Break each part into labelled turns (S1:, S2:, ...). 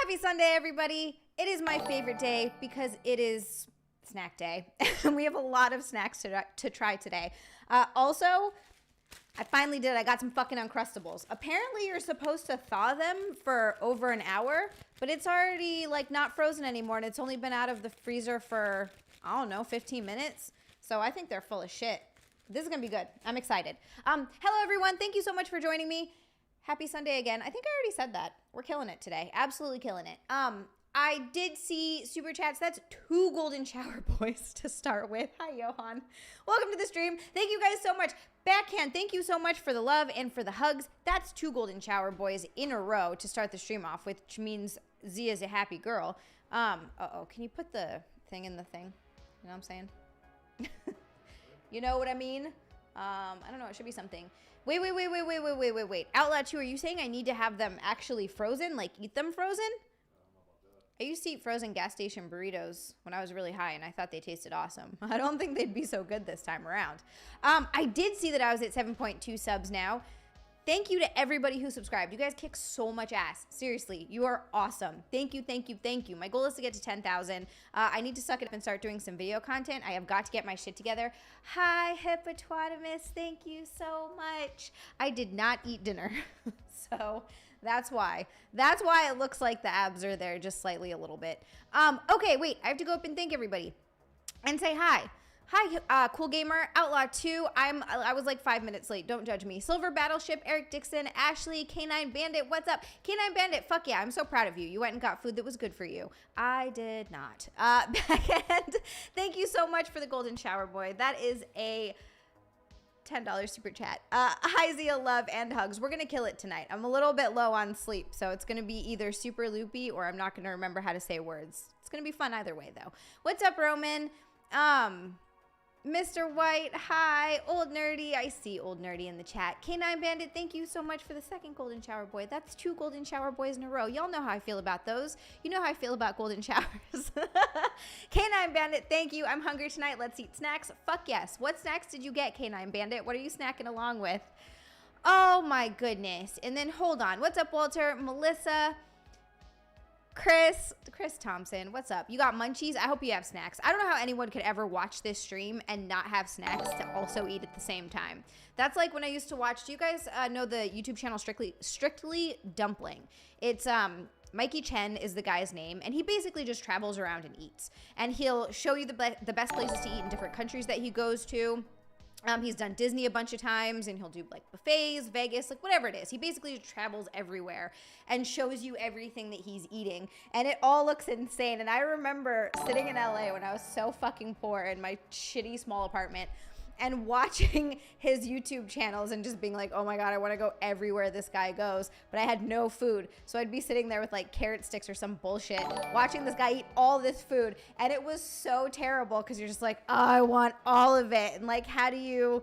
S1: Happy Sunday, everybody. It is my favorite day because it is snack day. And we have a lot of snacks to try today. Also, I finally did it. I got some fucking Uncrustables. Apparently, you're supposed to thaw them for over an hour, but it's already like not frozen anymore, and it's only been out of the freezer for, I don't know, 15 minutes. So I think they're full of shit. This is gonna be good. I'm excited. Hello, everyone. Thank you so much for joining me. Happy Sunday again. I think I already said that. We're killing it today. Absolutely killing it. I did see super chats. That's 2 golden shower boys to start with. Hi, Johan. Welcome to the stream. Thank you guys so much. Backhand, thank you so much for the love and for the hugs. That's 2 golden shower boys in a row to start the stream off, which means Zia's a happy girl. Uh-oh, can you put the thing in the thing? You know what I'm saying? You know what I mean? I don't know. It should be something. Wait. Out loud 2, are you saying I need to have them actually frozen? Like eat them frozen? I used to eat frozen gas station burritos when I was really high, and I thought they tasted awesome. I don't think they'd be so good this time around. I did see that I was at 7.2 subs now. Thank you to everybody who subscribed. You guys kick so much ass. Seriously, you are awesome. Thank you. My goal is to get to 10,000. I need to suck it up and start doing some video content. I have got to get my shit together. Hi, Hippopotamus. Thank you so much. I did not eat dinner, so that's why. That's why it looks like the abs are there just slightly a little bit. Okay, wait. I have to go up and thank everybody and say hi. Hi, Cool Gamer, Outlaw 2. I was like 5 minutes late. Don't judge me. Silver Battleship, Eric Dixon, Ashley, K9 Bandit. What's up? K9 Bandit, fuck yeah. I'm so proud of you. You went and got food that was good for you. I did not. Backhand, thank you so much for the golden shower boy. That is a $10 super chat. Hi, Zia, love and hugs. We're going to kill it tonight. I'm a little bit low on sleep, so it's going to be either super loopy or I'm not going to remember how to say words. It's going to be fun either way, though. What's up, Roman? Mr. White, hi. Old Nerdy, I see Old Nerdy in the chat. K9 Bandit, thank you so much for the 2nd golden shower boy. That's 2 golden shower boys in a row. Y'all know how I feel about those. You know how I feel about golden showers. K9 Bandit, thank you. I'm hungry tonight. Let's eat snacks. Fuck yes. What snacks did you get, K9 Bandit? What are you snacking along with? Oh my goodness. And then hold on. What's up, Walter? Melissa? Chris Thompson, what's up? You got munchies? I hope you have snacks. I don't know how anyone could ever watch this stream and not have snacks to also eat at the same time. That's like when I used to watch, do you guys know the YouTube channel Strictly Dumpling? It's Mikey Chen is the guy's name, and he basically just travels around and eats. And he'll show you the best places to eat in different countries that he goes to. He's done Disney a bunch of times, and he'll do like buffets, Vegas, like whatever it is. He basically just travels everywhere and shows you everything that he's eating, and it all looks insane. And I remember sitting in LA when I was so fucking poor in my shitty small apartment and watching his YouTube channels and just being like, oh my God, I want to go everywhere this guy goes. But I had no food. So I'd be sitting there with like carrot sticks or some bullshit, watching this guy eat all this food. And it was so terrible because you're just like, oh, I want all of it. And like, how do you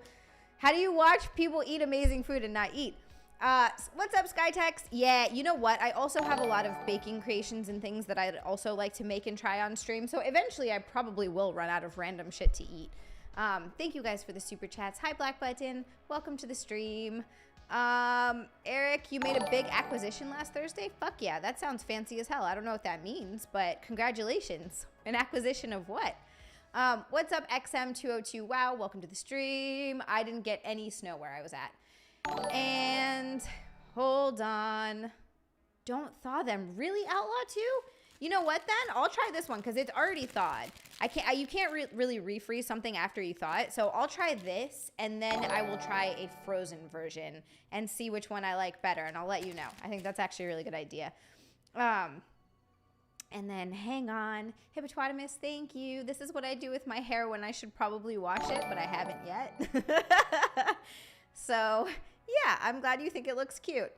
S1: watch people eat amazing food and not eat? What's up, Skytex? Yeah, you know what? I also have a lot of baking creations and things that I'd also like to make and try on stream. So eventually I probably will run out of random shit to eat. Thank you guys for the super chats. Hi, Black Button. Welcome to the stream. Eric, you made a big acquisition last Thursday? Fuck yeah, that sounds fancy as hell. I don't know what that means, but congratulations. An acquisition of what? What's up, XM202? Wow, welcome to the stream. I didn't get any snow where I was at. And hold on. Don't thaw them. Really, Outlaw 2? You know what then? I'll try this one because it's already thawed. You can't really refreeze something after you thaw it. So I'll try this and then I will try a frozen version and see which one I like better. And I'll let you know. I think that's actually a really good idea. And then hang on. Hippopotamus, thank you. This is what I do with my hair when I should probably wash it, but I haven't yet. So yeah, I'm glad you think it looks cute.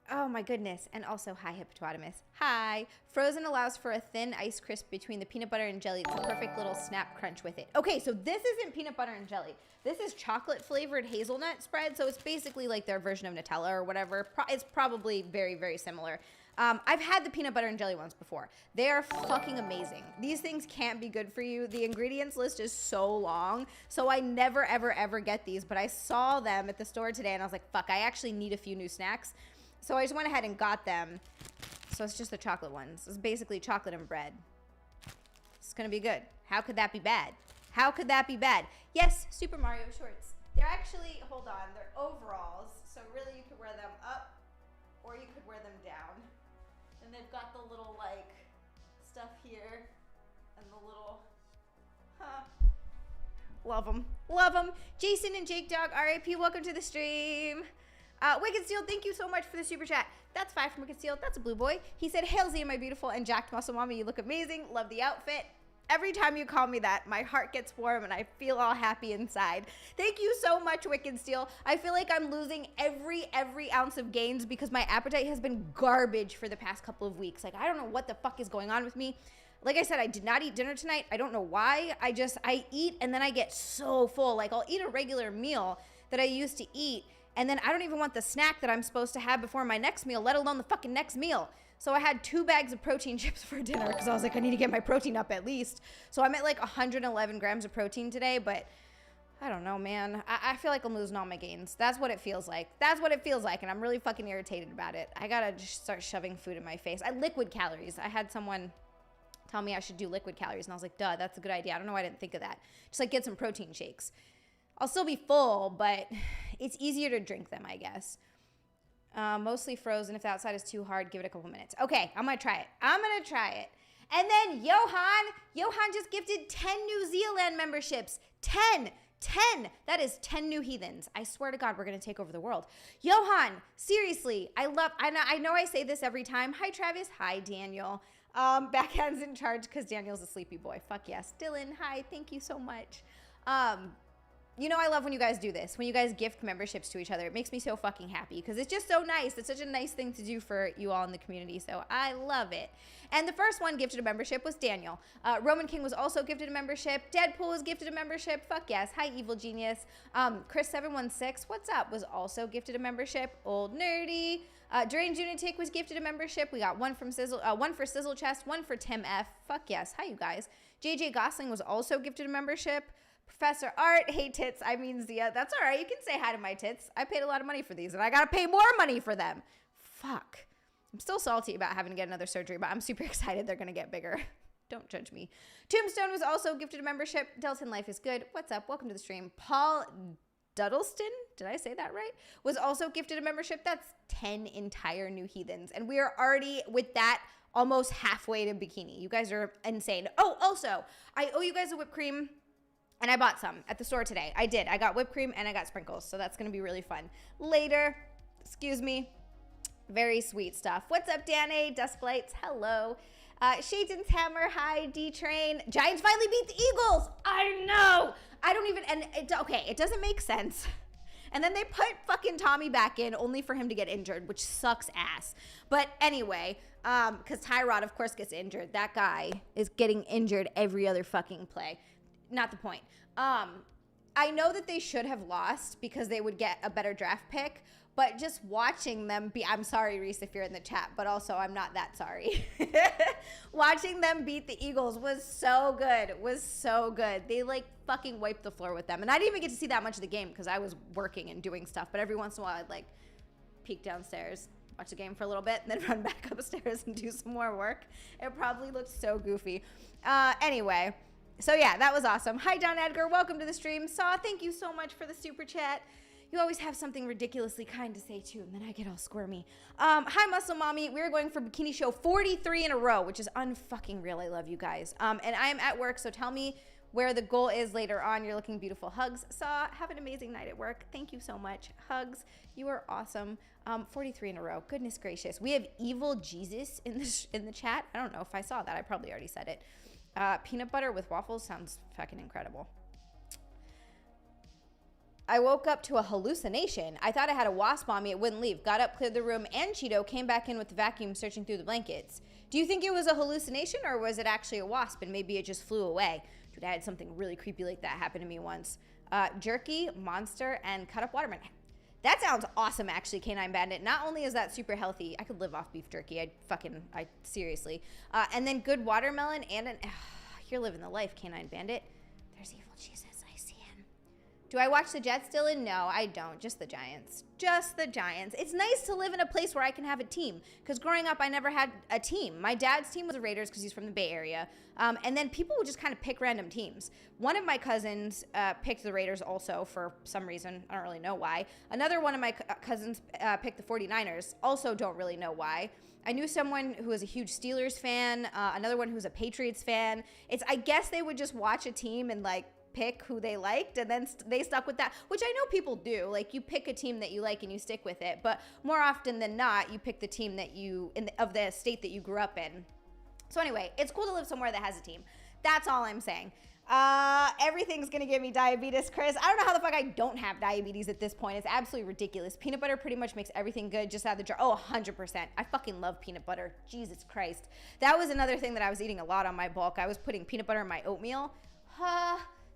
S1: Oh my goodness. And also, hi, Hippopotamus. Hi. Frozen allows for a thin ice crisp between the peanut butter and jelly. It's a perfect little snap crunch with it. Okay, so this isn't peanut butter and jelly. This is chocolate flavored hazelnut spread. So it's basically like their version of Nutella or whatever. It's probably very, very similar. I've had the peanut butter and jelly ones before. They are fucking amazing. These things can't be good for you. The ingredients list is so long, so I never, ever, ever get these, but I saw them at the store today and I was like, fuck, I actually need a few new snacks. So I just went ahead and got them. So it's just the chocolate ones. It's basically chocolate and bread. It's gonna be good. How could that be bad? How could that be bad? Yes, Super Mario shorts. They're actually, hold on, they're overalls. So really you could wear them up or you could wear them down. And they've got the little like stuff here and the little, Love them. Love them. Jason and Jake Dog, RIP, welcome to the stream. Wicked Steel, thank you so much for the super chat. That's 5 from Wicked Steel. That's a blue boy. He said, "Hail Zia, my beautiful and jacked muscle mommy. You look amazing. Love the outfit." Every time you call me that, my heart gets warm and I feel all happy inside. Thank you so much, Wicked Steel. I feel like I'm losing every ounce of gains because my appetite has been garbage for the past couple of weeks. Like, I don't know what the fuck is going on with me. Like I said, I did not eat dinner tonight. I don't know why. I eat and then I get so full. Like, I'll eat a regular meal that I used to eat, and then I don't even want the snack that I'm supposed to have before my next meal, let alone the fucking next meal. So I had 2 bags of protein chips for dinner because I was like, I need to get my protein up at least. So I'm at like 111 grams of protein today, but I don't know, man. I feel like I'm losing all my gains. That's what it feels like. That's what it feels like, and I'm really fucking irritated about it. I gotta just start shoving food in my face. Liquid calories. I had someone tell me I should do liquid calories, and I was like, duh, that's a good idea. I don't know why I didn't think of that. Just like get some protein shakes. I'll still be full, but it's easier to drink them, I guess. Mostly frozen. If the outside is too hard, give it a couple minutes. Okay, I'm gonna try it. And then Johan just gifted 10 new XiaLand memberships. 10. That is 10 new heathens. I swear to God, we're gonna take over the world. Johan, seriously, I know I say this every time. Hi, Travis. Hi, Daniel. Backhand's in charge because Daniel's a sleepy boy. Fuck yes. Dylan, hi. Thank you so much. You know, I love when you guys do this, when you guys gift memberships to each other. It makes me so fucking happy because it's just so nice. It's such a nice thing to do for you all in the community, so I love it. And the first one gifted a membership was Daniel. Roman King was also gifted a membership. Deadpool was gifted a membership. Fuck yes. Hi, Evil Genius. Chris716, what's up, was also gifted a membership. Old Nerdy. Drained Unitic was gifted a membership. We got one from Sizzle, one for Sizzle Chest, one for Tim F. Fuck yes. Hi, you guys. JJ Gosling was also gifted a membership. Professor Art, hey tits, I mean Zia. That's all right, you can say hi to my tits. I paid a lot of money for these, and I gotta pay more money for them. Fuck. I'm still salty about having to get another surgery, but I'm super excited they're gonna get bigger. Don't judge me. Tombstone was also gifted a membership. Delton Life is Good. What's up? Welcome to the stream. Paul Duddleston, did I say that right? Was also gifted a membership. That's 10 entire new heathens. And we are already, with that, almost halfway to bikini. You guys are insane. Oh, also, I owe you guys a whipped cream. And I bought some at the store today. I did. I got whipped cream and I got sprinkles. So that's going to be really fun. Later, excuse me. Very sweet stuff. What's up, Danny? Dusk Lights, hello. Shaden's Hammer, hi. D-Train. Giants finally beat the Eagles. I know. I don't even, okay, it doesn't make sense. And then they put fucking Tommy back in only for him to get injured, which sucks ass. But anyway, because Tyrod, of course, gets injured. That guy is getting injured every other fucking play. Not the point. I know that they should have lost because they would get a better draft pick, but just watching them I'm sorry, Reese, if you're in the chat, but also I'm not that sorry. Watching them beat the Eagles was so good. They like fucking wiped the floor with them. And I didn't even get to see that much of the game because I was working and doing stuff, but every once in a while I'd like peek downstairs, watch the game for a little bit, and then run back upstairs and do some more work. It probably looked so goofy. Anyway. So yeah, that was awesome. Hi, Don Edgar. Welcome to the stream. Saw, thank you so much for the super chat. You always have something ridiculously kind to say too, and then I get all squirmy. Hi, Muscle Mommy. We're going for Bikini Show 43 in a row, which is unfucking real. I love you guys. And I am at work, so tell me where the goal is later on. You're looking beautiful. Hugs. Saw, have an amazing night at work. Thank you so much. Hugs. You are awesome. 43 in a row. Goodness gracious. We have Evil Jesus in the chat. I don't know if I saw that. I probably already said it. Peanut butter with waffles sounds fucking incredible. I woke up to a hallucination. I thought I had a wasp on me. It wouldn't leave. Got up, cleared the room, and Cheeto came back in with the vacuum searching through the blankets. Do you think it was a hallucination or was it actually a wasp and maybe it just flew away? Dude, I had something really creepy like that happen to me once. Jerky, monster, and cut up watermelon. That sounds awesome, actually, Canine Bandit. Not only is that super healthy, I could live off beef jerky. I seriously. And then good watermelon and you're living the life, Canine Bandit. There's Evil Jesus. I see him. Do I watch the Jets, Dylan? No, I don't. Just the Giants. Just the Giants. It's nice to live in a place where I can have a team. Because growing up, I never had a team. My dad's team was the Raiders because he's from the Bay Area. And then people would just kind of pick random teams. One of my cousins picked the Raiders also for some reason. I don't really know why. Another one of my cousins picked the 49ers. Also don't really know why. I knew someone who was a huge Steelers fan. Another one who's a Patriots fan. I guess they would just watch a team and like pick who they liked, and then they stuck with that, which I know people do. Like, you pick a team that you like and you stick with it, but more often than not, you pick the team that of the state that you grew up in. So anyway, it's cool to live somewhere that has a team. That's all I'm saying. Everything's gonna give me diabetes, Chris. I don't know how the fuck I don't have diabetes at this point. It's absolutely ridiculous. Peanut butter pretty much makes everything good just out of the jar. Oh, 100%. I fucking love peanut butter. Jesus Christ. That was another thing that I was eating a lot on my bulk. I was putting peanut butter in my oatmeal.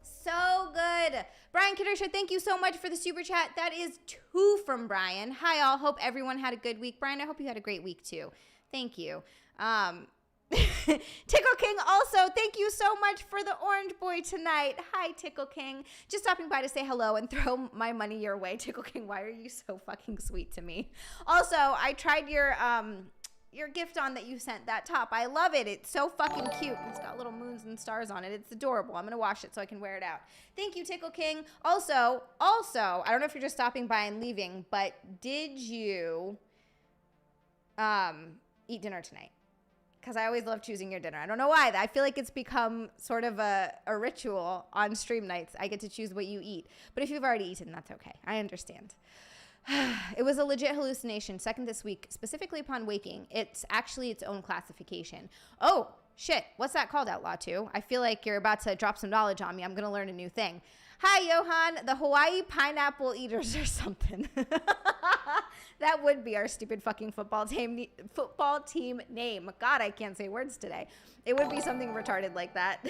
S1: So good. Brian Kiddersher, thank you so much for the super chat. That is 2 from Brian. Hi, all. Hope everyone had a good week. Brian, I hope you had a great week, too. Thank you. Tickle King also, thank you so much for the orange boy tonight. Hi, Tickle King. Just stopping by to say hello and throw my money your way. Tickle King, why are you so fucking sweet to me? Also, I tried your gift on that you sent, that top. I love it. It's so fucking cute. It's got little moons and stars on it. It's adorable. I'm going to wash it so I can wear it out. Thank you, Tickle King. Also, I don't know if you're just stopping by and leaving, but did you eat dinner tonight? Because I always love choosing your dinner. I don't know why. I feel like it's become sort of a ritual on stream nights. I get to choose what you eat. But if you've already eaten, that's okay. I understand. It was a legit hallucination, second this week, specifically upon waking. It's actually its own classification. Oh, shit. What's that called, Outlaw 2? I feel like you're about to drop some knowledge on me. I'm going to learn a new thing. Hi, Johan. The Hawaii Pineapple Eaters or something. That would be our stupid fucking football team name. God, I can't say words today. It would be something retarded like that.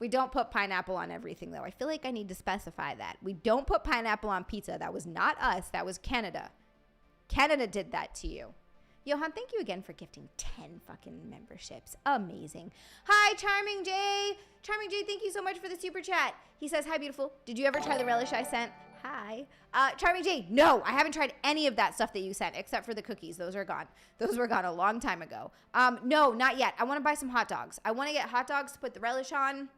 S1: We don't put pineapple on everything, though. I feel like I need to specify that. We don't put pineapple on pizza. That was not us. That was Canada. Canada did that to you. Johan, thank you again for gifting 10 fucking memberships. Amazing. Hi, Charming J. Charming J, thank you so much for the super chat. He says, hi, beautiful. Did you ever try the relish I sent? Hi. Charming J, no, I haven't tried any of that stuff that you sent, except for the cookies. Those are gone. Those were gone a long time ago. No, not yet. I want to buy some hot dogs. I want to get hot dogs to put the relish on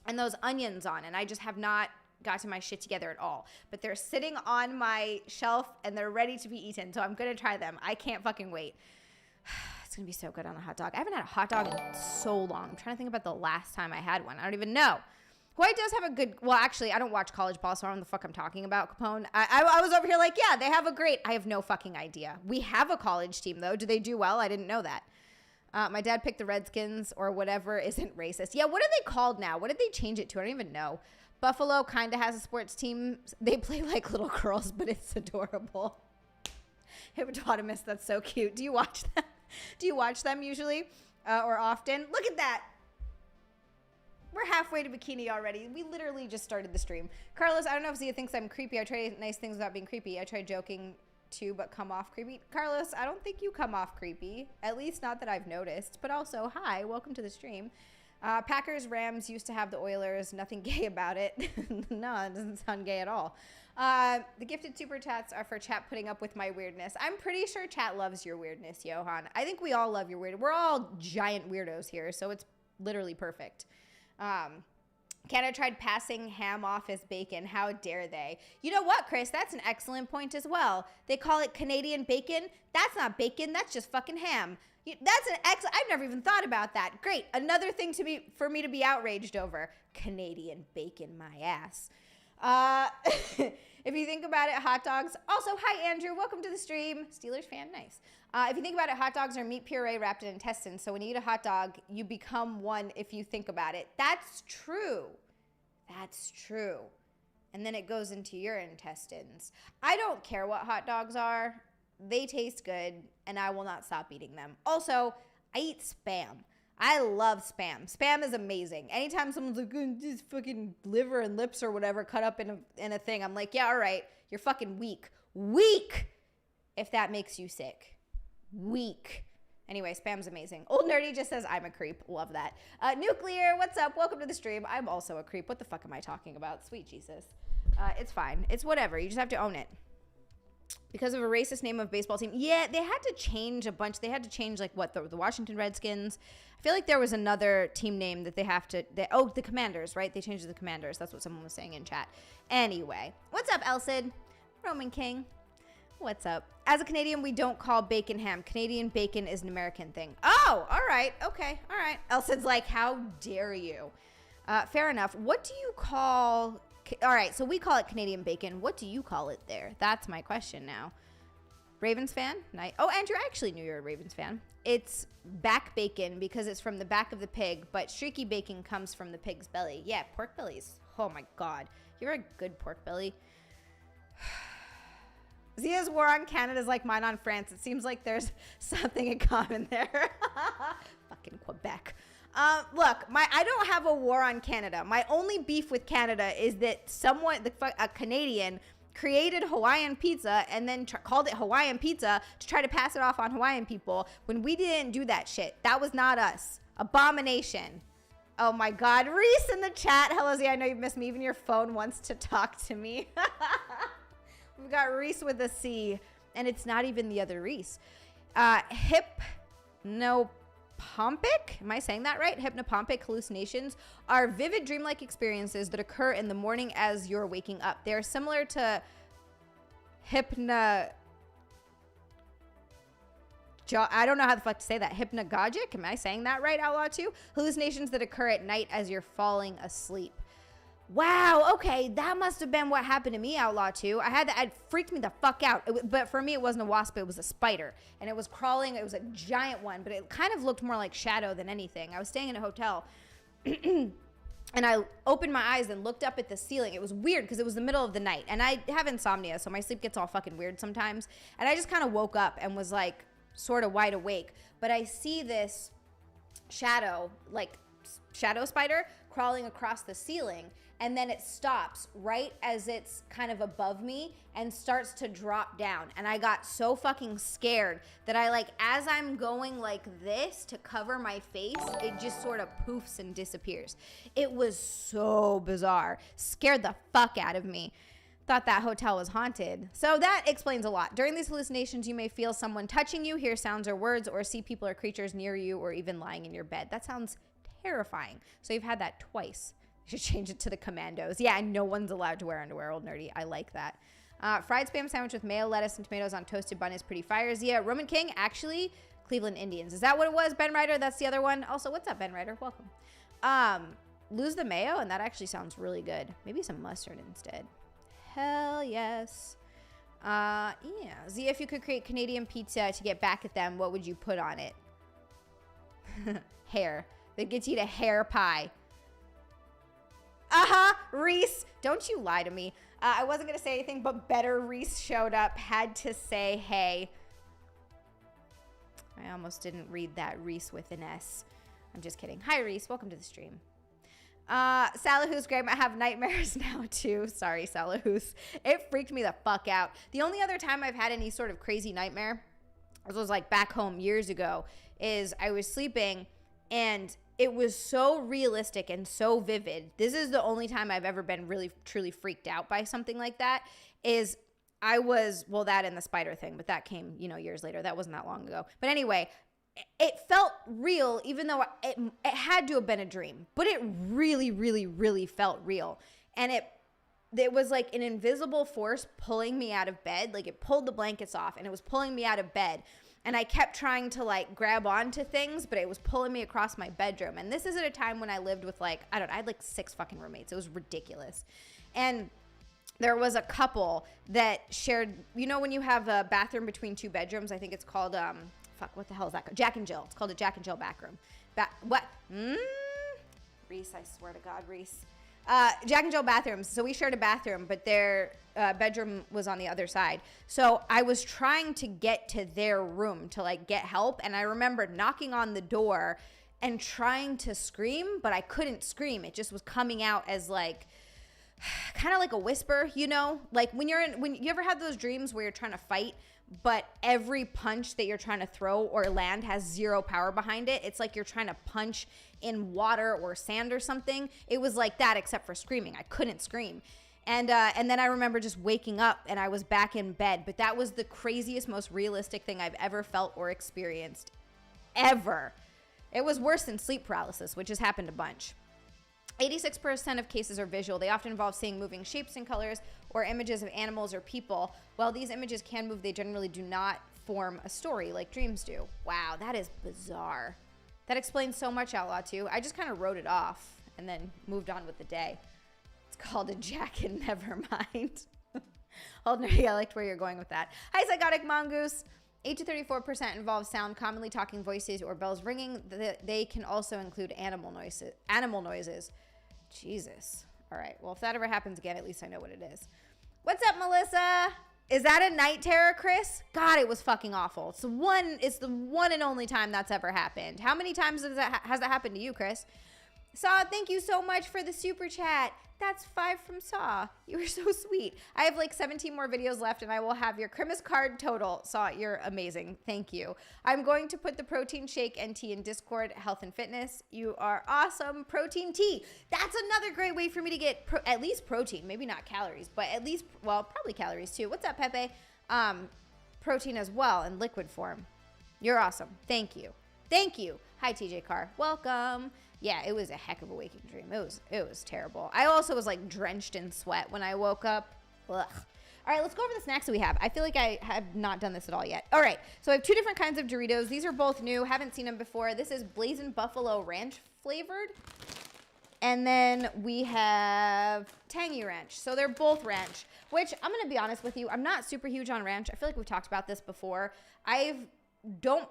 S1: and those onions on, and I just have not got to my shit together at all. But they're sitting on my shelf, and they're ready to be eaten, so I'm going to try them. I can't fucking wait. It's going to be so good on a hot dog. I haven't had a hot dog in so long. I'm trying to think about the last time I had one. I don't even know. Hawaii does have a good, well, actually, I don't watch college ball, so I don't know what the fuck I'm talking about, Capone. I was over here like, yeah, they have a great, I have no fucking idea. We have a college team, though. Do they do well? I didn't know that. My dad picked the Redskins or whatever isn't racist. Yeah, what are they called now? What did they change it to? I don't even know. Buffalo kind of has a sports team. They play like little girls, but it's adorable. Hippopotamus, that's so cute. Do you watch them? Do you watch them usually or often? Look at that. We're halfway to bikini already. We literally just started the stream. Carlos, I don't know if Zia thinks I'm creepy. I try nice things without being creepy. I try joking too, but come off creepy. Carlos, I don't think you come off creepy. At least not that I've noticed. But also, hi, welcome to the stream. Packers, Rams used to have the Oilers. Nothing gay about it. No, it doesn't sound gay at all. The gifted super chats are for chat putting up with my weirdness. I'm pretty sure chat loves your weirdness, Johan. I think we all love your weird. We're all giant weirdos here, so it's literally perfect. Canada tried passing ham off as bacon. How dare they? You know what, Chris? That's an excellent point as well. They call it Canadian bacon. That's not bacon. That's just fucking ham. That's an excellent. I've never even thought about that. Great. Another thing for me to be outraged over. Canadian bacon, my ass. If you think about it, hot dogs. Also, hi, Andrew. Welcome to the stream. Steelers fan, nice. If you think about it, hot dogs are meat puree wrapped in intestines. So when you eat a hot dog, you become one if you think about it. That's true. That's true. And then it goes into your intestines. I don't care what hot dogs are. They taste good, and I will not stop eating them. Also, I eat Spam. I love Spam. Spam is amazing. Anytime someone's like, this fucking liver and lips or whatever cut up in a thing, I'm like, yeah, all right, you're fucking weak. Weak! If that makes you sick. Weak. Anyway, spam's amazing. Old Nerdy just says, I'm a creep. Love that. Nuclear, what's up? Welcome to the stream. I'm also a creep. What the fuck am I talking about? Sweet Jesus. It's fine. It's whatever. You just have to own it. Because of a racist name of baseball team. Yeah, they had to change a bunch. They had to change, like, what, the Washington Redskins. I feel like there was another team name that they have to... the Commanders, right? They changed it to the Commanders. That's what someone was saying in chat. Anyway. What's up, Elsid? Roman King. What's up? As a Canadian, we don't call bacon ham. Canadian bacon is an American thing. Oh, all right. Okay, all right. Elsid's like, how dare you? Fair enough. What do you call... All right, so we call it Canadian bacon. What do you call it there? That's my question now. Ravens fan? Oh, Andrew, I actually knew you were a Ravens fan. It's back bacon because it's from the back of the pig, but streaky bacon comes from the pig's belly. Yeah, pork bellies. Oh, my God. You're a good pork belly. Zia's war on Canada is like mine on France. It seems like there's something in common there. Fucking Quebec. Look, I don't have a war on Canada. My only beef with Canada is that a Canadian created Hawaiian pizza and then called it Hawaiian pizza to try to pass it off on Hawaiian people when we didn't do that shit. That was not us. Abomination. Oh my God. Reese in the chat. Hello, Z. I know you've missed me. Even your phone wants to talk to me. We've got Reese with a C, and it's not even the other Reese. Hypnopompic? Am I saying that right? Hypnopompic hallucinations are vivid dreamlike experiences that occur in the morning as you're waking up. They're similar to I don't know how the fuck to say that. Hypnagogic? Am I saying that right out loud too? Hallucinations that occur at night as you're falling asleep. Wow, okay, that must have been what happened to me, Outlaw 2. It freaked me the fuck out. But for me, it wasn't a wasp, it was a spider. And it was crawling, it was a giant one, but it kind of looked more like shadow than anything. I was staying in a hotel, and I opened my eyes and looked up at the ceiling. It was weird because it was the middle of the night. And I have insomnia, so my sleep gets all fucking weird sometimes. And I just kind of woke up and was like sort of wide awake. But I see this shadow, like shadow spider, crawling across the ceiling. And then it stops right as it's kind of above me and starts to drop down. And I got so fucking scared that as I'm going like this to cover my face, it just sort of poofs and disappears. It was so bizarre. Scared the fuck out of me. Thought that hotel was haunted. So that explains a lot. During these hallucinations, you may feel someone touching you, hear sounds or words, or see people or creatures near you, or even lying in your bed. That sounds terrifying. So you've had that twice. Should change it to the Commandos. Yeah, and no one's allowed to wear underwear, Old Nerdy. I like that. Fried spam sandwich with mayo, lettuce, and tomatoes on toasted bun is pretty fire. Yeah, Roman King, actually, Cleveland Indians. Is that what it was, Ben Ryder? That's the other one. Also, what's up, Ben Ryder? Welcome. Lose the mayo, and that actually sounds really good. Maybe some mustard instead. Hell yes. Yeah. Zia, if you could create Canadian pizza to get back at them, what would you put on it? Hair. They get to eat a hair pie. Reese, don't you lie to me. I wasn't going to say anything, but better Reese showed up. Had to say hey. I almost didn't read that Reese with an S. I'm just kidding. Hi, Reese. Welcome to the stream. Salahoos, Graham, I have nightmares now, too. Sorry, Salahoos. It freaked me the fuck out. The only other time I've had any sort of crazy nightmare, this was like back home years ago, is I was sleeping and it was so realistic and so vivid. This is the only time I've ever been really, truly freaked out by something like that. Is I was, well, that and the spider thing, but that came, years later. That wasn't that long ago. But anyway, it felt real, even though it had to have been a dream. But it really, really, really felt real. And it was like an invisible force pulling me out of bed. Like it pulled the blankets off and it was pulling me out of bed. And I kept trying to grab onto things, but it was pulling me across my bedroom. And this is at a time when I lived with I had 6 fucking roommates. It was ridiculous. And there was a couple that shared, when you have a bathroom between 2 bedrooms, I think it's called, what the hell is that called? Jack and Jill. It's called a Jack and Jill backroom. What? Reese, I swear to God, Reese. Jack and Jill bathrooms. So we shared a bathroom, but their bedroom was on the other side. So I was trying to get to their room to get help. And I remember knocking on the door and trying to scream, but I couldn't scream. It just was coming out as kind of like a whisper, Like when you ever have those dreams where you're trying to fight, but every punch that you're trying to throw or land has zero power behind it. It's like you're trying to punch in water or sand or something. It was like that, except for screaming. I couldn't scream. And then I remember just waking up and I was back in bed. But that was the craziest, most realistic thing I've ever felt or experienced ever. It was worse than sleep paralysis, which has happened a bunch. 86% of cases are visual. They often involve seeing moving shapes and colors or images of animals or people. While these images can move, they generally do not form a story like dreams do. Wow, that is bizarre. That explains so much, Outlaw 2. I just kind of wrote it off and then moved on with the day. It's called a jacket, never mind. Hold on, I liked where you're going with that. Hi, Psychotic Mongoose. 8 to 34% involve sound, commonly talking voices or bells ringing. They can also include animal noises. Jesus. All right. Well, if that ever happens again, at least I know what it is. What's up, Melissa? Is that a night terror, Chris? God, it was fucking awful. It's the one and only time that's ever happened. How many times has that happened to you, Chris? Saw, thank you so much for the super chat. That's 5 from Saw. You were so sweet. I have like 17 more videos left and I will have your Christmas card total. Saw, you're amazing. Thank you. I'm going to put the protein shake and tea in Discord, health and fitness. You are awesome. Protein tea. That's another great way for me to get at least protein. Maybe not calories, but at least, well, probably calories too. What's up, Pepe? Protein as well in liquid form. You're awesome. Thank you. Thank you. Hi, TJ Carr. Welcome. Yeah, it was a heck of a waking dream. It was terrible. I also was like drenched in sweat when I woke up. Ugh. All right, let's go over the snacks that we have. I feel like I have not done this at all yet. All right, so I have 2 different kinds of Doritos. These are both new. Haven't seen them before. This is Blazing Buffalo Ranch flavored. And then we have Tangy Ranch. So they're both ranch, which I'm going to be honest with you. I'm not super huge on ranch. I feel like we've talked about this before. I don't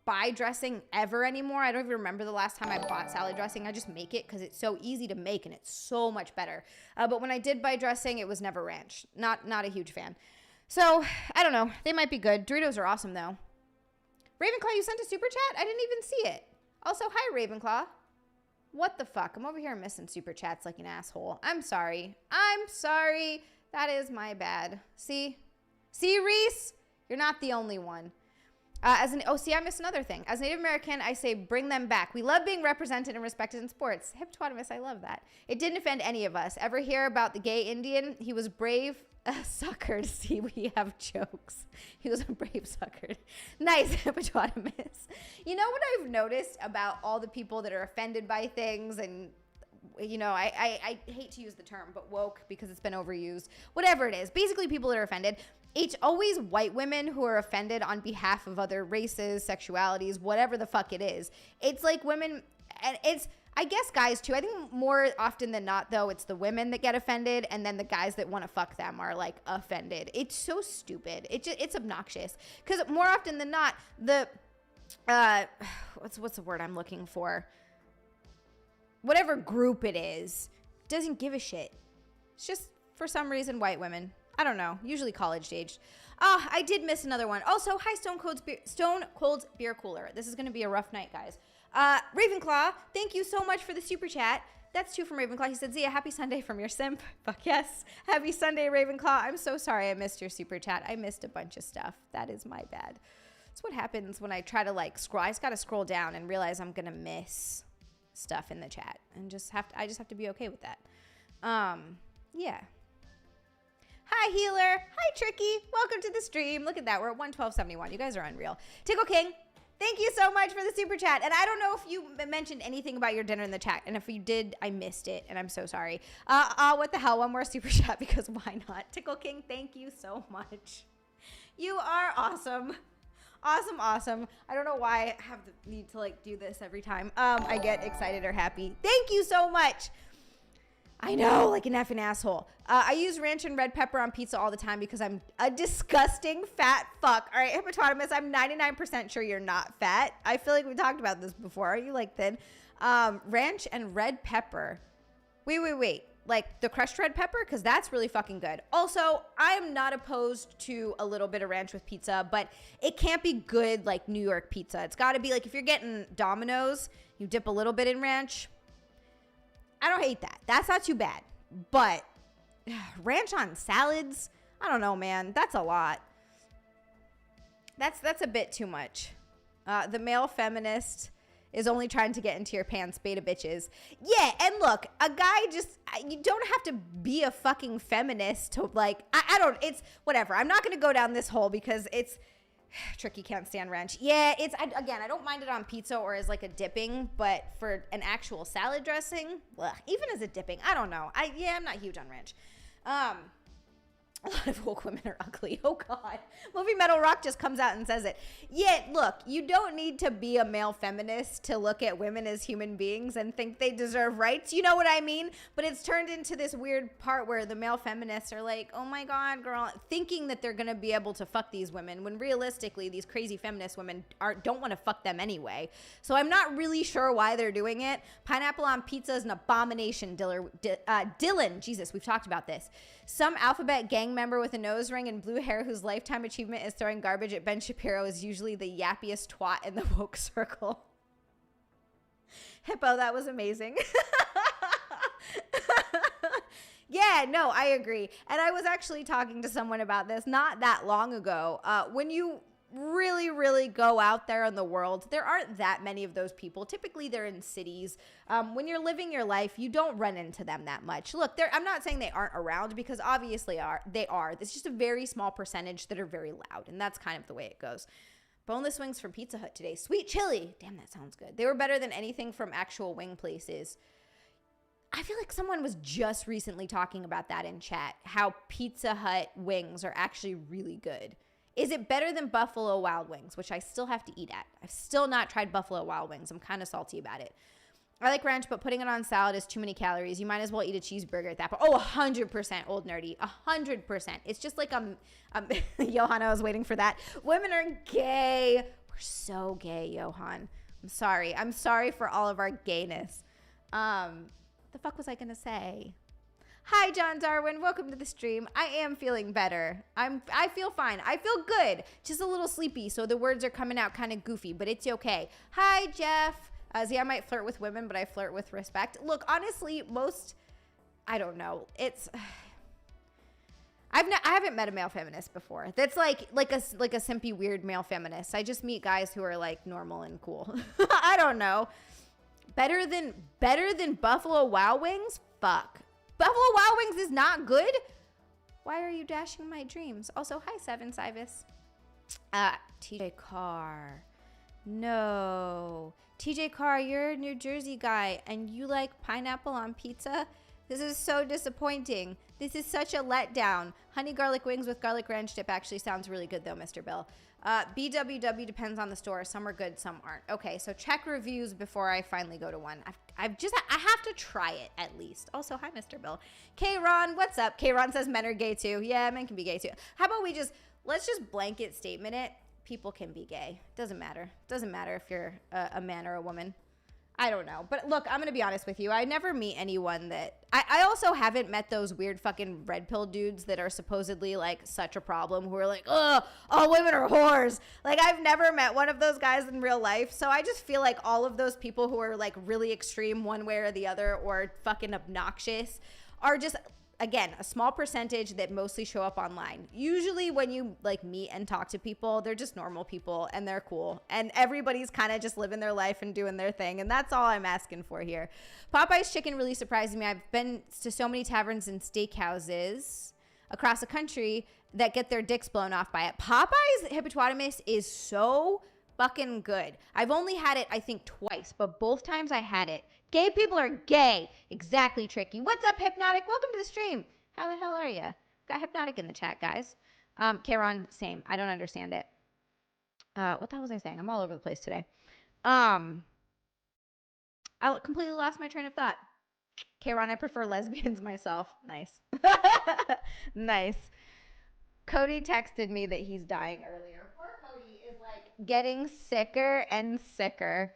S1: buy dressing ever anymore. I don't even remember the last time I bought salad dressing. I just make it because it's so easy to make and it's so much better. But when I did buy dressing, it was never ranch. Not a huge fan. So I don't know. They might be good. Doritos are awesome though. Ravenclaw, you sent a super chat? I didn't even see it. Also, hi Ravenclaw. What the fuck? I'm over here missing super chats like an asshole. I'm sorry. That is my bad. See, Reese? You're not the only one. I missed another thing. As Native American, I say bring them back. We love being represented and respected in sports. Hippopotamus, I love that. It didn't offend any of us. Ever hear about the gay Indian? He was brave, a sucker. See, we have jokes. He was a brave sucker. Nice, Hippopotamus. You know what I've noticed about all the people that are offended by things and you know, I hate to use the term, but woke because it's been overused. Whatever it is. Basically, people that are offended. It's always white women who are offended on behalf of other races, sexualities, whatever the fuck it is. It's like women, and it's, I guess guys too. I think more often than not, though, it's the women that get offended, and then the guys that want to fuck them are like offended. It's so stupid. It's obnoxious because more often than not, the what's the word I'm looking for? Whatever group it is doesn't give a shit. It's just for some reason white women. I don't know. Usually college aged. I did miss another one. Also, hi Stone Cold's Beer Cooler. This is going to be a rough night, guys. Ravenclaw, thank you so much for the super chat. That's 2 from Ravenclaw. He said, Zia, happy Sunday from your simp. Fuck yes. Happy Sunday, Ravenclaw. I'm so sorry I missed your super chat. I missed a bunch of stuff. That is my bad. That's what happens when I try to like scroll. I just got to scroll down and realize I'm going to miss stuff in the chat and I just have to be okay with that. Yeah. Hi, Healer. Hi, Tricky. Welcome to the stream. Look at that. We're at 112.71. You guys are unreal. Tickle King, thank you so much for the super chat. And I don't know if you mentioned anything about your dinner in the chat. And if you did, I missed it. And I'm so sorry. What the hell? One more super chat because why not? Tickle King, thank you so much. You are awesome. Awesome. I don't know why I have the need to like do this every time I get excited or happy. Thank you so much. I know, like an effing asshole. I use ranch and red pepper on pizza all the time because I'm a disgusting fat fuck. All right, Hippopotamus, I'm 99% sure you're not fat. I feel like we talked about this before. Are you like thin? Ranch and red pepper. Wait. Like the crushed red pepper? Because that's really fucking good. Also, I'm not opposed to a little bit of ranch with pizza, but it can't be good like New York pizza. It's got to be like if you're getting Domino's, you dip a little bit in ranch. I don't hate that. That's not too bad. But ranch on salads? I don't know, man. That's a lot. That's a bit too much. The male feminist is only trying to get into your pants, beta bitches. Yeah, and look, a guy you don't have to be a fucking feminist to like, I don't, it's whatever. I'm not going to go down this hole because it's tricky, can't stand ranch. Yeah, again, I don't mind it on pizza or as like a dipping, but for an actual salad dressing, even as a dipping, I don't know. I'm not huge on ranch. A lot of woke women are ugly. Oh, God. Movie Metal Rock just comes out and says it. Yeah, look, you don't need to be a male feminist to look at women as human beings and think they deserve rights. You know what I mean? But it's turned into this weird part where the male feminists are like, oh, my God, girl, thinking that they're going to be able to fuck these women when realistically these crazy feminist women don't want to fuck them anyway. So I'm not really sure why they're doing it. Pineapple on pizza is an abomination, Dylan. Jesus, we've talked about this. Some alphabet gang member with a nose ring and blue hair whose lifetime achievement is throwing garbage at Ben Shapiro is usually the yappiest twat in the woke circle. Hippo, that was amazing. Yeah, no, I agree. And I was actually talking to someone about this not that long ago. When you really, really go out there in the world, there aren't that many of those people. Typically, they're in cities. When you're living your life, you don't run into them that much. Look, I'm not saying they aren't around because obviously they are. It's just a very small percentage that are very loud, and that's kind of the way it goes. Boneless wings from Pizza Hut today. Sweet chili. Damn, that sounds good. They were better than anything from actual wing places. I feel like someone was just recently talking about that in chat, how Pizza Hut wings are actually really good. Is it better than Buffalo Wild Wings, which I still have to eat at? I've still not tried Buffalo Wild Wings. I'm kind of salty about it. I like ranch, but putting it on salad is too many calories. You might as well eat a cheeseburger at that point. Oh, 100% old nerdy. 100%. It's just like Johanna was waiting for that. Women are gay. We're so gay, Johan. I'm sorry. I'm sorry for all of our gayness. The fuck was I going to say? Hi, John Darwin. Welcome to the stream. I am feeling better. I feel fine. I feel good. Just a little sleepy, so the words are coming out kind of goofy, but it's okay. Hi, Jeff. See, I might flirt with women, but I flirt with respect. Look, honestly, I don't know. I haven't met a male feminist before. That's like a simpy weird male feminist. I just meet guys who are like normal and cool. I don't know. Better than Buffalo Wild Wings? Fuck. Buffalo Wild Wings is not good? Why are you dashing my dreams? Also, hi, Seven Sivis. TJ Carr. No. TJ Carr, you're a New Jersey guy, and you like pineapple on pizza? This is so disappointing. This is such a letdown. Honey garlic wings with garlic ranch dip actually sounds really good, though, Mr. Bill. BWW depends on the store. Some are good, some aren't. Okay, so check reviews before I finally go to one. I have to try it at least. Also, hi, Mr. Bill. K-Ron, what's up? K-Ron says men are gay too. Yeah, men can be gay too. How about let's just blanket statement it. People can be gay. Doesn't matter. Doesn't matter if you're a man or a woman. I don't know. But look, I'm going to be honest with you. I never meet anyone that... I also haven't met those weird fucking red pill dudes that are supposedly like such a problem who are like, oh, all women are whores. Like, I've never met one of those guys in real life. So I just feel like all of those people who are like really extreme one way or the other or fucking obnoxious are just... Again, a small percentage that mostly show up online. Usually when you like meet and talk to people, they're just normal people and they're cool. And everybody's kind of just living their life and doing their thing. And that's all I'm asking for here. Popeye's chicken really surprises me. I've been to so many taverns and steakhouses across the country that get their dicks blown off by it. Popeye's hippopotamus is so fucking good. I've only had it, I think, twice, but both times I had it. Gay people are gay. Exactly, Tricky. What's up, Hypnotic? Welcome to the stream. How the hell are you? Got Hypnotic in the chat, guys. Karen, same. I don't understand it. What the hell was I saying? I'm all over the place today. I completely lost my train of thought. Karen, I prefer lesbians myself. Nice. Nice. Cody texted me that he's dying earlier. Poor Cody is like getting sicker and sicker.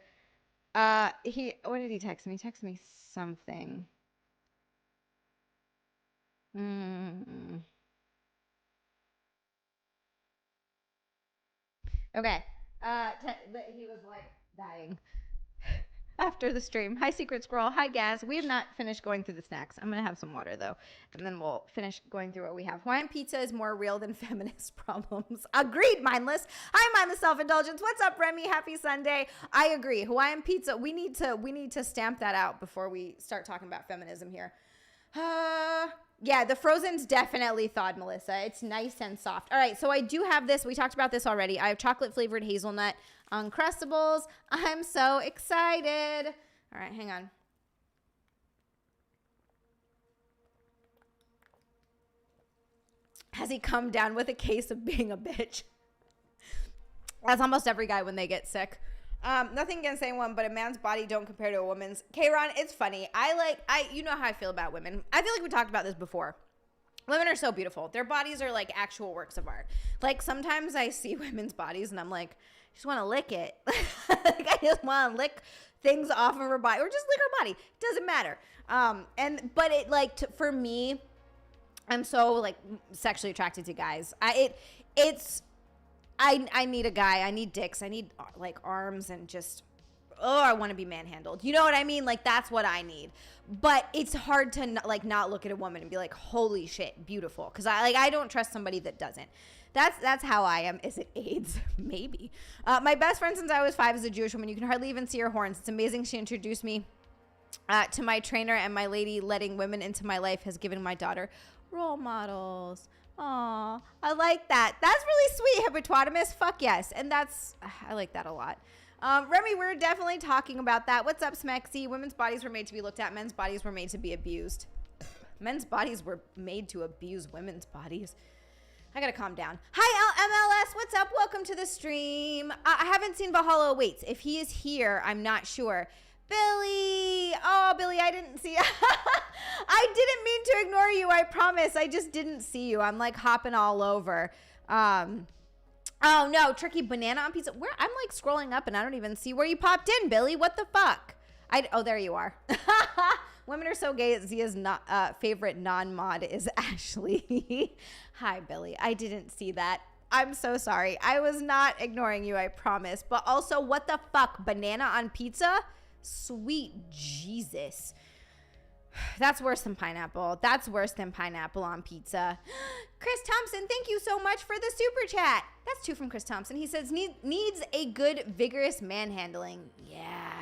S1: What did he text me? He texted me something. Okay. He was like dying. after the stream. Hi, Secret Squirrel. Hi, Gaz. We have not finished going through the snacks. I'm going to have some water, though, and then we'll finish going through what we have. Hawaiian pizza is more real than feminist problems. Agreed, Mindless. Hi, Mindless Self-Indulgence. What's up, Remy? Happy Sunday. I agree. Hawaiian pizza, we need to stamp that out before we start talking about feminism here. Yeah, the frozen's definitely thawed, Melissa. It's nice and soft. All right, so I do have this. We talked about this already. I have chocolate flavored hazelnut Uncrustables. I'm so excited. All right, hang on. Has he come down with a case of being a bitch? That's almost every guy when they get sick. Nothing against anyone, but a man's body don't compare to a woman's. K-Ron, it's funny. You know how I feel about women. I feel like we talked about this before. Women are so beautiful. Their bodies are like actual works of art. Like sometimes I see women's bodies and I'm like, I just want to lick it. Like I just want to lick things off of her body or just lick her body. Doesn't matter. But it like, for me, I'm so like sexually attracted to guys. I need a guy. I need dicks. I need like arms and just, I want to be manhandled. You know what I mean? Like that's what I need. But it's hard to not look at a woman and be like, holy shit, beautiful. Because I don't trust somebody that doesn't. That's how I am. Is it AIDS? Maybe. My best friend since I was 5 is a Jewish woman. You can hardly even see her horns. It's amazing. She introduced me to my trainer, and my lady letting women into my life has given my daughter role models. Aw, I like that. That's really sweet, Hippopotamus. Fuck yes. And I like that a lot. Remy, we're definitely talking about that. What's up, Smexy? Women's bodies were made to be looked at. Men's bodies were made to be abused. Men's bodies were made to abuse women's bodies. I gotta calm down. Hi, LMLS. What's up? Welcome to the stream. I haven't seen Valhalla Awaits. If he is here, I'm not sure. Billy. Oh, Billy, I didn't see. I didn't mean to ignore you. I promise. I just didn't see you. I'm like hopping all over. Oh no, tricky banana on pizza. Where I'm like scrolling up and I don't even see where you popped in, Billy. What the fuck? Oh, there you are. Women are so gay. Zia's favorite non-mod is Ashley. Hi, Billy. I didn't see that. I'm so sorry. I was not ignoring you, I promise. But also, what the fuck? Banana on pizza? Sweet Jesus. That's worse than pineapple. That's worse than pineapple on pizza. Chris Thompson, thank you so much for the super chat. That's 2 from Chris Thompson. He says, needs a good, vigorous manhandling. Yeah,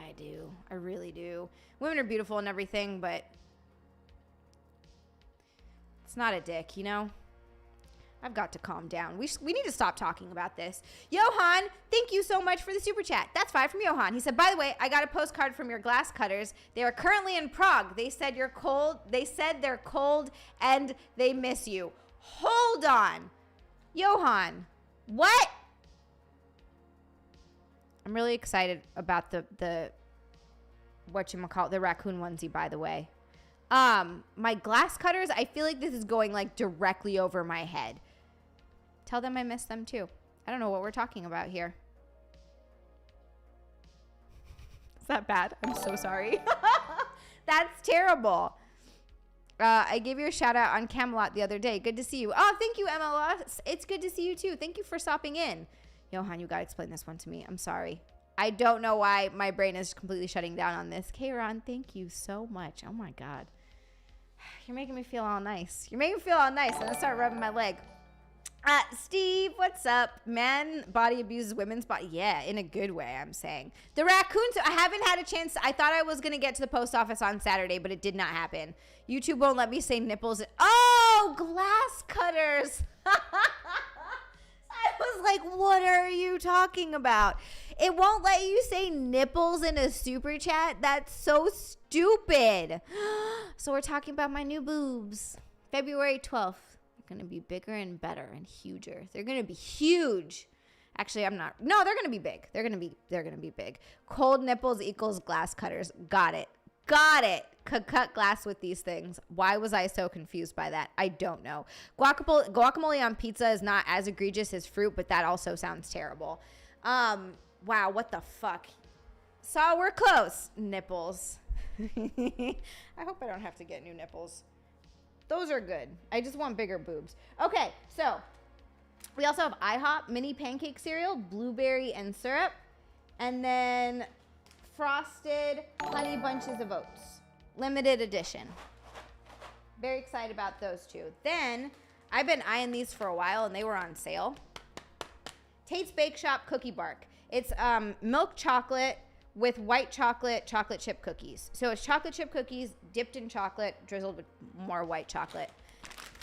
S1: I do. I really do. Women are beautiful and everything, but it's not a dick, you know? I've got to calm down. We need to stop talking about this. Johan, thank you so much for the super chat. That's 5 from Johan. He said, by the way, I got a postcard from your glass cutters. They are currently in Prague. They said you're cold. They said they're cold and they miss you. Hold on. Johan, what? I'm really excited about the whatchamacallit, the raccoon onesie, by the way. My glass cutters, I feel like this is going like directly over my head. Tell them I miss them too. I don't know what we're talking about here. Is that bad? I'm so sorry. That's terrible. I gave you a shout out on Camelot the other day. Good to see you. Oh, thank you, MLS. It's good to see you too. Thank you for stopping in. Johan, you got to explain this one to me. I'm sorry. I don't know why my brain is completely shutting down on this. Kayron, thank you so much. Oh my God. You're making me feel all nice. You're making me feel all nice. I'm gonna start rubbing my leg. Steve, what's up? Man body abuses women's body. Yeah, in a good way, I'm saying. The raccoons, I haven't had a chance. I thought I was gonna get to the post office on Saturday, but it did not happen. YouTube won't let me say nipples. Oh, glass cutters. I was like, what are you talking about? It won't let you say nipples in a super chat? That's so stupid. So we're talking about my new boobs. February 12th. They're going to be bigger and better and huger. They're going to be huge. Actually, I'm not. No, they're going to be big. They're going to be big. Cold nipples equals glass cutters. Got it. Could cut glass with these things. Why was I so confused by that? I don't know. Guacamole on pizza is not as egregious as fruit, but that also sounds terrible. Wow, what the fuck? So we're close. Nipples. I hope I don't have to get new nipples. Those are good. I just want bigger boobs. Okay, so we also have IHOP mini pancake cereal, blueberry and syrup. And then frosted honey bunches of oats. Limited edition. Very excited about those two. Then, I've been eyeing these for a while and they were on sale. Tate's Bake Shop Cookie Bark. It's milk chocolate with white chocolate chip cookies. So it's chocolate chip cookies dipped in chocolate, drizzled with more white chocolate.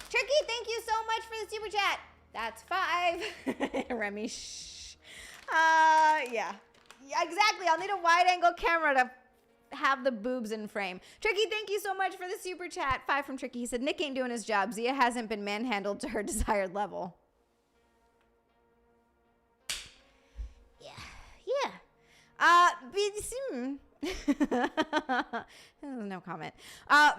S1: Tricky, thank you so much for the super chat. That's 5. Remy, shh. Yeah, exactly. I'll need a wide angle camera to have the boobs in frame. Tricky, thank you so much for the super chat. 5 from Tricky. He said, Nick ain't doing his job. Zia hasn't been manhandled to her desired level. Yeah. No comment.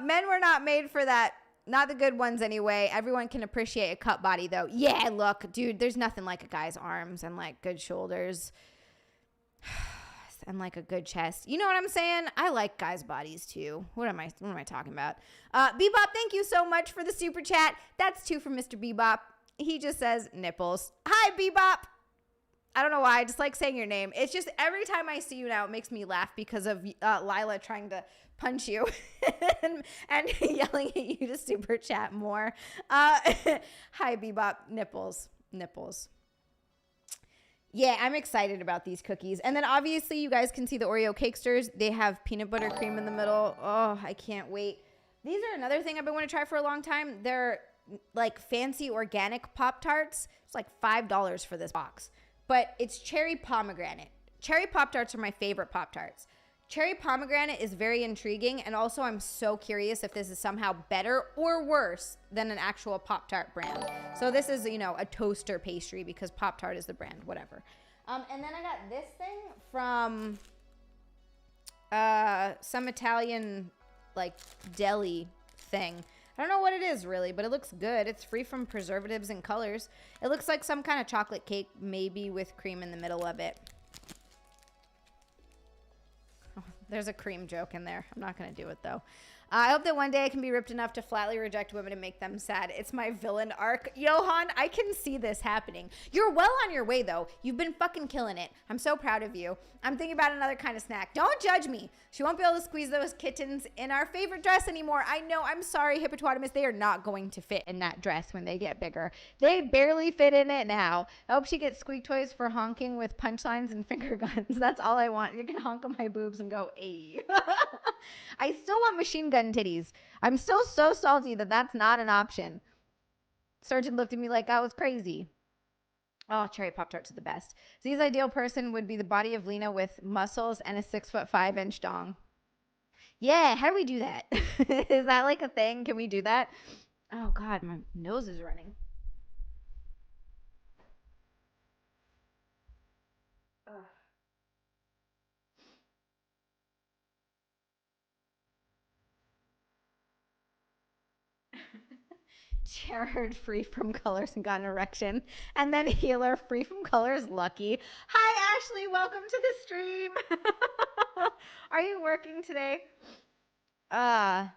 S1: Men were not made for that. Not the good ones anyway. Everyone can appreciate a cut body though. Yeah, look, dude, there's nothing like a guy's arms and like good shoulders and like a good chest. You know what I'm saying? I like guys' bodies too. What am I talking about? Bebop, thank you so much for the super chat. That's 2 from Mr. Bebop. He just says nipples. Hi, Bebop. I don't know why. I just like saying your name. It's just every time I see you now, it makes me laugh because of Lila trying to punch you and yelling at you to super chat more. Hi, Bebop. Nipples. Yeah, I'm excited about these cookies. And then obviously you guys can see the Oreo Cakesters. They have peanut butter cream in the middle. Oh, I can't wait. These are another thing I've been wanting to try for a long time. They're like fancy organic Pop-Tarts. It's like $5 for this box. But it's cherry pomegranate. Cherry Pop-Tarts are my favorite Pop-Tarts. Cherry pomegranate is very intriguing, and also I'm so curious if this is somehow better or worse than an actual Pop-Tart brand. So this is, you know, a toaster pastry because Pop-Tart is the brand, whatever. And then I got this thing from some Italian, like, deli thing. I don't know what it is really, but it looks good. It's free from preservatives and colors. It looks like some kind of chocolate cake, maybe with cream in the middle of it. Oh, there's a cream joke in there. I'm not going to do it though. I hope that one day I can be ripped enough to flatly reject women and make them sad. It's my villain arc. Johan, I can see this happening. You're well on your way, though. You've been fucking killing it. I'm so proud of you. I'm thinking about another kind of snack. Don't judge me. She won't be able to squeeze those kittens in our favorite dress anymore. I know. I'm sorry, Hippopotamus. They are not going to fit in that dress when they get bigger. They barely fit in it now. I hope she gets squeak toys for honking with punchlines and finger guns. That's all I want. You can honk on my boobs and go, ayy. I still want machine gun titties. I'm still so salty that that's not an option. Surgeon looked at me like I was crazy. Oh, cherry Pop-Tarts are the best. Z's ideal person would be the body of Lena with muscles and a 6'5" dong. Yeah, how do we do that? Is that like a thing? Can we do that? Oh God, my nose is running. Ugh. Jared free from colors and got an erection. And then Healer free from colors, lucky. Hi, Ashley. Welcome to the stream. Are you working today? No.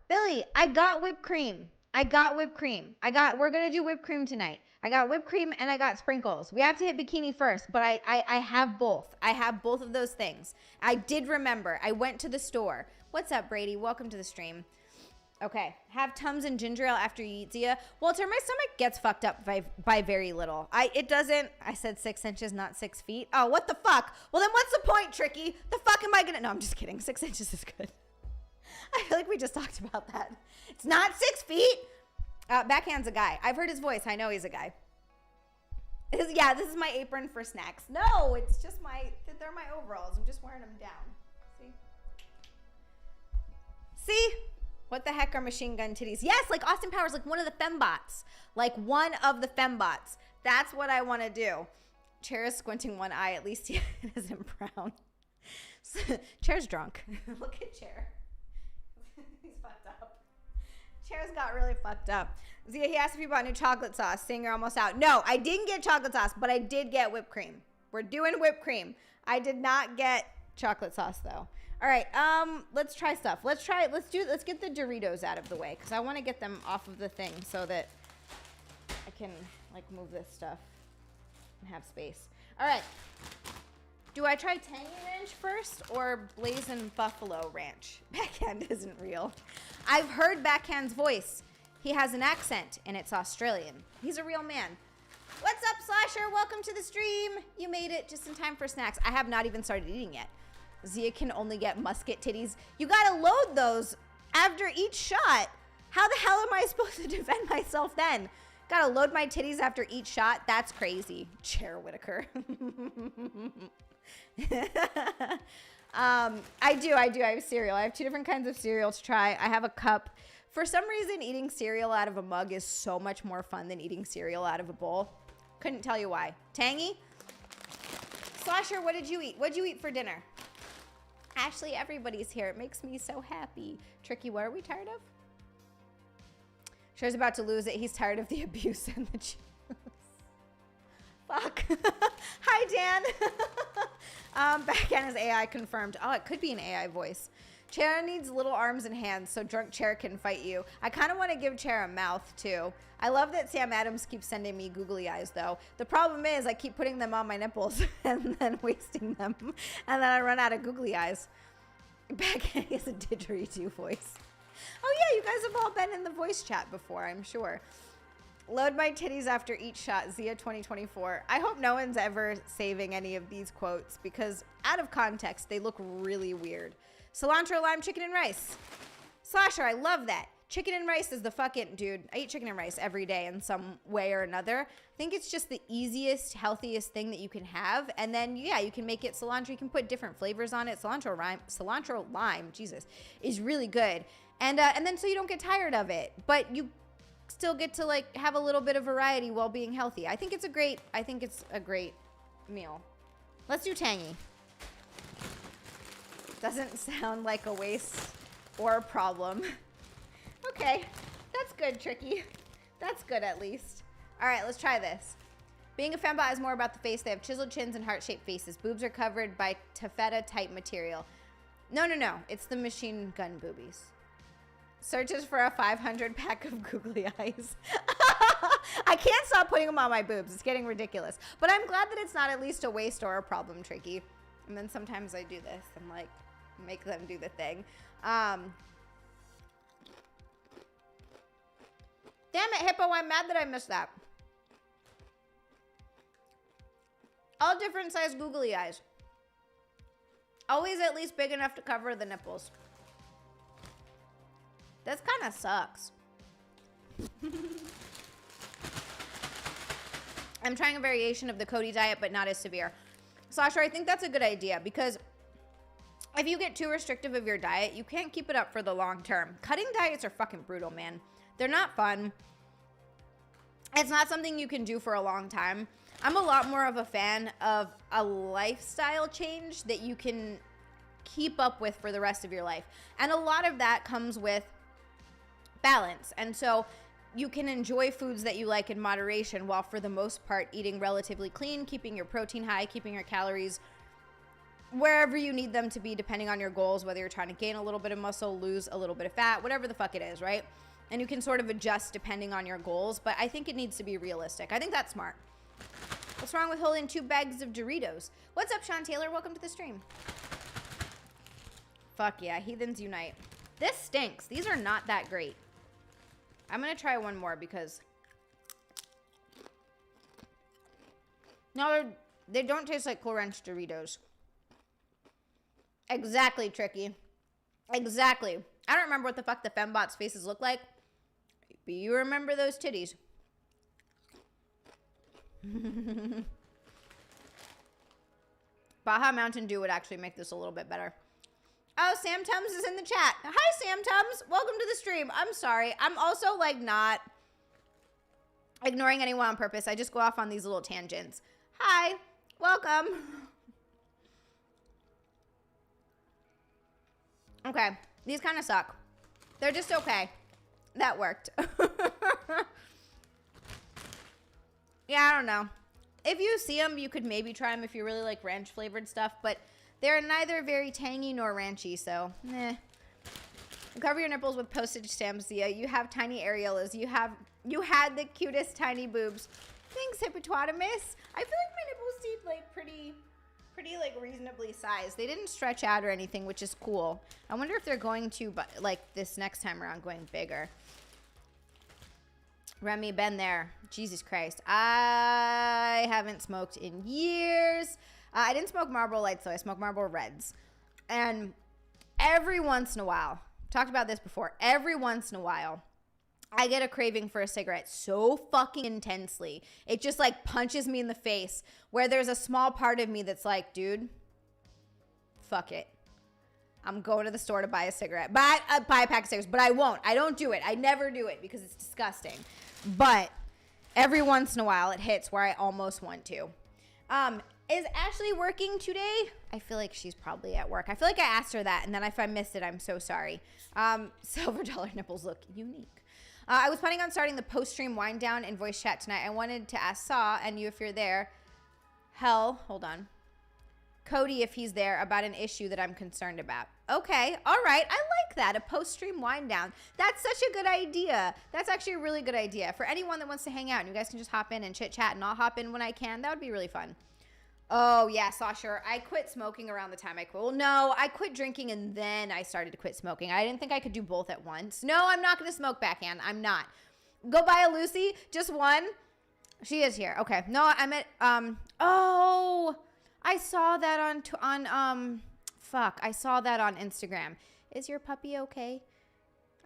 S1: Billy, I got whipped cream. We're going to do whipped cream tonight. I got whipped cream and I got sprinkles. We have to hit bikini first, but I have both. I have both of those things. I did remember. I went to the store. What's up, Brady? Welcome to the stream. Okay, have Tums and ginger ale after you eat, Zia. Walter, my stomach gets fucked up by very little. It doesn't, I said 6 inches, not 6 feet. Oh, what the fuck? Well, then what's the point, Tricky? The fuck am I gonna, no, I'm just kidding. 6 inches is good. I feel like we just talked about that. It's not 6 feet. Backhand's a guy. I've heard his voice. I know he's a guy. Yeah, this is my apron for snacks. No, it's just they're my overalls. I'm just wearing them down. See? What the heck are machine gun titties? Yes, like Austin Powers, like one of the fembots. Like one of the fembots. That's what I want to do. Chair is squinting one eye. At least he isn't brown. Chair's drunk. Look at Chair. He's fucked up. Chair's got really fucked up. Zia, he asked if you bought new chocolate sauce, saying you're almost out. No, I didn't get chocolate sauce, but I did get whipped cream. We're doing whipped cream. I did not get chocolate sauce though. All right, let's try stuff. Let's get the Doritos out of the way because I want to get them off of the thing so that I can like move this stuff and have space. All right. Do I try Tangy Ranch first or Blazing Buffalo Ranch? Backhand isn't real. I've heard Backhand's voice. He has an accent, and it's Australian. He's a real man. What's up, Slasher? Welcome to the stream. You made it just in time for snacks. I have not even started eating yet. Zia can only get musket titties. You gotta load those after each shot. How the hell am I supposed to defend myself then? Gotta load my titties after each shot? That's crazy. Chair Whitaker. I do. I have cereal. I have 2 different kinds of cereal to try. I have a cup. For some reason, eating cereal out of a mug is so much more fun than eating cereal out of a bowl. Couldn't tell you why. Tangy? Slasher, what did you eat? What'd you eat for dinner? Ashley, everybody's here. It makes me so happy. Tricky, what are we tired of? Cher's about to lose it. He's tired of the abuse and the juice. Fuck. Hi, Dan. Backhand is AI confirmed. Oh, it could be an AI voice. Chair needs little arms and hands so drunk Chair can fight you. I kind of want to give Chair a mouth, too. I love that Sam Adams keeps sending me googly eyes, though. The problem is I keep putting them on my nipples and then wasting them. And then I run out of googly eyes. Backhand is a didgeridoo voice. Oh, yeah, you guys have all been in the voice chat before, I'm sure. Load my titties after each shot, Zia 2024. I hope no one's ever saving any of these quotes because out of context, they look really weird. Cilantro, lime, chicken, and rice. Slasher, I love that. Chicken and rice is the fucking, dude, I eat chicken and rice every day in some way or another. I think it's just the easiest, healthiest thing that you can have. And then, yeah, you can make it cilantro. You can put different flavors on it. Cilantro lime, Jesus, is really good. And then so you don't get tired of it. But you still get to, like, have a little bit of variety while being healthy. I think it's a great meal. Let's do tangy. Doesn't sound like a waste or a problem. Okay, that's good, Tricky. That's good, at least. All right, let's try this. Being a fembot is more about the face. They have chiseled chins and heart-shaped faces. Boobs are covered by taffeta-type material. No. It's the machine gun boobies. Searches for a 500 pack of googly eyes. I can't stop putting them on my boobs. It's getting ridiculous. But I'm glad that it's not at least a waste or a problem, Tricky. And then sometimes I do this and, like, make them do the thing. Damn it, Hippo, I'm mad that I missed that. All different size googly eyes. Always at least big enough to cover the nipples. This kind of sucks. I'm trying a variation of the Cody diet, but not as severe. Slasher, I think that's a good idea because if you get too restrictive of your diet, you can't keep it up for the long term. Cutting diets are fucking brutal, man. They're not fun. It's not something you can do for a long time. I'm a lot more of a fan of a lifestyle change that you can keep up with for the rest of your life. And a lot of that comes with balance. And so you can enjoy foods that you like in moderation while for the most part eating relatively clean, keeping your protein high, keeping your calories wherever you need them to be depending on your goals, whether you're trying to gain a little bit of muscle, lose a little bit of fat, whatever the fuck it is, right? And you can sort of adjust depending on your goals, but I think it needs to be realistic. I think that's smart. What's wrong with holding 2 bags of Doritos? What's up, Sean Taylor? Welcome to the stream. Fuck yeah, heathens unite. This stinks. These are not that great. I'm gonna try one more because no, they don't taste like Cool Ranch Doritos. Exactly, Tricky. Exactly. I don't remember what the fuck the fembots' faces look like, but you remember those titties. Baja Mountain Dew would actually make this a little bit better. Oh, Sam Tums is in the chat. Hi, Sam Tums. Welcome to the stream. I'm sorry. I'm also, like, not ignoring anyone on purpose. I just go off on these little tangents. Hi. Welcome. Okay. These kind of suck. They're just okay. That worked. Yeah, I don't know. If you see them, you could maybe try them if you really like ranch-flavored stuff, but they're neither very tangy nor ranchy, so Cover your nipples with postage stamps, Zia. You have tiny areolas. You had the cutest tiny boobs. Thanks, hippopotamus. I feel like my nipples need, like, pretty pretty like reasonably sized. They didn't stretch out or anything, which is cool. I wonder if they're going to, but like this next time around, going bigger. Remy, been there. Jesus Christ. I haven't smoked in years. I didn't smoke Marlboro Lights, though. I smoked Marlboro Reds. And every once in a while, talked about this before, every once in a while, I get a craving for a cigarette so fucking intensely. It just like punches me in the face, where there's a small part of me that's like, dude, fuck it. I'm going to the store to buy a cigarette. Buy a pack of cigarettes, but I won't. I don't do it. I never do it because it's disgusting. But every once in a while, it hits where I almost want to. Is Ashley working today? I feel like she's probably at work. I feel like I asked her that, and then if I missed it, I'm so sorry. Silver dollar nipples look unique. I was planning on starting the post-stream wind down and voice chat tonight. I wanted to ask Saw and you if you're there. Hold on. Cody, if he's there, about an issue that I'm concerned about. Okay, all right. I like that. A post-stream wind down. That's such a good idea. That's actually a really good idea. For anyone that wants to hang out and you guys can just hop in and chit-chat and I'll hop in when I can. That would be really fun. Oh, yeah, Sasha. I quit smoking around the time I quit. Well, no, I quit drinking and then I started to quit smoking. I didn't think I could do both at once. No, I'm not going to smoke backhand. I'm not. Go buy a Lucy. Just one. She is here. Okay. No, I'm at, oh, I saw that I saw that on Instagram. Is your puppy okay?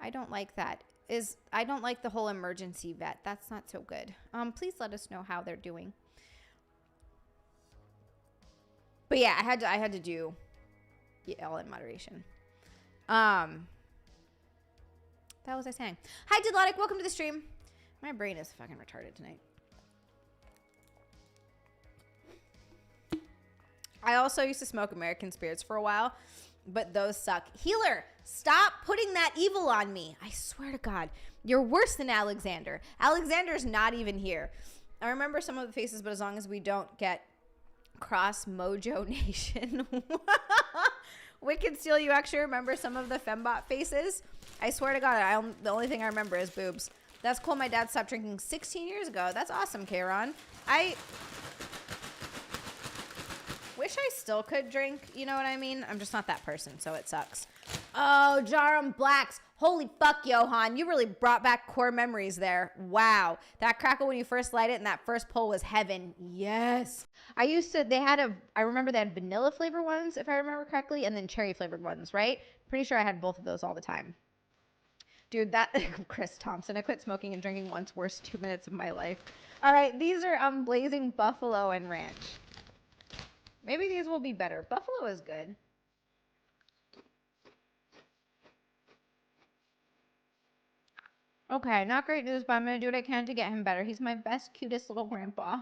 S1: I don't like that. I don't like the whole emergency vet. That's not so good. Please let us know how they're doing. But yeah, I had to do all in moderation. That was I saying. Hi, Didlotic. Welcome to the stream. My brain is fucking retarded tonight. I also used to smoke American Spirits for a while, but those suck. Healer, stop putting that evil on me. I swear to God, you're worse than Alexander. Alexander's not even here. I remember some of the faces, but as long as we don't get Cross Mojo Nation. Wicked Steel, you actually remember some of the fembot faces? I swear to God, the only thing I remember is boobs. That's cool. My dad stopped drinking 16 years ago. That's awesome, Kayron. I wish I still could drink. You know what I mean? I'm just not that person, so it sucks. Oh, Jarum Blacks. Holy fuck, Johan. You really brought back core memories there. Wow. That crackle when you first light it and that first pull was heaven. Yes. I remember they had vanilla flavored ones, if I remember correctly, and then cherry flavored ones, right? Pretty sure I had both of those all the time. Dude, Chris Thompson, I quit smoking and drinking once, worst 2 minutes of my life. All right, these are Blazing Buffalo and Ranch. Maybe these will be better. Buffalo is good. Okay, not great news, but I'm going to do what I can to get him better. He's my best, cutest little grandpa.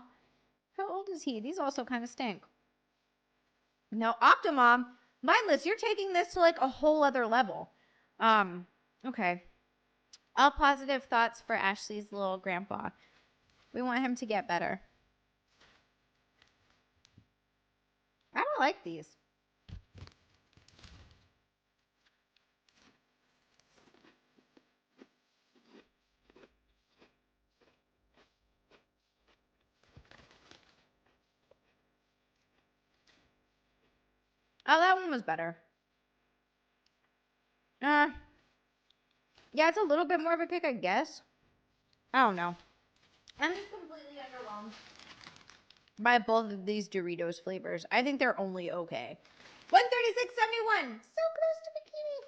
S1: How old is he? These also kind of stink. No, Optimom. Mindless, you're taking this to like a whole other level. Okay. All positive thoughts for Ashley's little grandpa. We want him to get better. I don't like these. Oh, that one was better. Yeah, it's a little bit more of a pick, I guess. I don't know. I'm just completely underwhelmed by both of these Doritos flavors. I think they're only okay. 136.71. So close to bikini.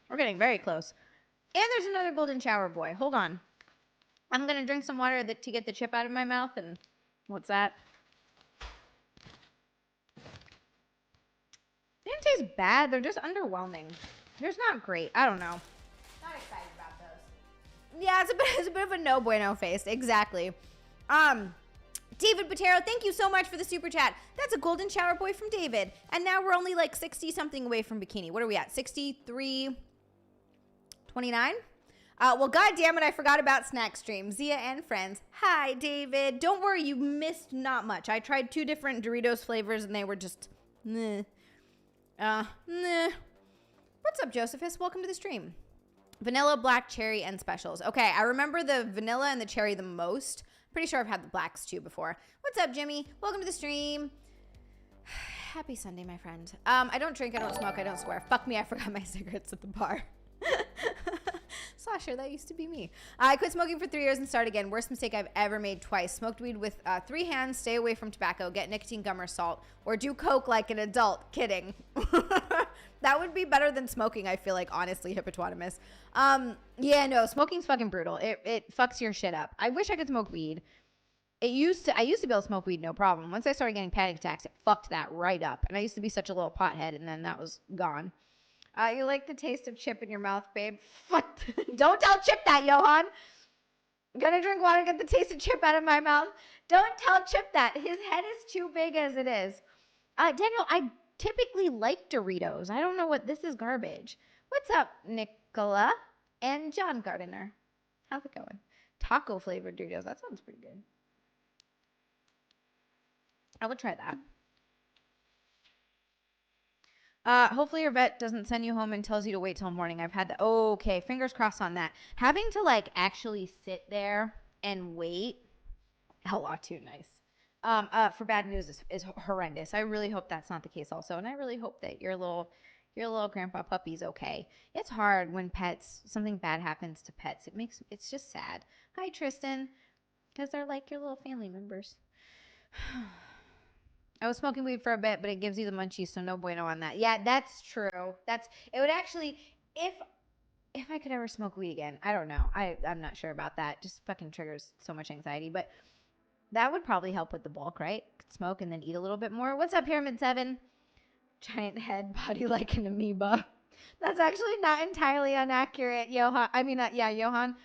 S1: We're getting very close. And there's another golden shower boy. Hold on. I'm going to drink some water to get the chip out of my mouth. And what's that? They didn't taste bad. They're just underwhelming. They're just not great. I don't know. Not excited about those. Yeah, it's a bit of a no bueno face. Exactly. David Botero, thank you so much for the super chat. That's a golden shower boy from David. And now we're only like 60 something away from bikini. What are we at? 63.29? Well, God damn it, I forgot about snack stream. Zia and friends. Hi, David. Don't worry, you missed not much. I tried 2 different Doritos flavors and they were just nah. What's up, Josephus? Welcome to the stream. Vanilla, black, cherry, and specials. Okay, I remember the vanilla and the cherry the most. Pretty sure I've had the blacks too before. What's up, Jimmy? Welcome to the stream. Happy Sunday, my friend. I don't drink, I don't smoke, I don't swear. Fuck me, I forgot my cigarettes at the bar. Sasha, that used to be me. I quit smoking for 3 years and started again. Worst mistake I've ever made twice. Smoked weed with 3 hands, stay away from tobacco, get nicotine gum or salt, or do coke like an adult. Kidding. That would be better than smoking, I feel like, honestly, hippopotamus. Yeah, no, smoking's fucking brutal. It fucks your shit up. I wish I could smoke weed. I used to be able to smoke weed, no problem. Once I started getting panic attacks, it fucked that right up. And I used to be such a little pothead, and then that was gone. You like the taste of chip in your mouth, babe? What? Don't tell Chip that, Johan. I'm gonna drink water, get the taste of chip out of my mouth. Don't tell Chip that. His head is too big as it is. Daniel, I typically like Doritos. I don't know what this is garbage. What's up, Nicola and John Gardiner? How's it going? Taco flavored Doritos. That sounds pretty good. I would try that. Hopefully your vet doesn't send you home and tells you to wait till morning. I've had that. Okay, fingers crossed on that. Having to like actually sit there and wait, a lot too nice. For bad news is horrendous. I really hope that's not the case also, and I really hope that your little grandpa puppy's okay. It's hard when something bad happens to pets. It's just sad. Hi Tristan, because they're like your little family members. I was smoking weed for a bit, but it gives you the munchies, so no bueno on that. Yeah, that's true. It would actually, if I could ever smoke weed again, I don't know. I'm not sure about that. Just fucking triggers so much anxiety, but that would probably help with the bulk, right? Smoke and then eat a little bit more. What's up, Pyramid 7? Giant head, body like an amoeba. That's actually not entirely inaccurate, Johan. I mean, yeah, Johan.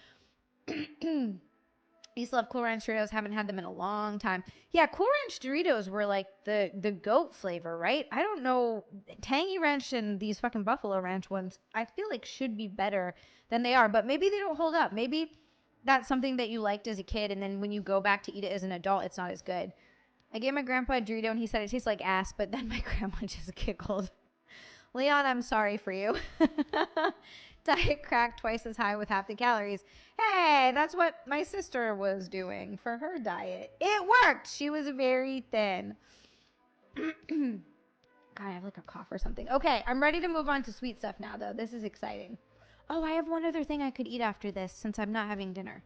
S1: Used to love Cool Ranch Doritos. Haven't had them in a long time. Yeah, Cool Ranch Doritos were like the goat flavor, right? I don't know. Tangy Ranch and these fucking Buffalo Ranch ones, I feel like should be better than they are, but maybe they don't hold up. Maybe that's something that you liked as a kid, and then when you go back to eat it as an adult, it's not as good. I gave my grandpa a Dorito, and he said it tastes like ass, but then my grandma just giggled. Leon, I'm sorry for you. Diet crack twice as high with half the calories. Hey, that's what my sister was doing for her diet. It worked. She was very thin. God, I have like a cough or something. Okay, I'm ready to move on to sweet stuff now, though. This is exciting. Oh, I have one other thing I could eat after this since I'm not having dinner.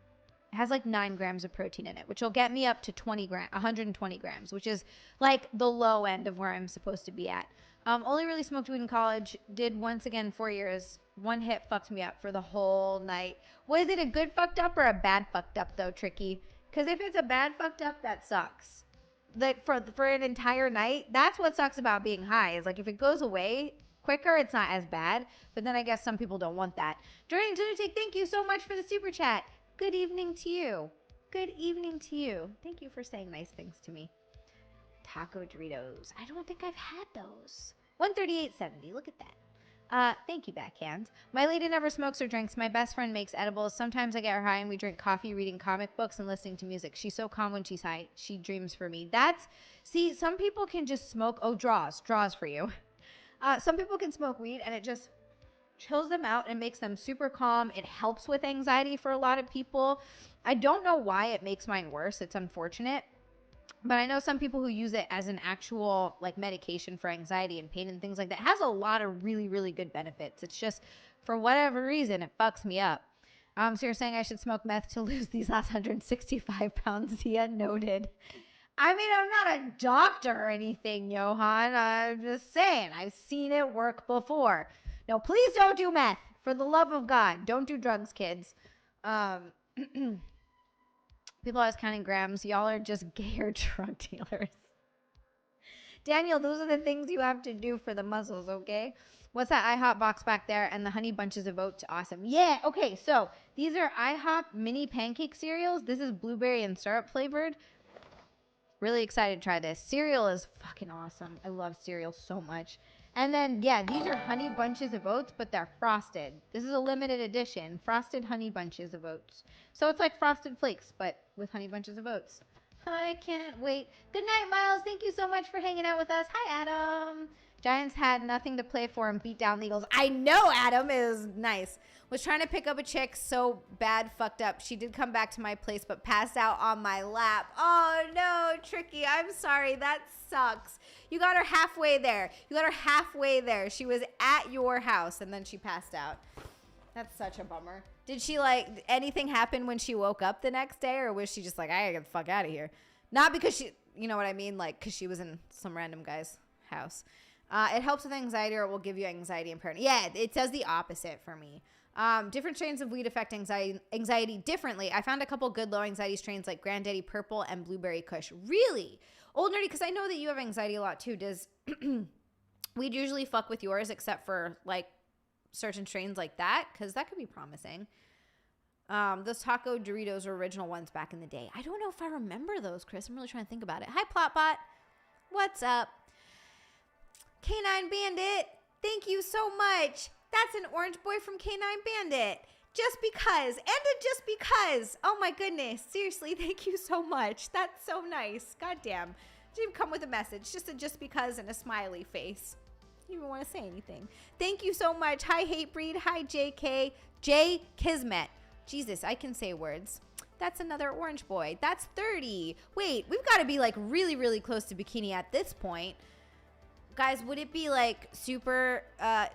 S1: It has like 9 grams of protein in it, which will get me up to 120 grams, which is like the low end of where I'm supposed to be at. Only really smoked weed in college. Did once again 4 years. One hit fucked me up for the whole night. Was it a good fucked up or a bad fucked up though, Tricky? Because if it's a bad fucked up, that sucks. Like for an entire night, that's what sucks about being high. Is like if it goes away quicker, it's not as bad. But then I guess some people don't want that. Jordan Tunutik, thank you so much for the super chat. Good evening to you. Good evening to you. Thank you for saying nice things to me. Taco Doritos. I don't think I've had those. 138.70. Look at that. Thank you, backhand. My lady never smokes or drinks. My best friend makes edibles. Sometimes I get her high and we drink coffee, reading comic books, and listening to music. She's so calm when she's high. She dreams for me. See, some people can just smoke. Oh, draws for you. Some people can smoke weed and it just chills them out and makes them super calm. It helps with anxiety for a lot of people. I don't know why it makes mine worse. It's unfortunate. But I know some people who use it as an actual like medication for anxiety and pain and things like that. It has a lot of really, really good benefits. It's just for whatever reason, it fucks me up. So you're saying I should smoke meth to lose these last 165 pounds? Yeah, noted. I mean, I'm not a doctor or anything, Johan. I'm just saying, I've seen it work before. No, please don't do meth. For the love of God, don't do drugs, kids. People always counting grams. Y'all are just gay or drug dealers. Daniel, those are the things you have to do for the muscles, okay? What's that IHOP box back there? And the honey bunches of oats, awesome. Yeah, okay, so these are IHOP mini pancake cereals. This is blueberry and syrup flavored. Really excited to try this. Cereal is fucking awesome. I love cereal so much. And then, yeah, these are honey bunches of oats, but they're frosted. This is a limited edition. Frosted honey bunches of oats. So it's like Frosted Flakes, but with honey bunches of oats. I can't wait. Good night, Miles. Thank you so much for hanging out with us. Hi, Adam. Giants had nothing to play for and beat down the Eagles. I know, Adam. It was nice. Was trying to pick up a chick so bad, fucked up. She did come back to my place, but passed out on my lap. Oh, no, Tricky. I'm sorry. That sucks. You got her halfway there. She was at your house, and then she passed out. That's such a bummer. Did she, like, anything happen when she woke up the next day, or was she just like, I gotta get the fuck out of here? Not because she, you know what I mean? Like, because she was in some random guy's house. It helps with anxiety, or it will give you anxiety and paranoia. Yeah, it says the opposite for me. Different strains of weed affect anxiety differently. I found a couple good low anxiety strains like Granddaddy Purple and Blueberry Kush. Really? Old Nerdy, because I know that you have anxiety a lot too. Does weed usually fuck with yours except for like certain strains like that? Because that could be promising. Those taco Doritos were original ones back in the day. I don't know if I remember those, Chris. I'm really trying to think about it. Hi, Plotbot. What's up? Canine Bandit, thank you so much. That's an orange boy from Canine Bandit. Just because. And a just because. Oh my goodness. Seriously, thank you so much. That's so nice. Goddamn. Didn't even come with a message. Just a just because and a smiley face. Didn't even want to say anything. Thank you so much. Hi, Hatebreed. Hi, JK. J Kismet. Jesus, I can say words. That's another orange boy. That's 30. Wait, we've got to be like really, really close to bikini at this point. Guys, would it be like super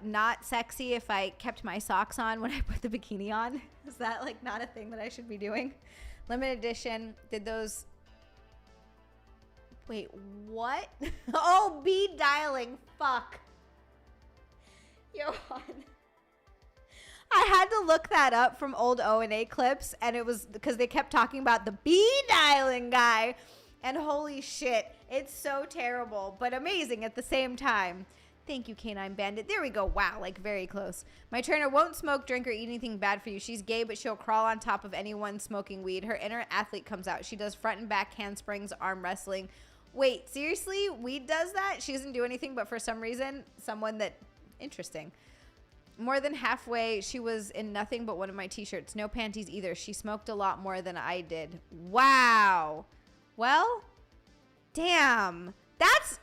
S1: not sexy if I kept my socks on when I put the bikini on? Is that like not a thing that I should be doing? Limited edition. Did those... Wait, what? Oh, bead dialing. Fuck. Johan. I had to look that up from old O&A clips, and it was because they kept talking about the bead dialing guy. And holy shit, it's so terrible, but amazing at the same time. Thank you, Canine Bandit. There we go. Wow, like very close. My trainer won't smoke, drink, or eat anything bad for you. She's gay, but she'll crawl on top of anyone smoking weed. Her inner athlete comes out. She does front and back handsprings, arm wrestling. Wait, seriously? Weed does that? She doesn't do anything, but for some reason, someone that... Interesting. More than halfway, she was in nothing but one of my t-shirts. No panties either. She smoked a lot more than I did. Wow. Well, damn, that's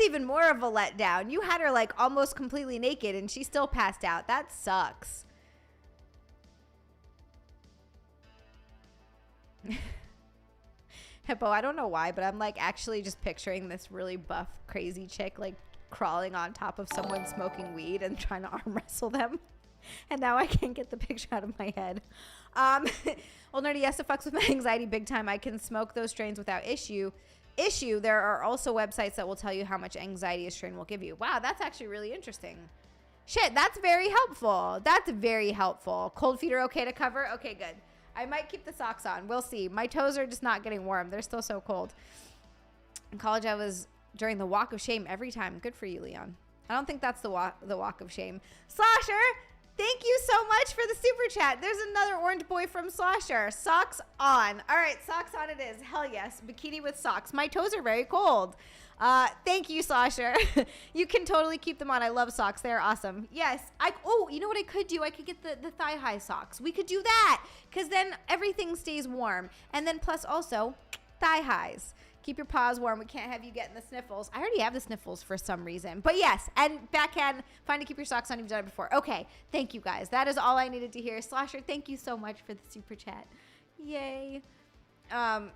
S1: even more of a letdown. You had her like almost completely naked and she still passed out. That sucks. Hippo, I don't know why, but I'm like actually just picturing this really buff, crazy chick like crawling on top of someone smoking weed and trying to arm wrestle them. And now I can't get the picture out of my head. Old Nerdy, yes, it fucks with my anxiety big time. I can smoke those strains without issue. There are also websites that will tell you how much anxiety a strain will give you. Wow, that's actually really interesting. Shit, that's very helpful. That's very helpful. Cold feet are okay to cover? Okay, good. I might keep the socks on. We'll see. My toes are just not getting warm. They're still so cold. In college, I was during the walk of shame every time. Good for you, Leon. I don't think that's the walk of shame. Slosher! Thank you so much for the super chat. There's another orange boy from Slosher. Socks on. All right, socks on it is. Hell yes. Bikini with socks. My toes are very cold. Thank you, Slosher. You can totally keep them on. I love socks. They're awesome. Yes. Oh, you know what I could do? I could get the thigh-high socks. We could do that because then everything stays warm. And then plus also thigh-highs. Keep your paws warm. We can't have you getting the sniffles. I already have the sniffles for some reason. But yes, and backhand, fine to keep your socks on. You've done it before. Okay, thank you guys. That is all I needed to hear. Slosher, thank you so much for the super chat. Yay. The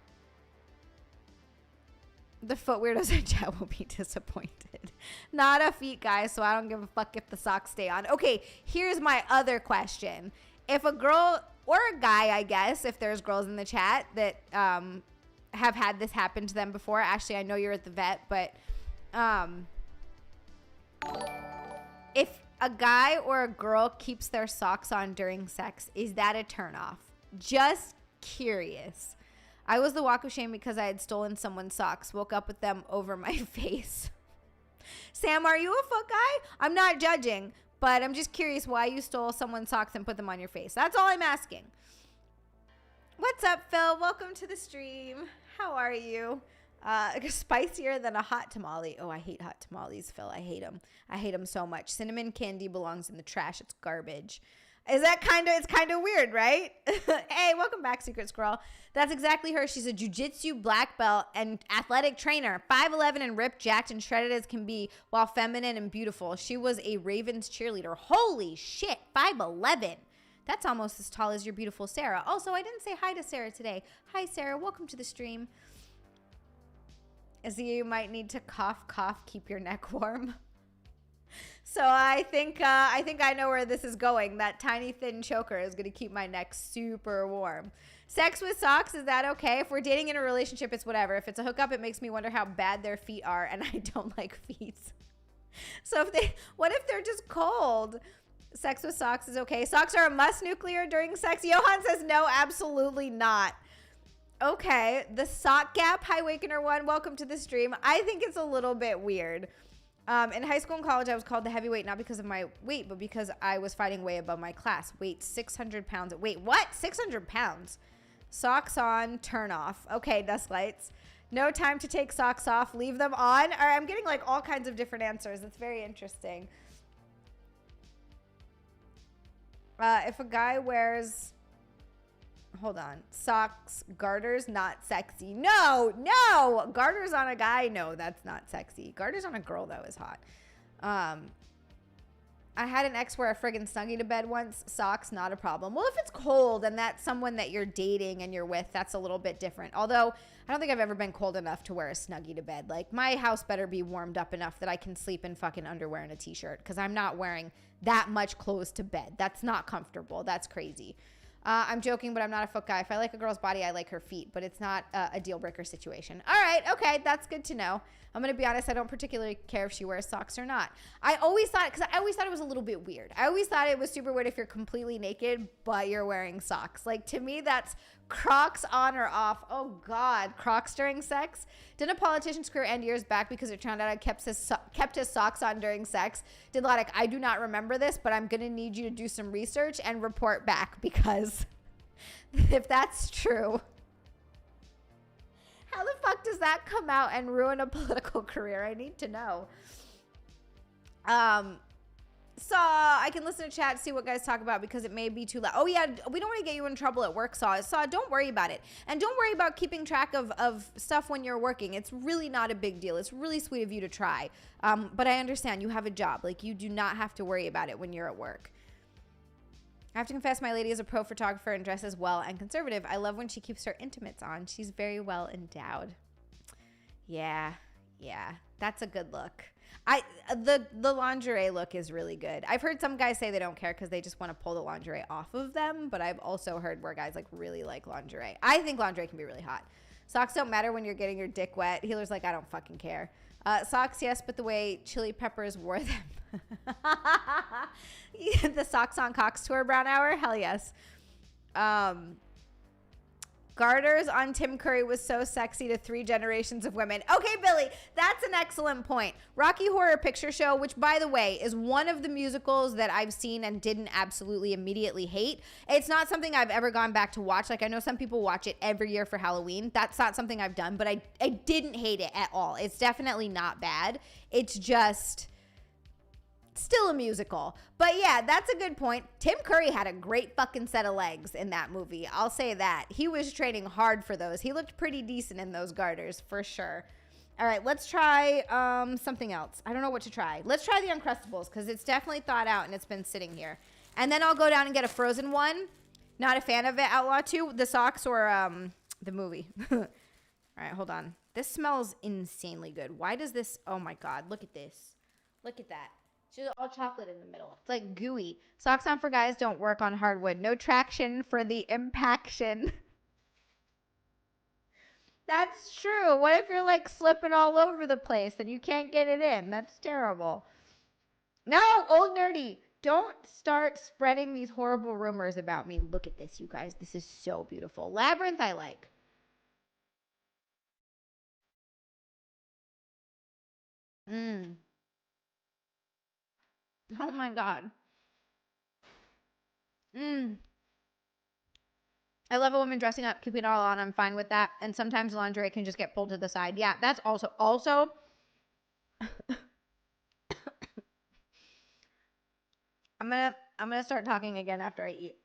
S1: foot weirdos in chat will be disappointed. Not a feet, guys, so I don't give a fuck if the socks stay on. Okay, here's my other question. If a girl or a guy, I guess, if there's girls in the chat that have had this happen to them before. Actually, I know you're at the vet, but if a guy or a girl keeps their socks on during sex, is that a turnoff? Just curious. I was the walk of shame because I had stolen someone's socks. Woke up with them over my face. Sam, are you a foot guy? I'm not judging, but I'm just curious why you stole someone's socks and put them on your face. That's all I'm asking. What's up, Phil? Welcome to the stream. How are you? Spicier than a hot tamale. Oh, I hate hot tamales, Phil. I hate them. I hate them so much. Cinnamon candy belongs in the trash. It's garbage. Is that it's kind of weird, right? Hey, welcome back, Secret Squirrel. That's exactly her. She's a jiu-jitsu black belt and athletic trainer. 5'11" and ripped, jacked, and shredded as can be, while feminine and beautiful. She was a Ravens cheerleader. Holy shit, 5'11". That's almost as tall as your beautiful Sarah. Also, I didn't say hi to Sarah today. Hi, Sarah. Welcome to the stream. You might need to cough, cough, keep your neck warm. So I think I know where this is going. That tiny thin choker is going to keep my neck super warm. Sex with socks, is that okay? If we're dating in a relationship, it's whatever. If it's a hookup, it makes me wonder how bad their feet are, and I don't like feet. So what if they're just cold? Sex with socks is okay. Socks are a must nuclear during sex. Johan says no, absolutely not. Okay, the sock gap. Hi, Wakener One. Welcome to the stream. I think it's a little bit weird. In high school and college, I was called the heavyweight, not because of my weight, but because I was fighting way above my class. Weight 600 pounds. Wait, what? 600 pounds. Socks on, turn off. Okay, dust lights. No time to take socks off. Leave them on. All right, I'm getting like all kinds of different answers. It's very interesting. If a guy wears... Hold on. Socks, garters, not sexy. No. Garters on a guy, no, that's not sexy. Garters on a girl, though, is hot. I had an ex wear a friggin' snuggie to bed once. Socks, not a problem. Well, if it's cold and that's someone that you're dating and you're with, that's a little bit different. Although, I don't think I've ever been cold enough to wear a snuggie to bed. Like, my house better be warmed up enough that I can sleep in fucking underwear and a t-shirt, because I'm not wearing that much clothes to bed. That's not comfortable. That's crazy. I'm joking, but I'm not a foot guy. If I like a girl's body, I like her feet, but it's not a deal breaker situation. All right. Okay. That's good to know. I'm going to be honest. I don't particularly care if she wears socks or not. I always thought it was a little bit weird. I always thought it was super weird if you're completely naked, but you're wearing socks. Like, to me, that's Crocs on or off. Oh God. Crocs during sex. Didn't a politician screw Andy years back because it turned out I kept his socks on during sex? Did a lot of, I do not remember this, but I'm going to need you to do some research and report back, because if that's true, how the fuck does that come out and ruin a political career? I need to know. Saw, I can listen to chat, see what guys talk about, because it may be too loud. Oh yeah, we don't want to get you in trouble at work, Saw. Don't worry about it. And don't worry about keeping track of stuff when you're working. It's really not a big deal. It's really sweet of you to try. But I understand you have a job. Like, you do not have to worry about it when you're at work. I have to confess, my lady is a pro photographer and dresses well and conservative. I love when she keeps her intimates on. She's very well endowed. Yeah, that's a good look. The lingerie look is really good. I've heard some guys say they don't care because they just want to pull the lingerie off of them, but I've also heard where guys like really like lingerie. I think lingerie can be really hot. Socks don't matter when you're getting your dick wet. Healer's like, I don't fucking care. Socks, yes, but the way Chili Peppers wore them. The Socks on Cox tour, Brown Hour? Hell yes. Garters on Tim Curry was so sexy to 3 generations of women. Okay, Billy, that's an excellent point. Rocky Horror Picture Show, which, by the way, is one of the musicals that I've seen and didn't absolutely immediately hate. It's not something I've ever gone back to watch. Like, I know some people watch it every year for Halloween. That's not something I've done, but I didn't hate it at all. It's definitely not bad. It's just... still a musical. But yeah, that's a good point. Tim Curry had a great fucking set of legs in that movie. I'll say that. He was training hard for those. He looked pretty decent in those garters, for sure. All right, let's try something else. I don't know what to try. Let's try the Uncrustables, because it's definitely thawed out and it's been sitting here. And then I'll go down and get a frozen one. Not a fan of it, Outlaw 2. The socks or the movie. All right, hold on. This smells insanely good. Why does this... oh my God, look at this. Look at that. It's all chocolate in the middle. It's like gooey. Socks on for guys don't work on hardwood. No traction for the impaction. That's true. What if you're like slipping all over the place and you can't get it in? That's terrible. No, old nerdy. Don't start spreading these horrible rumors about me. Look at this, you guys. This is so beautiful. Labyrinth I like. Oh my God. I love a woman dressing up, keeping it all on. I'm fine with that. And sometimes lingerie can just get pulled to the side. Yeah, that's also I'm gonna start talking again after I eat.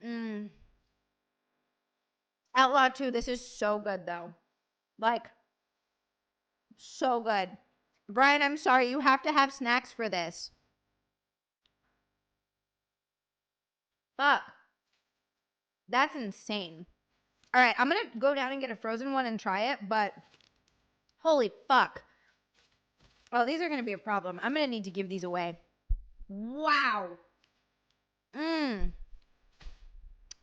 S1: Mm. Outlaw 2, this is so good though. Like, so good. Brian, I'm sorry, you have to have snacks for this. Fuck. That's insane. All right, I'm gonna go down and get a frozen one and try it, but holy fuck. Oh, these are gonna be a problem. I'm gonna need to give these away. Wow. Mmm.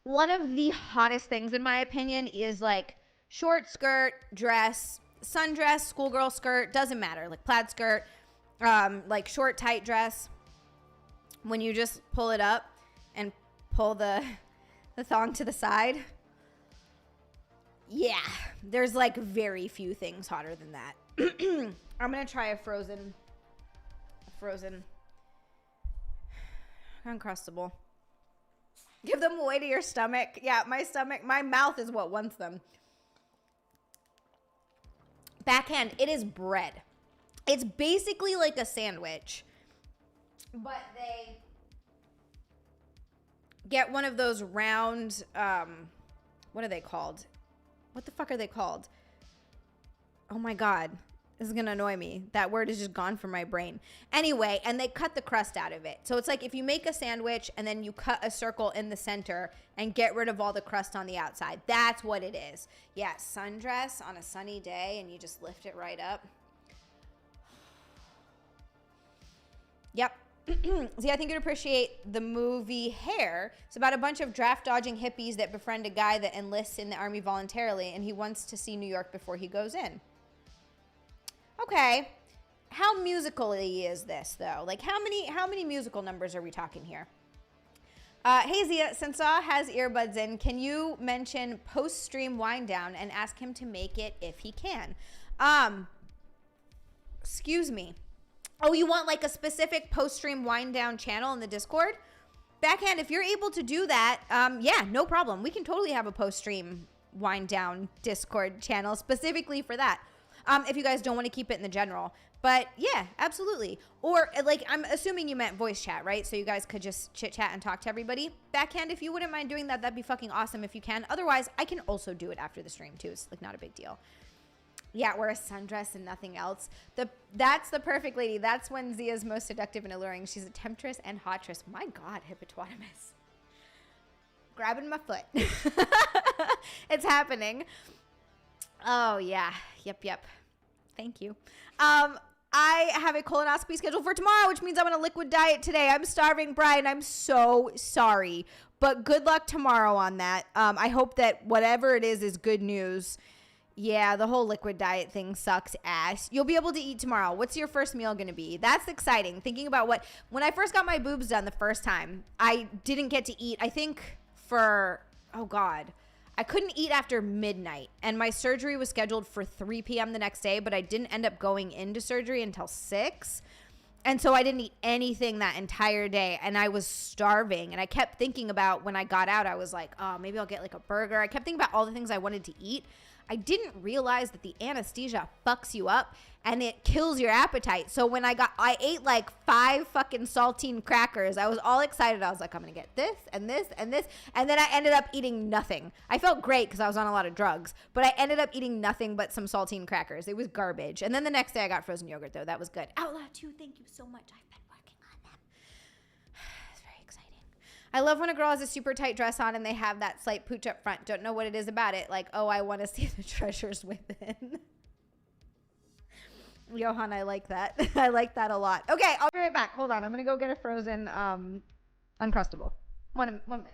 S1: One of the hottest things in my opinion is like short skirt, dress, sundress, schoolgirl skirt, doesn't matter. Like plaid skirt, like short tight dress. When you just pull it up and pull the thong to the side. Yeah, there's like very few things hotter than that. I'm gonna try a frozen Uncrustable. Give them away to your stomach. Yeah, my mouth is what wants them. Backhand, it is bread. It's basically like a sandwich, but they get one of those round, what are they called? What the fuck are they called? Oh my God. This is going to annoy me. That word is just gone from my brain. Anyway, and they cut the crust out of it. So it's like if you make a sandwich and then you cut a circle in the center and get rid of all the crust on the outside. That's what it is. Yeah, sundress on a sunny day and you just lift it right up. Yep. See, I think you'd appreciate the movie Hair. It's about a bunch of draft dodging hippies that befriend a guy that enlists in the army voluntarily, and he wants to see New York before he goes in. Okay. How musical-y is this, though? Like, how many musical numbers are we talking here? Hey, Zia, since Saw has earbuds in, can you mention post-stream wind down and ask him to make it if he can? Excuse me. Oh, you want like a specific post-stream wind down channel in the Discord? Backhand, if you're able to do that, yeah, no problem. We can totally have a post-stream wind down Discord channel specifically for that. If you guys don't want to keep it in the general. But yeah, absolutely. Or like, I'm assuming you meant voice chat, right? So you guys could just chit chat and talk to everybody. Backhand, if you wouldn't mind doing that, that'd be fucking awesome if you can. Otherwise, I can also do it after the stream too. It's like not a big deal. Yeah, wear a sundress and nothing else. That's the perfect lady. That's when Zia's most seductive and alluring. She's a temptress and hotress. My God, hippopotamus. Grabbing my foot. It's happening. Oh, yeah. Yep. Thank you. I have a colonoscopy scheduled for tomorrow, which means I'm on a liquid diet today. I'm starving, Brian. I'm so sorry. But good luck tomorrow on that. I hope that whatever it is good news. Yeah, the whole liquid diet thing sucks ass. You'll be able to eat tomorrow. What's your first meal going to be? That's exciting. Thinking about when I first got my boobs done the first time, I didn't get to eat, I think for, oh God, I couldn't eat after midnight. And my surgery was scheduled for 3 p.m. the next day, but I didn't end up going into surgery until 6. And so I didn't eat anything that entire day, and I was starving. And I kept thinking about when I got out, I was like, oh, maybe I'll get like a burger. I kept thinking about all the things I wanted to eat. I didn't realize that the anesthesia fucks you up and it kills your appetite. So when I ate like 5 fucking saltine crackers. I was all excited. I was like, I'm going to get this and this and this. And then I ended up eating nothing. I felt great because I was on a lot of drugs, but I ended up eating nothing but some saltine crackers. It was garbage. And then the next day I got frozen yogurt though. That was good. Outlaw 2, thank you so much. I've been working on them. It's very exciting. I love when a girl has a super tight dress on and they have that slight pooch up front. Don't know what it is about it. Like, oh, I want to see the treasures within. Johan, I like that. I like that a lot. Okay, I'll be right back. Hold on. I'm going to go get a frozen Uncrustable. One minute.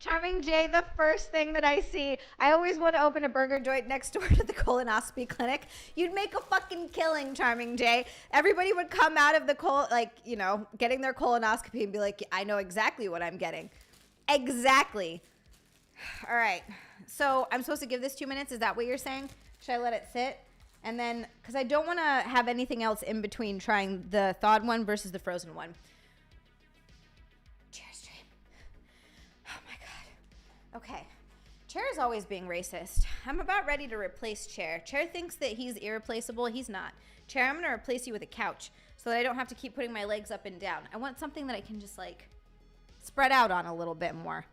S1: Charming Jay, the first thing that I see, I always want to open a burger joint next door to the colonoscopy clinic. You'd make a fucking killing, Charming Jay. Everybody would come out of the getting their colonoscopy and be like, I know exactly what I'm getting. Exactly. All right. So I'm supposed to give this 2 minutes. Is that what you're saying? Should I let it sit? And then, because I don't want to have anything else in between trying the thawed one versus the frozen one. Cheers, Dream. Oh my God. Okay. Chair is always being racist. I'm about ready to replace Chair. Chair thinks that he's irreplaceable. He's not. Chair, I'm going to replace you with a couch so that I don't have to keep putting my legs up and down. I want something that I can just like spread out on a little bit more.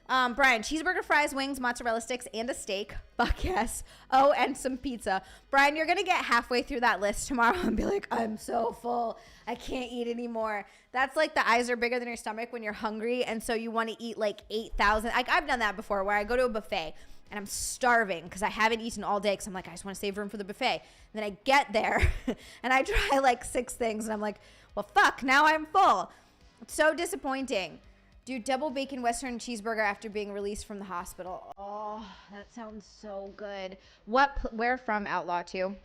S1: Brian, cheeseburger, fries, wings, mozzarella sticks, and a steak. Fuck yes. Oh, and some pizza. Brian, you're going to get halfway through that list tomorrow and be like, I'm so full. I can't eat anymore. That's like the eyes are bigger than your stomach when you're hungry. And so you want to eat like 8,000. Like I've done that before where I go to a buffet and I'm starving because I haven't eaten all day because I'm like, I just want to save room for the buffet. And then I get there and I try like 6 things and I'm like, well, fuck, now I'm full. It's so disappointing. Dude, double bacon Western cheeseburger after being released from the hospital. Oh, that sounds so good. Where from, Outlaw 2?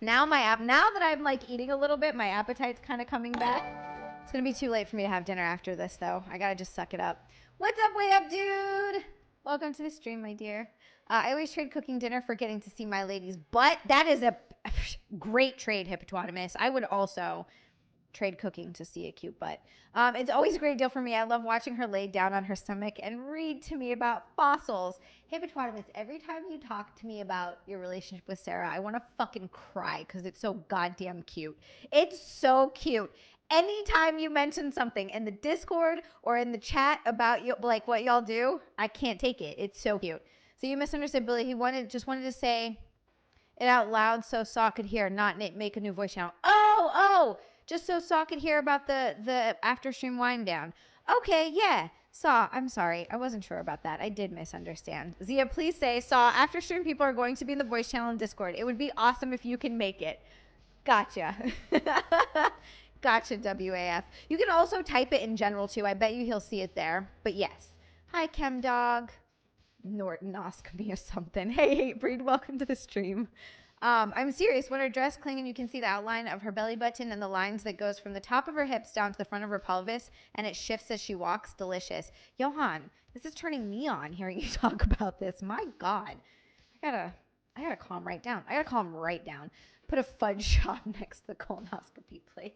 S1: Now that I'm like eating a little bit, my appetite's kind of coming back. It's going to be too late for me to have dinner after this, though. I got to just suck it up. What's up, way up, dude? Welcome to the stream, my dear. I always trade cooking dinner for getting to see my lady's butt. That is a great trade, Hippopotamus. I would also trade cooking to see a cute butt. It's always a great deal for me. I love watching her lay down on her stomach and read to me about fossils. Hippopotamus, every time you talk to me about your relationship with Sarah, I want to fucking cry because it's so goddamn cute. It's so cute. Anytime you mention something in the Discord or in the chat about you, like what y'all do, I can't take it. It's so cute. So you misunderstood Billy. He just wanted to say it out loud so Saw could hear, not make a new voice channel. Oh, just so Saw could hear about the after stream wind down. Okay, yeah. Saw, I'm sorry. I wasn't sure about that. I did misunderstand. Zia, please say, Saw, after stream people are going to be in the voice channel in Discord. It would be awesome if you can make it. Gotcha. Gotcha, WAF. You can also type it in general too. I bet you he'll see it there. But yes. Hi, Chem Dog. Nortonoscopy or something. Hey, Hatebreed, welcome to the stream. I'm serious. When her dress clean, you can see the outline of her belly button and the lines that goes from the top of her hips down to the front of her pelvis, and it shifts as she walks. Delicious. Johan, this is turning me on hearing you talk about this. My God. I gotta calm right down. I gotta calm right down. Put a fudge shop next to the colonoscopy place.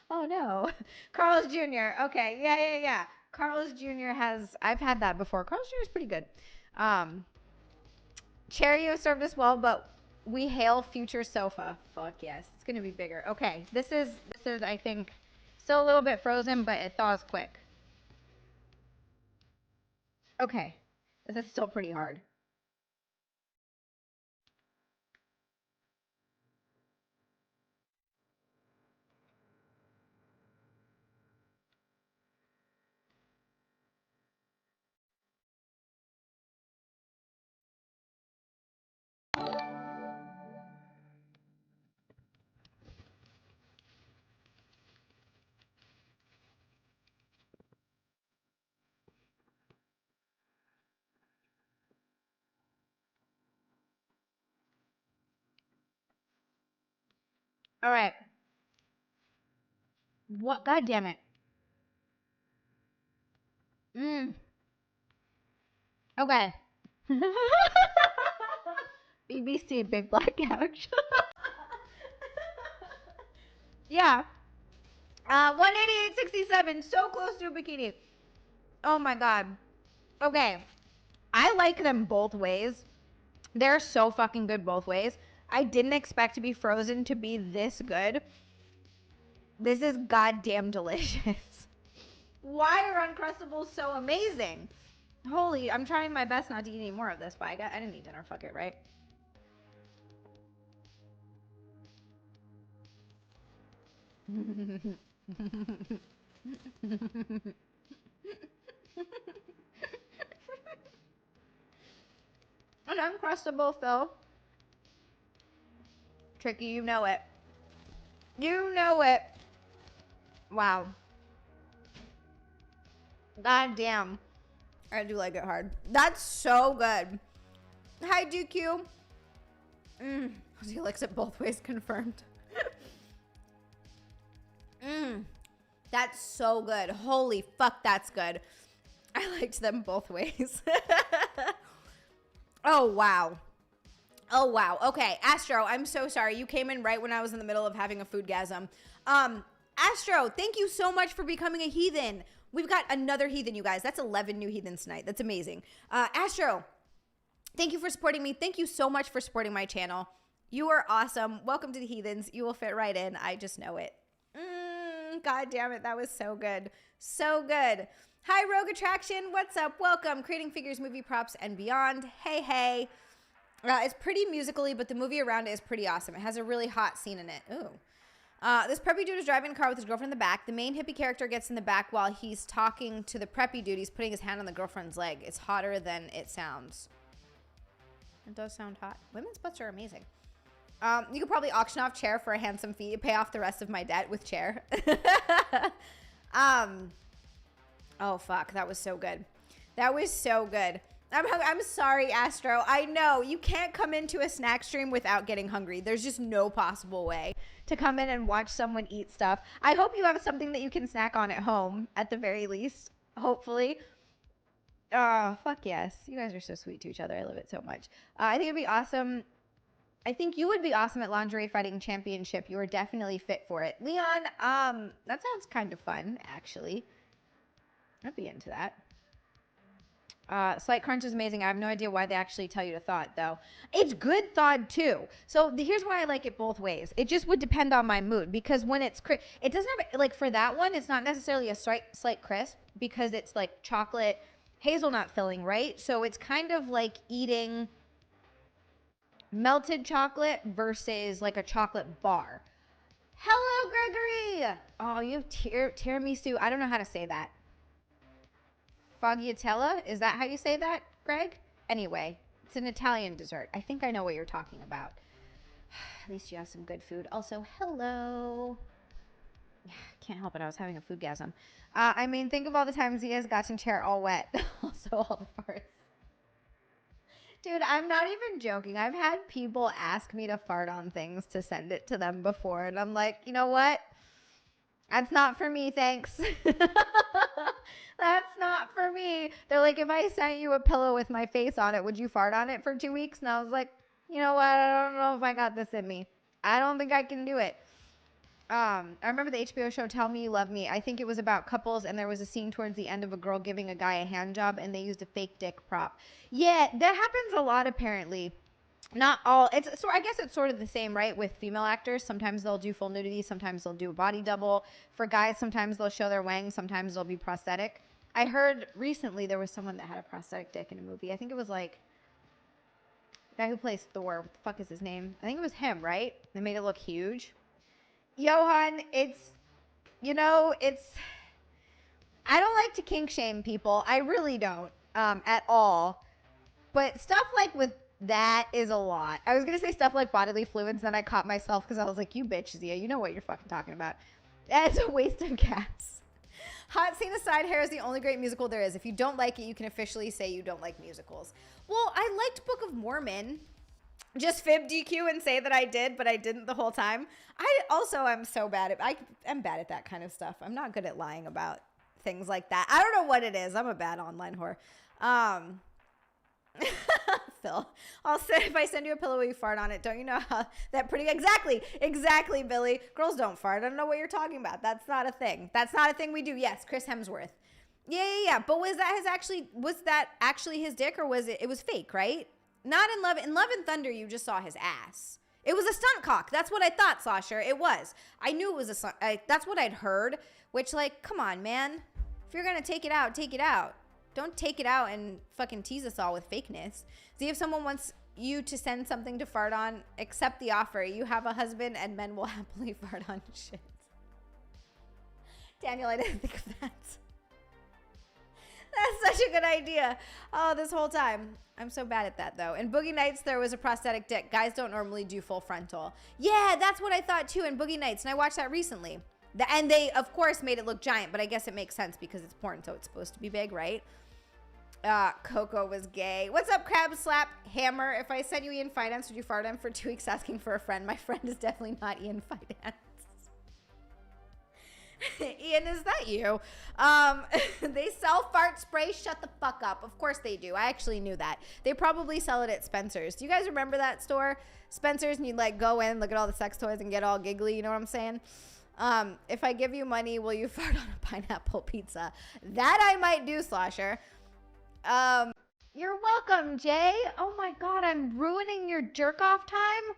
S1: Oh no. Carl's Jr. Okay, yeah. Carl's Jr. I've had that before. Carl's Jr. is pretty good. Cheerio served us well, but we hail future sofa. Fuck yes. It's gonna be bigger. Okay, this is I think still a little bit frozen, but it thaws quick. Okay. This is still pretty hard. All right. What? God damn it. Okay. BBC Big Black Couch. Yeah. 188.67. So close to a bikini. Oh my God. Okay. I like them both ways. They're so fucking good both ways. I didn't expect to be frozen to be this good. This is goddamn delicious. Why are Uncrustables so amazing? Holy, I'm trying my best not to eat any more of this, but I didn't eat dinner. Fuck it, right? An Uncrustable, Phil. Tricky, you know it. You know it. Wow. God damn. I do like it hard. That's so good. Hi, DQ. He likes it both ways, confirmed. That's so good. Holy fuck, that's good. I liked them both ways. Oh, wow. Oh, wow. Okay, Astro, I'm so sorry. You came in right when I was in the middle of having a foodgasm. Astro, thank you so much for becoming a heathen. We've got another heathen, you guys. That's 11 new heathens tonight. That's amazing. Astro, thank you for supporting me. Thank you so much for supporting my channel. You are awesome. Welcome to the heathens. You will fit right in. I just know it. God damn it. That was so good. So good. Hi, Rogue Attraction. What's up? Welcome. Creating figures, movie props, and beyond. Hey, hey. It's pretty musically, but the movie around it is pretty awesome. It has a really hot scene in it. Ooh. This preppy dude is driving a car with his girlfriend in the back. The main hippie character gets in the back while he's talking to the preppy dude. He's putting his hand on the girlfriend's leg. It's hotter than it sounds. It does sound hot. Women's butts are amazing. You could probably auction off chair for a handsome fee. Pay off the rest of my debt with chair. Oh, fuck. That was so good. That was so good. I'm sorry, Astro. I know. You can't come into a snack stream without getting hungry. There's just no possible way to come in and watch someone eat stuff. I hope you have something that you can snack on at home, at the very least. Hopefully. Oh, fuck yes. You guys are so sweet to each other. I love it so much. I think it'd be awesome. I think you would be awesome at Lingerie Fighting Championship. You are definitely fit for it. Leon, that sounds kind of fun, actually. I'd be into that. Slight Crunch is amazing. I have no idea why they actually tell you to thaw it, though. It's good thawed, too. So here's why I like it both ways. It just would depend on my mood, because when it's crisp, it doesn't have, like, for that one, it's not necessarily a slight crisp, because it's, like, chocolate hazelnut filling, right? So it's kind of like eating melted chocolate versus, like, a chocolate bar. Hello, Gregory! Oh, you have tiramisu. I don't know how to say that. Foggiatella? Is that how you say that, Greg? Anyway, it's an Italian dessert. I think I know what you're talking about. At least you have some good food. Also, hello. Can't help it. I was having a foodgasm. I mean, think of all the times he has gotten chair all wet. Also, all the farts. Dude, I'm not even joking. I've had people ask me to fart on things to send it to them before, and I'm like, you know what? That's not for me, thanks. That's not for me. They're like, if I sent you a pillow with my face on it, would you fart on it for 2 weeks? And I was like, you know what? I don't know if I got this in me. I don't think I can do it. I remember the HBO show Tell Me You Love Me. I think it was about couples, and there was a scene towards the end of a girl giving a guy a hand job, and they used a fake dick prop. Yeah, that happens a lot, apparently. Not all. So I guess it's sort of the same, right? With female actors, sometimes they'll do full nudity, sometimes they'll do a body double. For guys, sometimes they'll show their wang, sometimes they'll be prosthetic. I heard recently there was someone that had a prosthetic dick in a movie. I think it was like the guy who plays Thor. What the fuck is his name? I think it was him, right? They made it look huge. Johan, it's, I don't like to kink shame people. I really don't, at all. But stuff like with that is a lot. I was going to say stuff like bodily fluids, then I caught myself because I was like, you bitch, Zia, you know what you're fucking talking about. That's a waste of gas. Hot Scene Aside, Hair is the only great musical there is. If you don't like it, you can officially say you don't like musicals. Well, I liked Book of Mormon. Just fib DQ and say that I did, but I didn't the whole time. I'm so bad at, I'm bad at that kind of stuff. I'm not good at lying about things like that. I don't know what it is. I'm a bad online whore. Phil, I'll say if I send you a pillow, will you fart on it? Don't you know how that pretty, exactly, Billy. Girls don't fart. I don't know what you're talking about. That's not a thing. That's not a thing we do. Yes, Chris Hemsworth. Yeah. But was that actually his dick, or was it was fake, right? Not in Love. In Love and Thunder, you just saw his ass. It was a stunt cock. That's what I thought, Sasha. It was. I knew it was a stunt. That's what I'd heard, which, like, come on, man. If you're going to take it out, take it out. Don't take it out and fucking tease us all with fakeness. See, if someone wants you to send something to fart on, accept the offer. You have a husband and men will happily fart on shit. Daniel, I didn't think of that. That's such a good idea. Oh, this whole time. I'm so bad at that, though. In Boogie Nights, there was a prosthetic dick. Guys don't normally do full frontal. Yeah, that's what I thought, too, in Boogie Nights. And I watched that recently. And they, of course, made it look giant. But I guess it makes sense because it's porn, so it's supposed to be big, right? Coco was gay. What's up, Crab Slap Hammer? If I sent you Ian Finance, would you fart on for 2 weeks asking for a friend? My friend is definitely not Ian Finance. Ian, is that you? They sell fart spray. Shut the fuck up. Of course they do. I actually knew that. They probably sell it at Spencer's. Do you guys remember that store? Spencer's, and you'd like go in, look at all the sex toys and get all giggly. You know what I'm saying? If I give you money, will you fart on a pineapple pizza? That I might do, Slosher. You're welcome, Jay. Oh my God, I'm ruining your jerk off time?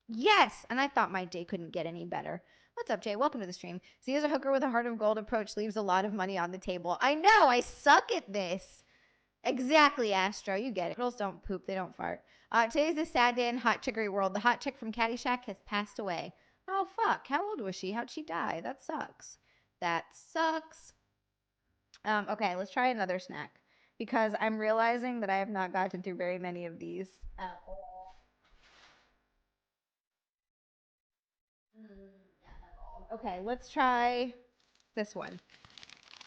S1: Yes, and I thought my day couldn't get any better. What's up, Jay? Welcome to the stream. See, as a hooker with a heart of gold approach leaves a lot of money on the table. I know, I suck at this. Exactly, Astro, you get it. Girls don't poop, they don't fart. Today's a sad day in hot chickery world. The hot chick from Caddyshack has passed away. Oh, fuck. How old was she? How'd she die? That sucks. That sucks. Okay, let's try another snack. Because I'm realizing that I have not gotten through very many of these at all. Okay, let's try this one.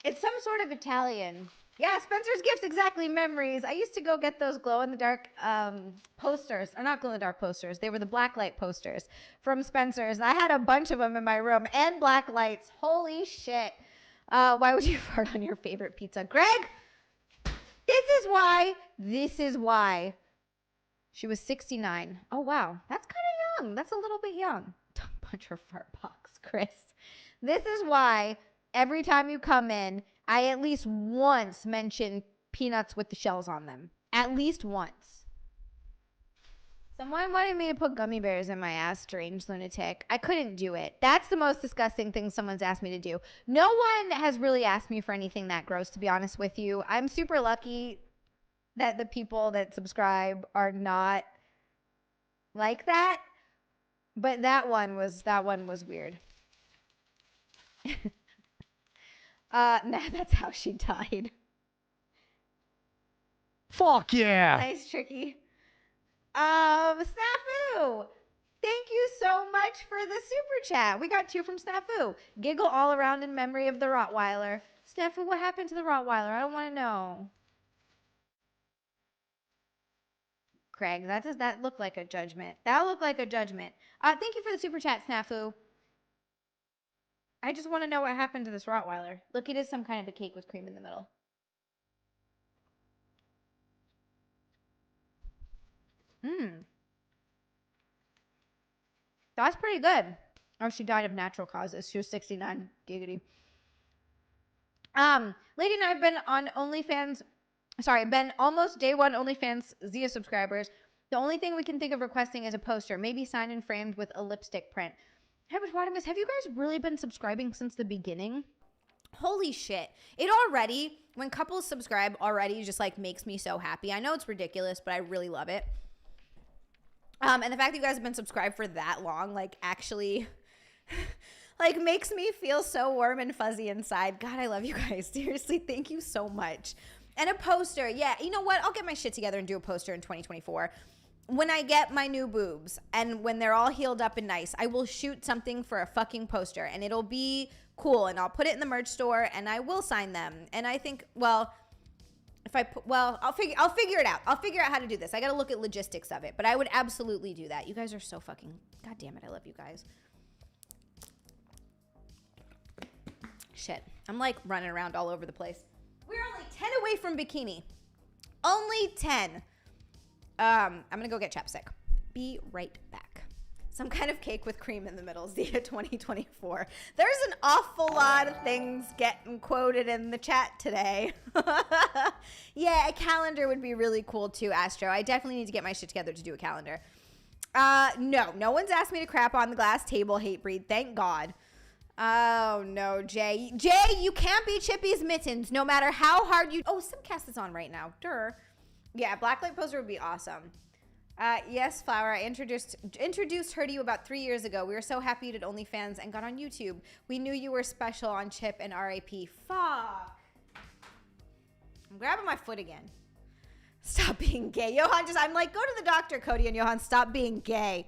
S1: It's some sort of Italian. Yeah, Spencer's Gifts, exactly, memories. I used to go get those glow-in-the-dark posters. Or not glow-in-the-dark posters. They were the blacklight posters from Spencer's. I had a bunch of them in my room. And black lights. Holy shit. Why would you fart on your favorite pizza? Greg! This is why. She was 69. Oh, wow. That's kind of young. That's a little bit young. Don't punch her fart box, Chris. This is why every time you come in, I at least once mention peanuts with the shells on them. At least once. Someone wanted me to put gummy bears in my ass, strange lunatic. I couldn't do it. That's the most disgusting thing someone's asked me to do. No one has really asked me for anything that gross, to be honest with you. I'm super lucky that the people that subscribe are not like that. But that one was weird. Nah, that's how she died.
S2: Fuck yeah!
S1: Nice, Tricky. Snafu! Thank you so much for the super chat. We got 2 from Snafu. Giggle all around in memory of the Rottweiler. Snafu, what happened to the Rottweiler? I don't want to know. Craig, that look like a judgment? That looked like a judgment. Thank you for the super chat, Snafu. I just want to know what happened to this Rottweiler. Look, it is some kind of a cake with cream in the middle. That's pretty good. Oh, she died of natural causes. She was 69. Giggity. Lady and I have been on OnlyFans. Sorry, been almost day 1 OnlyFans Zia subscribers. The only thing we can think of requesting is a poster, maybe signed and framed with a lipstick print. Hippopotamus, have you guys really been subscribing since the beginning? Holy shit. It already, when couples subscribe already, just like makes me so happy. I know it's ridiculous, but I really love it. And the fact that you guys have been subscribed for that long, like actually like makes me feel so warm and fuzzy inside. God, I love you guys. Seriously, thank you so much. And a poster. Yeah, you know what? I'll get my shit together and do a poster in 2024. When I get my new boobs and when they're all healed up and nice, I will shoot something for a fucking poster and it'll be cool and I'll put it in the merch store and I will sign them. And I think, well, if I put, well, I'll figure it out. I'll figure out how to do this. I got to look at logistics of it, but I would absolutely do that. You guys are so fucking, God damn it. I love you guys. Shit. I'm like running around all over the place. We're only 10 away from bikini. Only 10. I'm going to go get chapstick. Be right back. Some kind of cake with cream in the middle. Zia 2024. There's an awful lot of things getting quoted in the chat today. Yeah, a calendar would be really cool too, Astro. I definitely need to get my shit together to do a calendar. No one's asked me to crap on the glass table, Hatebreed. Thank God. Oh, no, Jay. Jay, you can't be Chippy's mittens no matter how hard you... Oh, Simcast is on right now. Durr. Yeah, blacklight poster would be awesome. Yes, Flower, I introduced her to you about 3 years ago. We were so happy you did OnlyFans and got on YouTube. We knew you were special on Chip and RAP. Fuck. I'm grabbing my foot again. Stop being gay. Johan I'm like, go to the doctor, Cody and Johan. Stop being gay.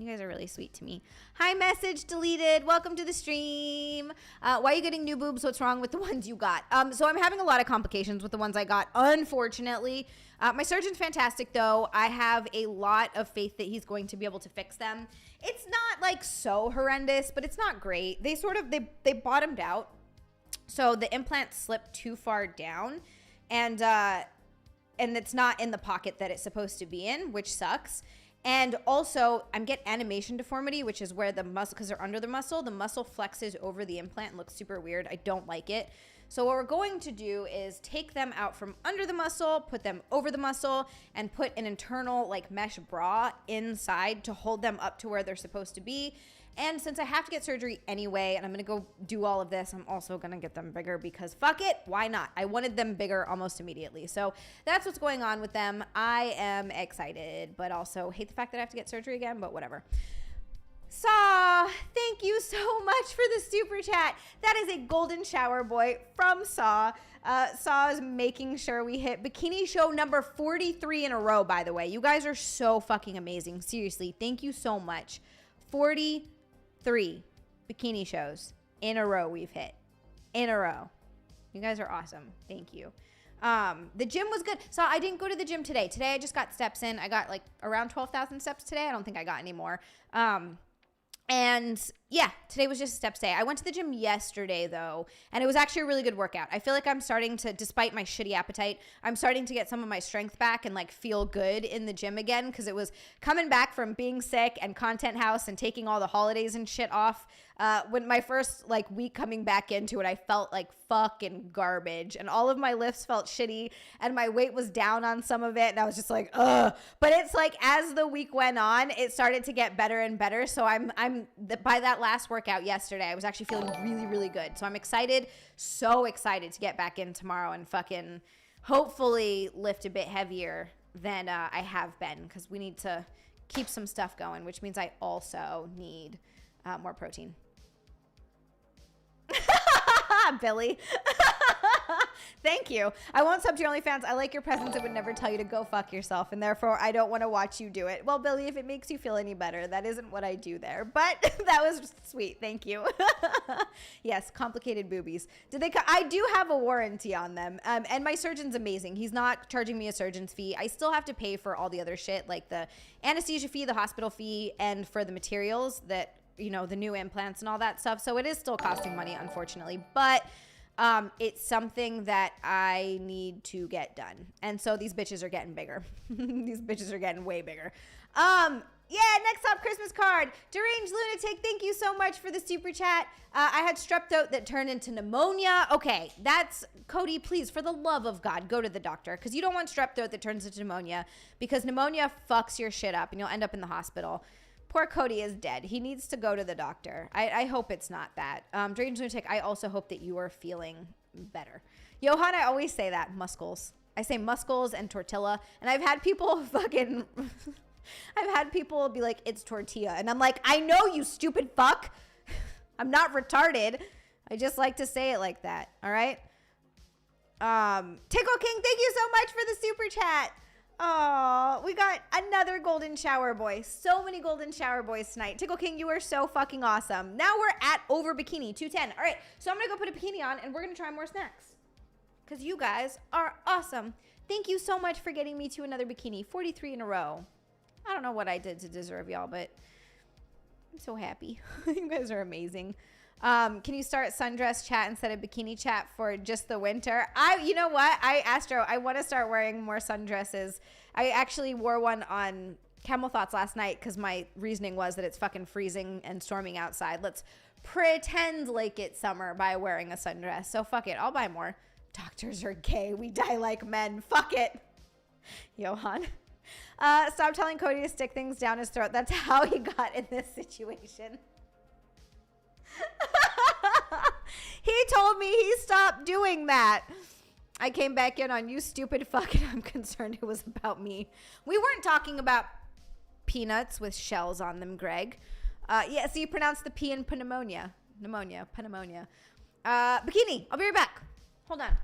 S1: You guys are really sweet to me. Hi, message deleted. Welcome to the stream. Why are you getting new boobs? What's wrong with the ones you got? So I'm having a lot of complications with the ones I got, unfortunately. My surgeon's fantastic, though. I have a lot of faith that he's going to be able to fix them. It's not like so horrendous, but it's not great. They sort of, they bottomed out. So the implant slipped too far down, and it's not in the pocket that it's supposed to be in, which sucks. And also, I'm getting animation deformity, which is where the muscle, because they're under the muscle flexes over the implant and looks super weird. I don't like it. So what we're going to do is take them out from under the muscle, put them over the muscle, and put an internal like mesh bra inside to hold them up to where they're supposed to be. And since I have to get surgery anyway, and I'm going to go do all of this, I'm also going to get them bigger because fuck it, why not? I wanted them bigger almost immediately. So that's what's going on with them. I am excited, but also hate the fact that I have to get surgery again, but whatever. Saw, thank you so much for the super chat. That is a golden shower boy from Saw. Saw is making sure we hit bikini show number 43 in a row, by the way. You guys are so fucking amazing. Seriously, thank you so much. 43 bikini shows in a row we've hit. In a row. You guys are awesome. Thank you. The gym was good. So I didn't go to the gym today. Today I just got steps in. I got like around 12,000 steps today. I don't think I got any more. And yeah, today was just a steps day. I went to the gym yesterday though, and it was actually a really good workout. I feel like I'm starting to, despite my shitty appetite, I'm starting to get some of my strength back and like feel good in the gym again, because it was coming back from being sick and content house and taking all the holidays and shit off. When my first like week coming back into it, I felt like fucking garbage, and all of my lifts felt shitty, and my weight was down on some of it, and I was just like, ugh. But it's like as the week went on, it started to get better and better. So by that last workout yesterday, I was actually feeling really, really good. So I'm excited, so excited to get back in tomorrow and fucking hopefully lift a bit heavier than I have been, because we need to keep some stuff going, which means I also need more protein. Billy. Thank you. I won't sub to your OnlyFans. I like your presence. I would never tell you to go fuck yourself, and therefore I don't want to watch you do it. Well, Billy, if it makes you feel any better, that isn't what I do there, but that was sweet. Thank you. Yes, complicated boobies. I do have a warranty on them, and my surgeon's amazing. He's not charging me a surgeon's fee. I still have to pay for all the other shit, like the anesthesia fee, the hospital fee, and for the materials that, you know, the new implants and all that stuff. So it is still costing money, unfortunately, but it's something that I need to get done. And so these bitches are getting bigger. These bitches are getting way bigger. Yeah, next up, Christmas card. Deranged Lunatic, thank you so much for the super chat. I had strep throat that turned into pneumonia. Okay, that's, Cody, please, for the love of God, go to the doctor, because you don't want strep throat that turns into pneumonia, because pneumonia fucks your shit up and you'll end up in the hospital. Poor Cody is dead. He needs to go to the doctor. I hope it's not that. Deranged Lunatic, I also hope that you are feeling better. Johan, I always say that, muscles. I say muscles and tortilla, and I've had people fucking... I've had people be like, it's tortilla. And I'm like, I know, you stupid fuck. I'm not retarded. I just like to say it like that. All right. Tickle King, thank you so much for the super chat. Oh, we got another golden shower boy. So many golden shower boys tonight. Tickle King, you are so fucking awesome. Now we're at over bikini, 210. All right. So I'm going to go put a bikini on and we're going to try more snacks, because you guys are awesome. Thank you so much for getting me to another bikini, 43 in a row. I don't know what I did to deserve y'all, but I'm so happy. You guys are amazing. Can you start sundress chat instead of bikini chat for just the winter? You know what? Astro, I want to start wearing more sundresses. I actually wore one on Camel Thoughts last night because my reasoning was that it's fucking freezing and storming outside. Let's pretend like it's summer by wearing a sundress. So fuck it. I'll buy more. Doctors are gay. We die like men. Fuck it. Johan. Stop telling Cody to stick things down his throat. That's how he got in this situation. He told me he stopped doing that. I came back in on you stupid fuck, and I'm concerned it was about me. We weren't talking about peanuts with shells on them, Greg. Yeah, so you pronounce the P in pneumonia. Pneumonia. Bikini. I'll be right back. Hold on.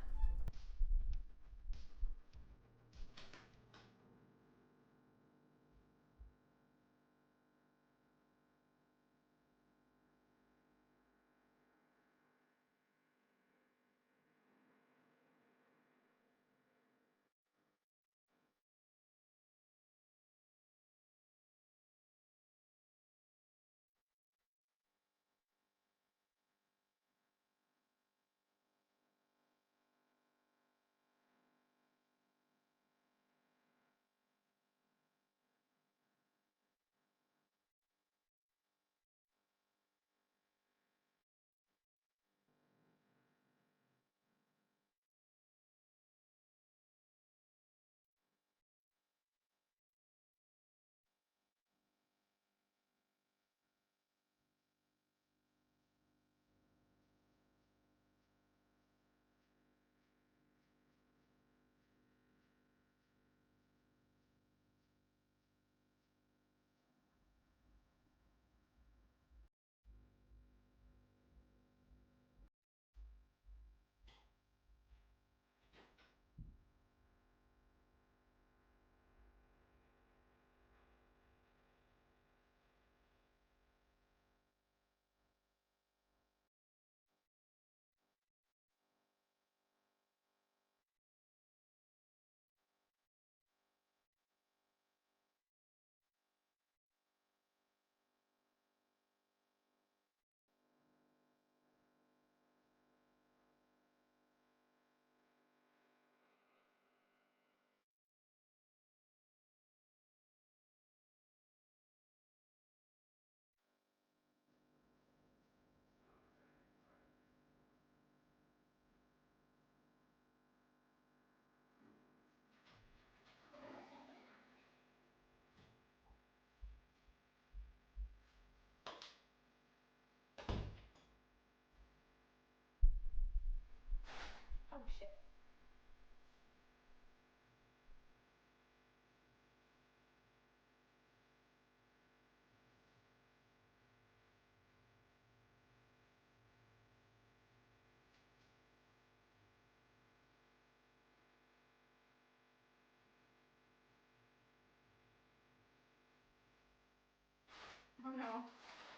S1: Oh no.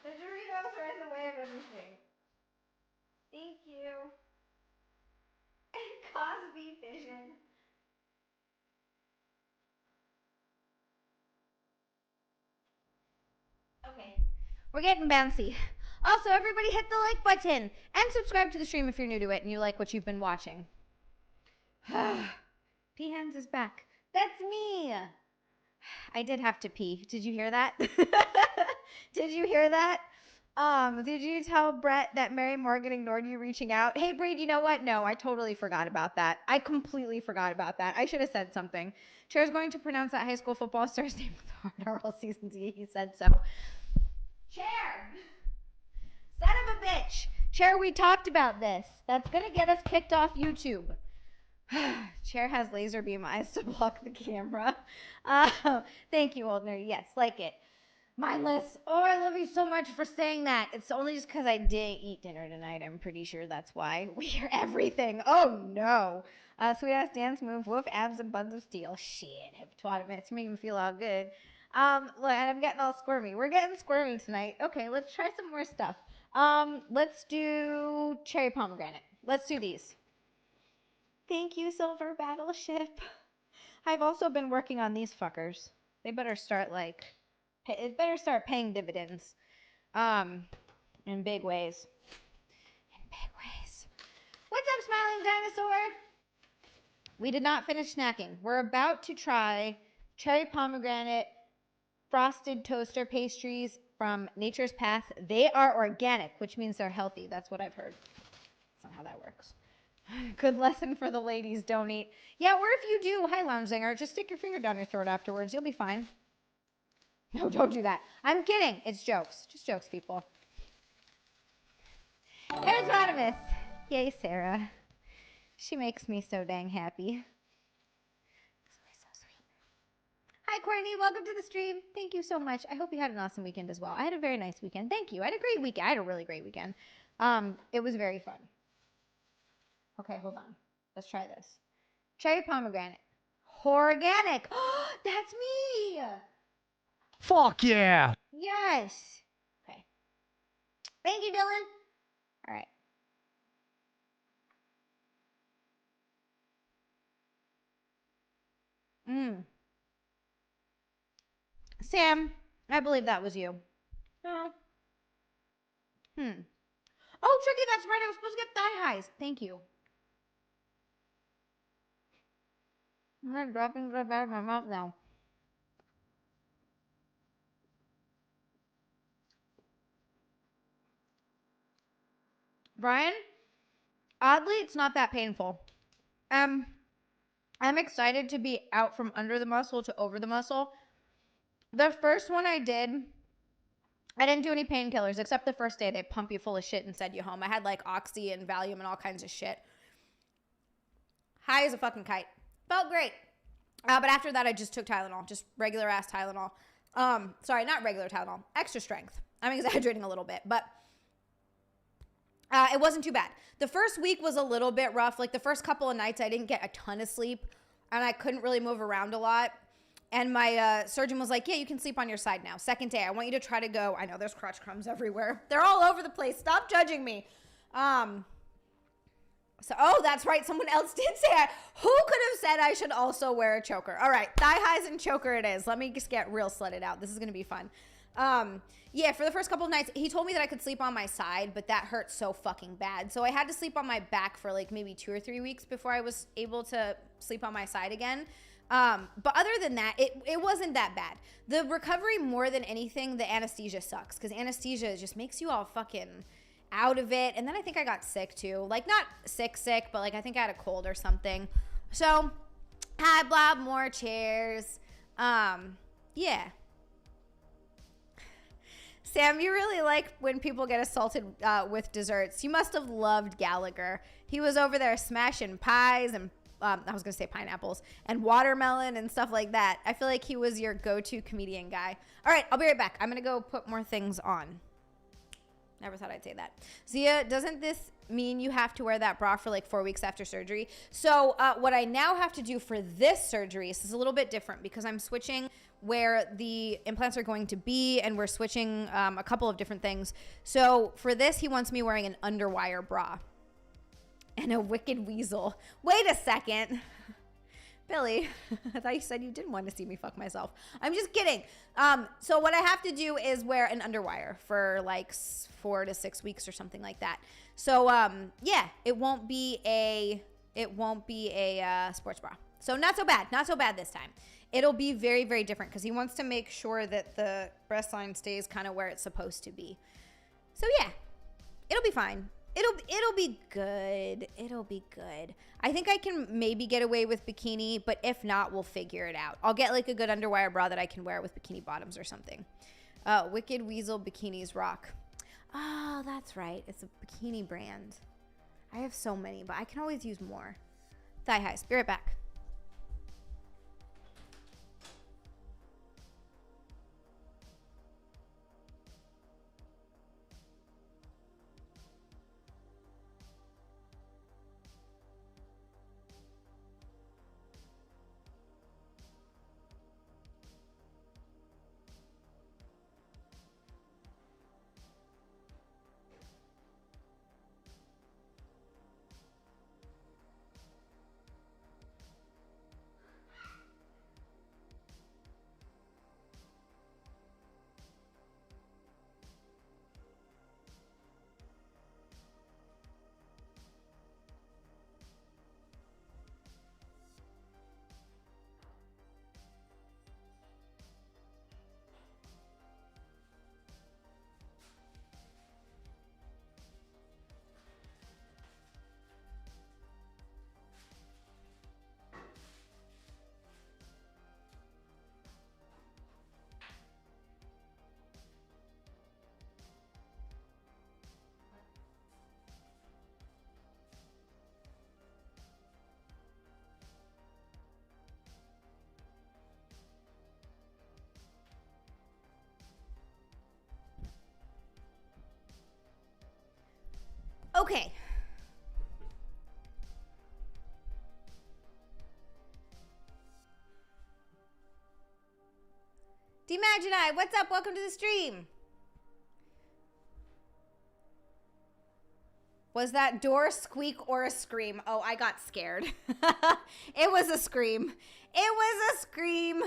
S1: The Doritos are in the way of everything. Thank you. Cosby Vision. Okay. We're getting bouncy. Also, everybody hit the like button and subscribe to the stream if you're new to it and you like what you've been watching. Pee Hands is back. That's me. I did have to pee. Did you hear that? Did you hear that? Did you tell Brett that Mary Morgan ignored you reaching out? Hey, Breed, you know what? No, I totally forgot about that. I completely forgot about that. I should have said something. Chair's going to pronounce that high school football star's name with hard oral season Z. He said so. Chair! Son of a bitch! Chair, we talked about this. That's gonna get us kicked off YouTube. Chair has laser beam eyes to block the camera. Thank you, Old Nerdy. Yes, like it. Mindless. Oh, I love you so much for saying that. It's only just because I didn't eat dinner tonight. I'm pretty sure that's why. We hear everything. Oh, no. Sweet ass dance move. Woof, abs and buns of steel. Shit. Hippopotamus. You're making me feel all good. Look, I'm getting all squirmy. We're getting squirmy tonight. Okay, let's try some more stuff. Let's do cherry pomegranate. Let's do these. Thank you, Silver Battleship. I've also been working on these fuckers. They better start it better start paying dividends. In big ways. In big ways. What's up, smiling dinosaur? We did not finish snacking. We're about to try cherry pomegranate frosted toaster pastries from Nature's Path. They are organic, which means they're healthy. That's what I've heard. That's not how that works. Good lesson for the ladies, don't eat. Yeah, or if you do, hi Lounge Zinger, just stick your finger down your throat afterwards. You'll be fine. No, don't do that. I'm kidding. It's jokes. Just jokes, people. There's Anonymous. Yay, Sarah. She makes me so dang happy. So sweet. Hi, Courtney. Welcome to the stream. Thank you so much. I hope you had an awesome weekend as well. I had a very nice weekend. Thank you. I had a great weekend. I had a really great weekend. It was very fun. Okay, hold on. Let's try this. Cherry pomegranate. Organic. That's me.
S2: Fuck yeah.
S1: Yes. Okay. Thank you, Dylan. All right. Sam, I believe that was you. Oh. Oh, Tricky, that's right. I was supposed to get thigh highs. Thank you. I'm not dropping right out of my mouth now. Brian, oddly, it's not that painful. I'm excited to be out from under the muscle to over the muscle. The first one I did, I didn't do any painkillers except the first day they pump you full of shit and send you home. I had like Oxy and Valium and all kinds of shit. High as a fucking kite. Felt great. But after that, I just took Tylenol, just regular ass Tylenol. Sorry, not regular Tylenol, extra strength. I'm exaggerating a little bit, but it wasn't too bad. The first week was a little bit rough. Like the first couple of nights, I didn't get a ton of sleep and I couldn't really move around a lot. And my surgeon was like, yeah, you can sleep on your side now. Second day, I want you to try to go. I know there's crotch crumbs everywhere. They're all over the place. Stop judging me. Oh, that's right. Someone else did say that. Who could have said I should also wear a choker? All right, thigh highs and choker it is. Let me just get real slutted out. This is going to be fun. Yeah, for the first couple of nights, he told me that I could sleep on my side, but that hurt so fucking bad. So I had to sleep on my back for like maybe 2 or 3 weeks before I was able to sleep on my side again. But other than that, it wasn't that bad. The recovery, more than anything, the anesthesia sucks because anesthesia just makes you all fucking out of it. And then I think I got sick too. Like not sick, but like I think I had a cold or something. So hi, Blob, more chairs. Yeah. Sam, you really like when people get assaulted with desserts. You must have loved Gallagher. He was over there smashing pies and I was going to say pineapples and watermelon and stuff like that. I feel like he was your go-to comedian guy. All right, I'll be right back. I'm going to go put more things on. Never thought I'd say that. Zia, doesn't this mean you have to wear that bra for like 4 weeks after surgery? So what I now have to do for this surgery, this is a little bit different because I'm switching where the implants are going to be, and we're switching a couple of different things. So for this, he wants me wearing an underwire bra and a wicked weasel. Wait a second. Billy, I thought you said you didn't want to see me fuck myself. I'm just kidding. So what I have to do is wear an underwire for like 4 to 6 weeks or something like that. So yeah, it won't be a sports bra. So not so bad this time. It'll be very, very different because he wants to make sure that the breast line stays kind of where it's supposed to be. So yeah, it'll be fine. It'll be good. It'll be good. I think I can maybe get away with bikini, but if not, we'll figure it out. I'll get like a good underwire bra that I can wear with bikini bottoms or something. Wicked Weasel bikinis rock. Oh, that's right. It's a bikini brand. I have so many, but I can always use more. Thigh highs. Be right back. Okay. D-Magini, what's up? Welcome to the stream. Was that door squeak or a scream? Oh, I got scared. It was a scream. It was a scream.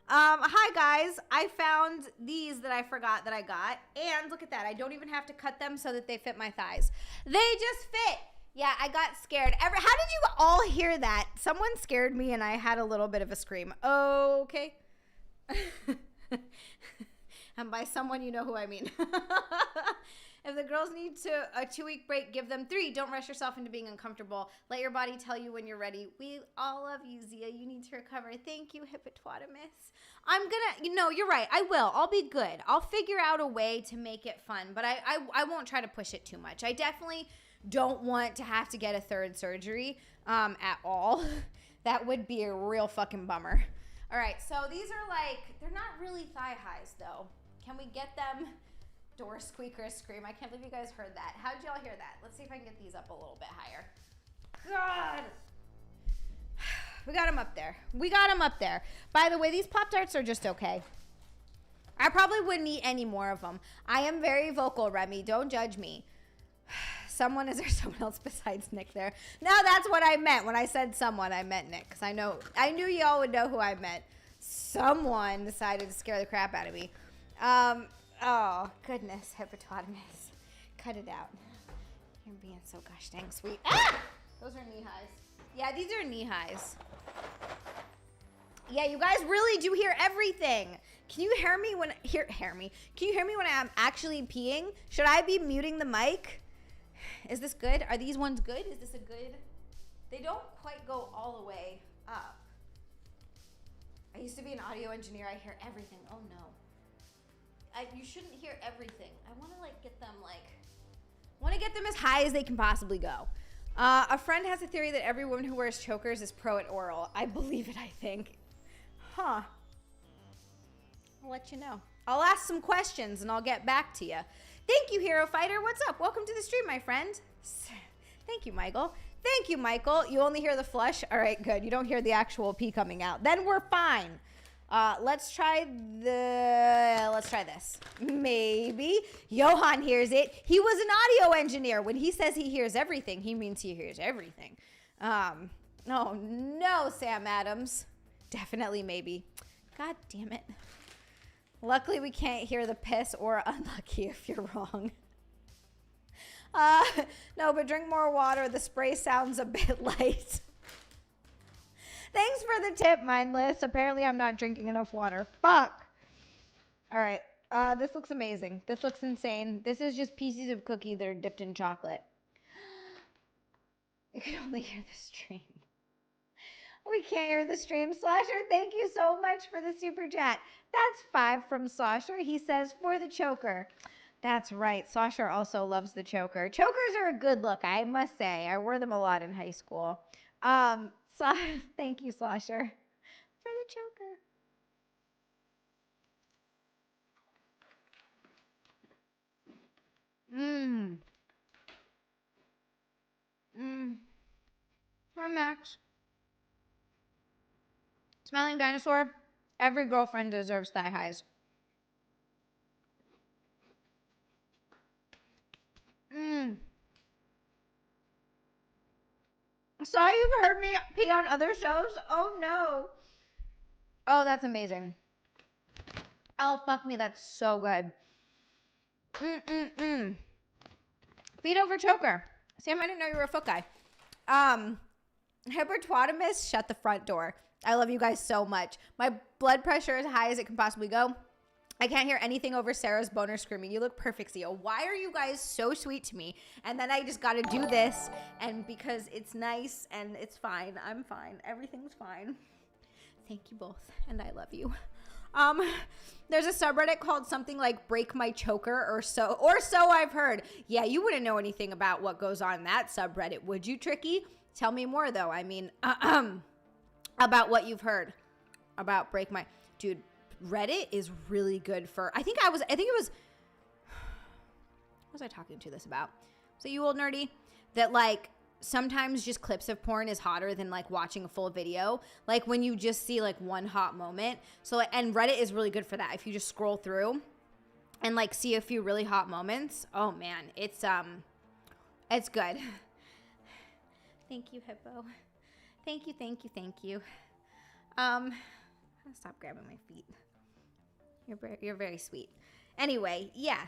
S1: Hi guys, I found these that I forgot that I got, and look at that, I don't even have to cut them so that they fit my thighs. They just fit. Yeah, I got scared. How did you all hear that? Someone scared me and I had a little bit of a scream. Okay. And by someone, you know who I mean. If the girls need a 2-week break, give them 3. Don't rush yourself into being uncomfortable. Let your body tell you when you're ready. We all love you, Zia. You need to recover. Thank you, Hippopotamus. I'm gonna, you're right. I will. I'll be good. I'll figure out a way to make it fun, but I won't try to push it too much. I definitely don't want to have to get a 3rd surgery at all. That would be a real fucking bummer. All right, so these are they're not really thigh highs though. Can we get them? Door squeaker scream. I can't believe you guys heard that. How'd y'all hear that? Let's see if I can get these up a little bit higher. God. We got them up there. We got them up there. By the way, these Pop-Tarts are just okay. I probably wouldn't eat any more of them. I am very vocal, Remy. Don't judge me. Is there someone else besides Nick there? No, that's what I meant. When I said someone, I meant Nick. Because I knew y'all would know who I meant. Someone decided to scare the crap out of me. Oh, goodness, Hippopotamus. Cut it out. You're being so gosh dang sweet. Ah! Those are knee highs. Yeah, these are knee highs. Yeah, you guys really do hear everything. Can you hear me when Can you hear me when I'm actually peeing? Should I be muting the mic? Is this good? Are these ones good? Is this a good? They don't quite go all the way up. I used to be an audio engineer. I hear everything. Oh no. You shouldn't hear everything. I want to get them as high as they can possibly go. A friend has a theory that every woman who wears chokers is pro at oral. I believe it, I think. Huh. I'll let you know. I'll ask some questions and I'll get back to you. Thank you, Hero Fighter. What's up? Welcome to the stream, my friend. Thank you, Michael. Thank you, Michael. You only hear the flush? All right, good. You don't hear the actual pee coming out. Then we're fine. Let's try this. Maybe. Johan hears it. He was an audio engineer. When he says he hears everything, he means he hears everything. Oh, no, Sam Adams. Definitely maybe. God damn it. Luckily, we can't hear the piss, or unlucky if you're wrong. No, but drink more water. The spray sounds a bit light. Thanks for the tip, Mindless. Apparently, I'm not drinking enough water. Fuck. All right. This looks amazing. This looks insane. This is just pieces of cookie that are dipped in chocolate. You can only hear the stream. We can't hear the stream. Slosher, thank you so much for the super chat. That's 5 from Slosher. He says, for the choker. That's right. Slosher also loves the choker. Chokers are a good look, I must say. I wore them a lot in high school. Thank you, Slosher, for the choker. Hi, Max. Smelling dinosaur. Every girlfriend deserves thigh highs. Saw you've heard me pee on other shows? Oh, no. Oh, that's amazing. Oh, fuck me. That's so good. Feet over choker. Sam, I didn't know you were a foot guy. Hippopotamus, shut the front door. I love you guys so much. My blood pressure is high as it can possibly go. I can't hear anything over Sarah's boner screaming. You look perfect, Zio. Why are you guys so sweet to me? And then I just got to do this, and because it's nice and it's fine. I'm fine. Everything's fine. Thank you both, and I love you. There's a subreddit called something like Break My Choker or so I've heard. Yeah, you wouldn't know anything about what goes on in that subreddit, would you, Tricky? Tell me more, though. I mean, about what you've heard about Break My... Dude, Reddit is really good for... I think it was... What was I talking to this about? So you old nerdy? That, like, sometimes just clips of porn is hotter than, like, watching a full video. Like, when you just see, like, one hot moment. So, and Reddit is really good for that. If you just scroll through and, like, see a few really hot moments. Oh, man. It's good. Thank you, Hippo. Thank you. I'll stop grabbing my feet. You're very sweet. Anyway, yeah.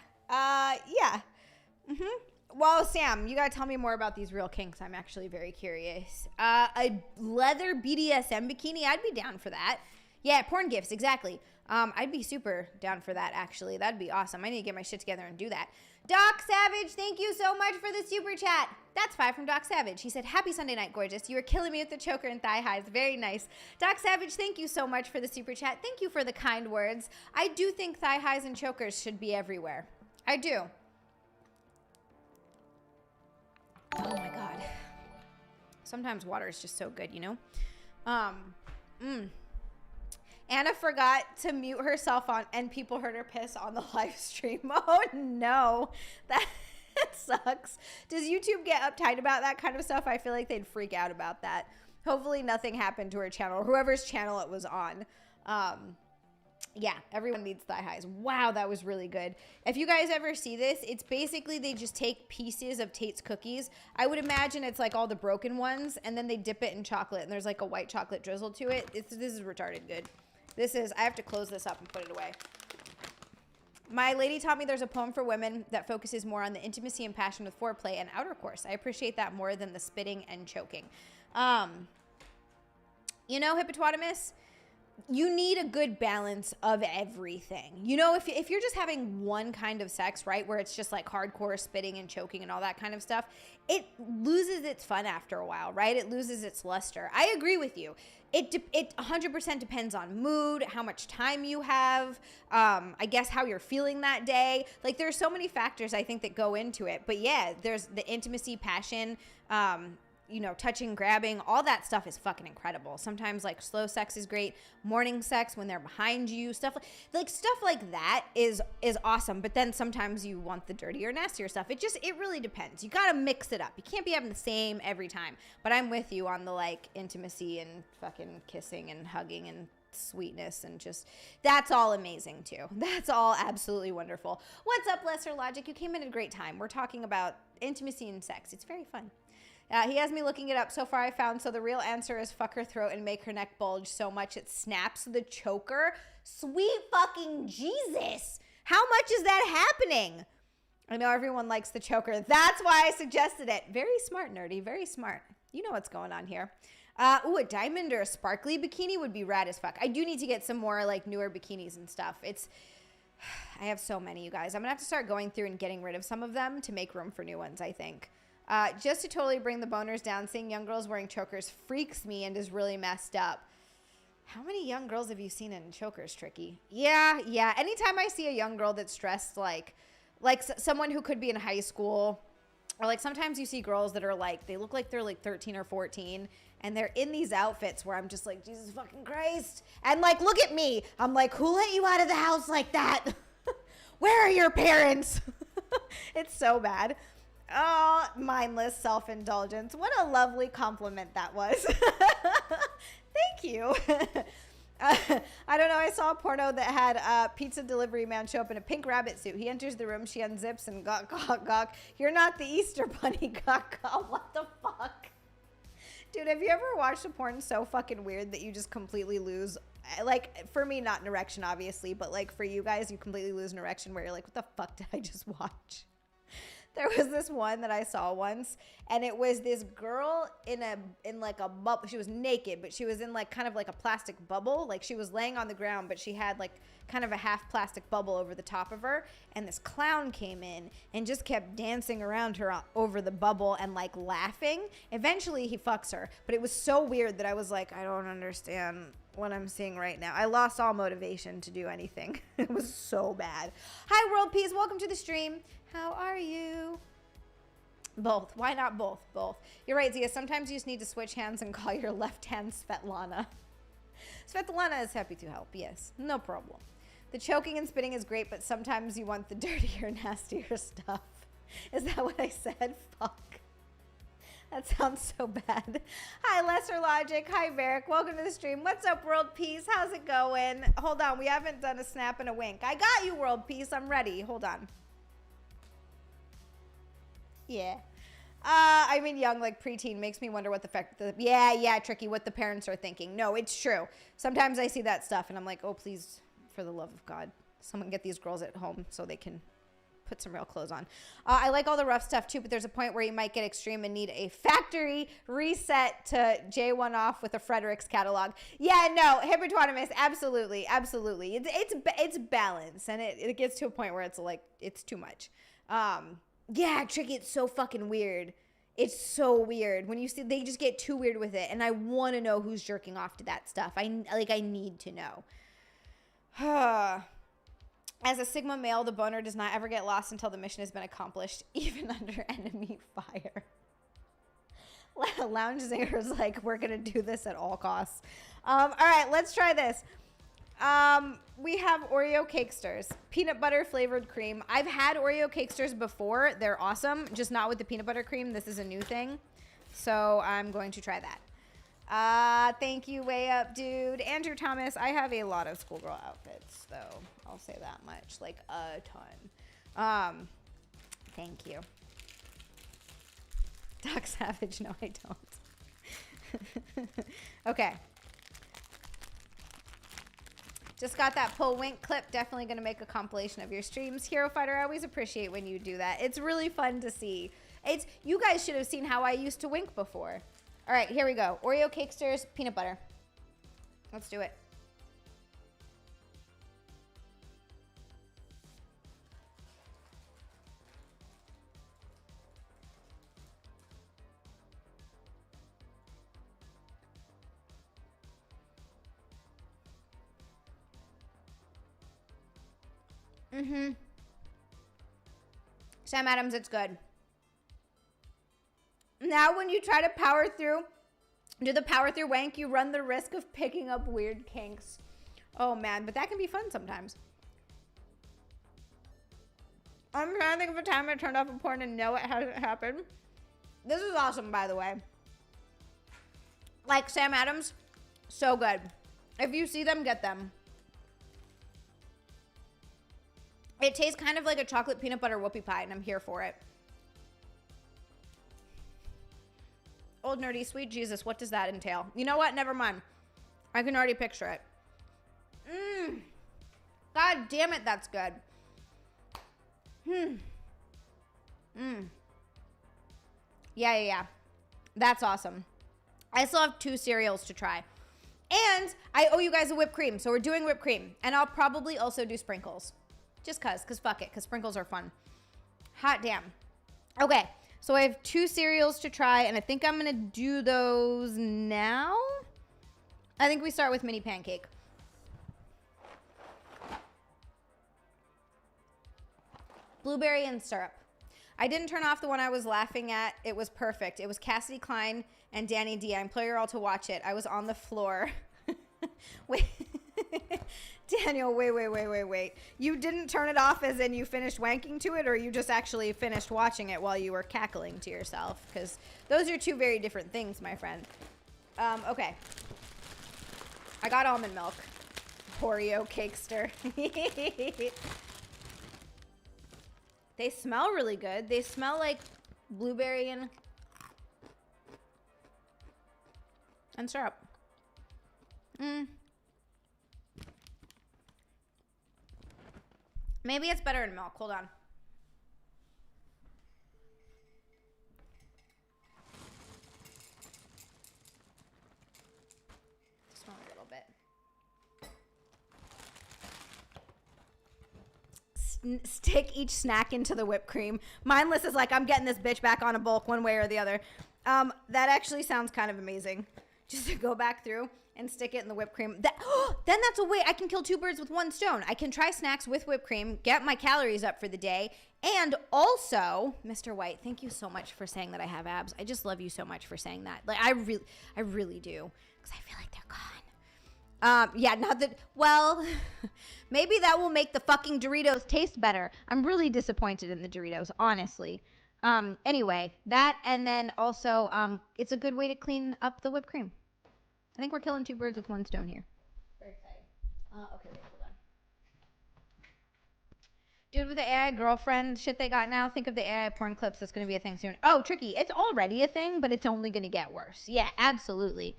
S1: Well, Sam, you gotta tell me more about these real kinks. I'm actually very curious. A leather BDSM bikini, I'd be down for that. Yeah, porn gifts, exactly. I'd be super down for that, actually. That'd be awesome. I need to get my shit together and do that. Doc Savage, thank you so much for the super chat. That's 5 from Doc Savage. He said, happy Sunday night, gorgeous. You were killing me with the choker and thigh highs. Very nice. Doc Savage, thank you so much for the super chat. Thank you for the kind words. I do think thigh highs and chokers should be everywhere. I do. Oh my God. Sometimes water is just so good, you know? Anna forgot to mute herself on, and people heard her piss on the live stream. Oh no, that sucks. Does YouTube get uptight about that kind of stuff? I feel like they'd freak out about that. Hopefully nothing happened to her channel, or whoever's channel it was on. Yeah, everyone needs thigh highs. Wow, that was really good. If you guys ever see this, it's basically they just take pieces of Tate's cookies. I would imagine it's like all the broken ones, and then they dip it in chocolate, and there's like a white chocolate drizzle to it. This is retarded good. I have to close this up and put it away. My lady taught me there's a poem for women that focuses more on the intimacy and passion with foreplay and outer course. I appreciate that more than the spitting and choking. You know, Hippopotamus, you need a good balance of everything. You know, if you're just having one kind of sex, right, where it's just like hardcore spitting and choking and all that kind of stuff, it loses its fun after a while, right? It loses its luster. I agree with you. It 100% depends on mood, how much time you have, I guess how you're feeling that day. Like, there's so many factors, I think, that go into it. But yeah, there's the intimacy, passion, you know, touching, grabbing, all that stuff is fucking incredible. Sometimes like slow sex is great. Morning sex when they're behind you, stuff like that is awesome. But then sometimes you want the dirtier, nastier stuff. It really depends. You got to mix it up. You can't be having the same every time. But I'm with you on the like intimacy and fucking kissing and hugging and sweetness and just, that's all amazing too. That's all absolutely wonderful. What's up, Lesser Logic? You came in at a great time. We're talking about intimacy and sex. It's very fun. He has me looking it up. So far I found, so the real answer is fuck her throat and make her neck bulge so much it snaps the choker. Sweet fucking Jesus. How much is that happening? I know everyone likes the choker. That's why I suggested it. Very smart, Nerdy. Very smart. You know what's going on here. Ooh, a diamond or a sparkly bikini would be rad as fuck. I do need to get some more like newer bikinis and stuff. I have so many, you guys. I'm gonna have to start going through and getting rid of some of them to make room for new ones, I think. Just to totally bring the boners down, seeing young girls wearing chokers freaks me and is really messed up. How many young girls have you seen in chokers, Tricky? Yeah. Anytime I see a young girl that's dressed like someone who could be in high school, or like sometimes you see girls that are like, they look like they're like 13 or 14 and they're in these outfits where I'm just like, Jesus fucking Christ. And like, look at me. I'm like, who let you out of the house like that? Where are your parents? It's so bad. Oh, mindless self-indulgence. What a lovely compliment that was. Thank you. I don't know. I saw a porno that had a pizza delivery man show up in a pink rabbit suit. He enters the room. She unzips and gawk, gawk, gawk. You're not the Easter bunny, gawk, gawk. What the fuck? Dude, have you ever watched a porn so fucking weird that you just completely lose? Like, for me, not an erection, obviously, but like for you guys, you completely lose an erection where you're like, what the fuck did I just watch? There was this one that I saw once, and it was this girl in like a bubble. She was naked, but she was in like kind of like a plastic bubble. Like she was laying on the ground, but she had like kind of a half plastic bubble over the top of her. And this clown came in and just kept dancing around her over the bubble and like laughing. Eventually he fucks her, but it was so weird that I was like, I don't understand what I'm seeing right now. I lost all motivation to do anything. It was so bad. Hi, World Peace. Welcome to the stream. How are you? Both. Why not both? Both. You're right, Zia. Sometimes you just need to switch hands and call your left hand Svetlana. Svetlana is happy to help. Yes. No problem. The choking and spitting is great, but sometimes you want the dirtier, nastier stuff. Is that what I said? Fuck. That sounds so bad. Hi, Lesser Logic. Hi, Varric. Welcome to the stream. What's up, World Peace? How's it going? Hold on. We haven't done a snap and a wink. I got you, World Peace. I'm ready. Hold on. Yeah. I mean, young, like preteen, makes me wonder what yeah, Tricky, what the parents are thinking. No, it's true. Sometimes I see that stuff and I'm like, oh, please, for the love of God, someone get these girls at home so they can put some real clothes on. I like all the rough stuff too, but there's a point where you might get extreme and need a factory reset to J1 off with a Frederick's catalog. Yeah, no, Hippopotamus, absolutely. It's balance, and it gets to a point where it's like, it's too much. Yeah, Tricky, it's so fucking weird. It's so weird. When you see, they just get too weird with it, and I want to know who's jerking off to that stuff. I need to know. As a Sigma male, the boner does not ever get lost until the mission has been accomplished, even under enemy fire. Lounge Zinger's like, we're going to do this at all costs. All right, let's try this. We have Oreo Cakesters, peanut butter flavored cream. I've had Oreo Cakesters before. They're awesome, just not with the peanut butter cream. This is a new thing. So I'm going to try that. Thank you, Way Up, dude. Andrew Thomas, I have a lot of schoolgirl outfits, though. I'll say that much, like a ton. Thank you. Doc Savage, no, I don't. Okay. Just got that pull wink clip. Definitely going to make a compilation of your streams. Hero Fighter, I always appreciate when you do that. It's really fun to see. You guys should have seen how I used to wink before. All right, here we go. Oreo Cakesters, peanut butter. Let's do it. Sam Adams, it's good. Now when you try to power through, do the power through wank, you run the risk of picking up weird kinks. Oh man, but that can be fun sometimes. I'm trying to think of a time I turned off a porn and know it hasn't happened. This is awesome, by the way. Like Sam Adams, so good. If you see them, get them. It tastes kind of like a chocolate peanut butter whoopie pie, and I'm here for it. Old nerdy, sweet Jesus, what does that entail? You know what? Never mind. I can already picture it. Mmm. God damn it, that's good. Mmm. Yeah. That's awesome. I still have 2 cereals to try. And I owe you guys a whipped cream, so we're doing whipped cream. And I'll probably also do sprinkles. Just cause fuck it, cause sprinkles are fun. Hot damn. Okay, so I have 2 cereals to try, and I think I'm gonna do those now. I think we start with mini pancake. Blueberry and syrup. I didn't turn off the one I was laughing at. It was perfect. It was Cassidy Klein and Danny D. I implore you all to watch it. I was on the floor. Wait. Daniel, wait. You didn't turn it off as in you finished wanking to it, or you just actually finished watching it while you were cackling to yourself? Because those are 2 very different things, my friend. Okay. I got almond milk. Oreo cakester. They smell really good. They smell like blueberry and syrup. Maybe it's better in milk. Hold on. Smell a little bit. Stick each snack into the whipped cream. Mindless is like, I'm getting this bitch back on a bulk one way or the other. That actually sounds kind of amazing. Just to go back through and stick it in the whipped cream. Then that's a way I can kill 2 birds with 1 stone. I can try snacks with whipped cream, get my calories up for the day, and also, Mr. White, thank you so much for saying that I have abs. I just love you so much for saying that. Like, I really do, because I feel like they're gone. Yeah, not that, well, maybe that will make the fucking Doritos taste better. I'm really disappointed in the Doritos, honestly. Anyway, that, and then also, it's a good way to clean up the whipped cream. I think we're killing 2 birds with 1 stone here. Very exciting. Okay, wait, hold on. Dude with the AI girlfriend shit they got now, think of the AI porn clips that's going to be a thing soon. Oh, tricky. It's already a thing, but it's only going to get worse. Yeah, absolutely.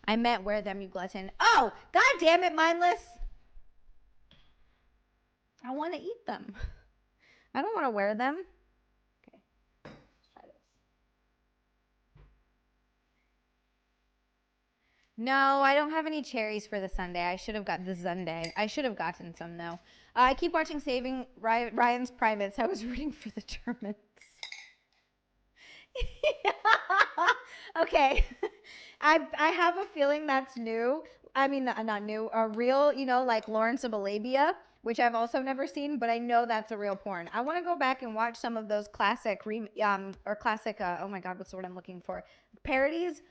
S1: I meant wear them, you glutton. Oh, god damn it, mindless. I want to eat them. I don't want to wear them. Okay, let's try this. No, I don't have any cherries for the sundae. I should have got the sundae. I should have gotten some, though. I keep watching Saving Ryan's Privates. I was rooting for the Germans. Okay. I have a feeling that's new. I mean, not new. A real, like Lawrence of Arabia, which I've also never seen, but I know that's a real porn. I want to go back and watch some of those classic, oh my God, what's the word I'm looking for? Parodies.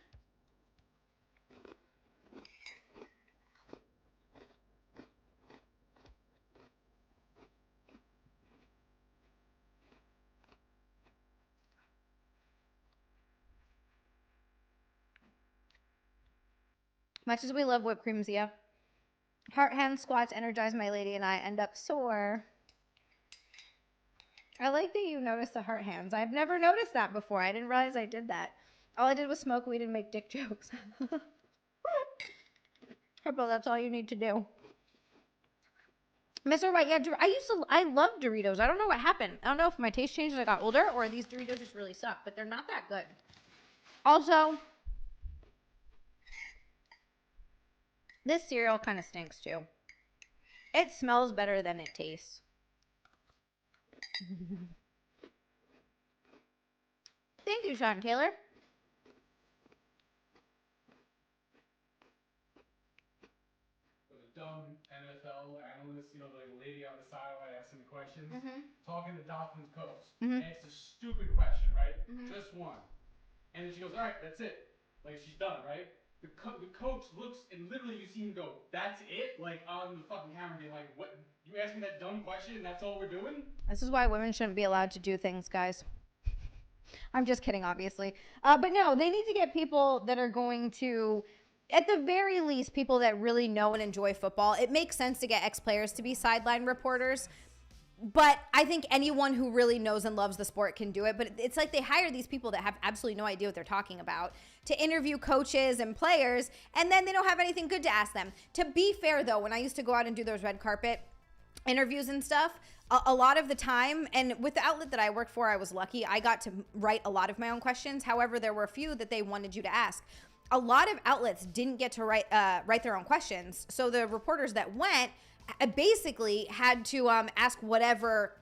S1: Much as we love whipped cream, Zia, heart hand squats energize my lady and I end up sore. I like that you noticed the heart hands. I've never noticed that before. I didn't realize I did that. All I did was smoke weed and make dick jokes. Purple, that's all you need to do. Mr. White, yeah, I love Doritos. I don't know what happened. I don't know if my taste changed as I got older or these Doritos just really suck, but they're not that good. Also, this cereal kind of stinks too. It smells better than it tastes. Thank you, Sean Taylor.
S3: Dumb NFL analyst, the lady on the sideline asking the questions, talking to Dolphins coach. And it's a stupid question, right? Just one. And then she goes, all right, that's it. Like, she's done, right? The coach looks, and literally you see him go, that's it? Like, on the fucking camera being like, what? You asked me that dumb question and that's all we're doing?
S1: This is why women shouldn't be allowed to do things, guys. I'm just kidding, obviously. But no, they need to get people that are going to at the very least, people that really know and enjoy football, it makes sense to get ex-players to be sideline reporters. But I think anyone who really knows and loves the sport can do it. But it's like they hire these people that have absolutely no idea what they're talking about to interview coaches and players, and then they don't have anything good to ask them. To be fair, though, when I used to go out and do those red carpet interviews and stuff, a lot of the time, and with the outlet that I worked for, I was lucky. I got to write a lot of my own questions. However, there were a few that they wanted you to ask. A lot of outlets didn't get to write their own questions. So the reporters that went basically had to ask whatever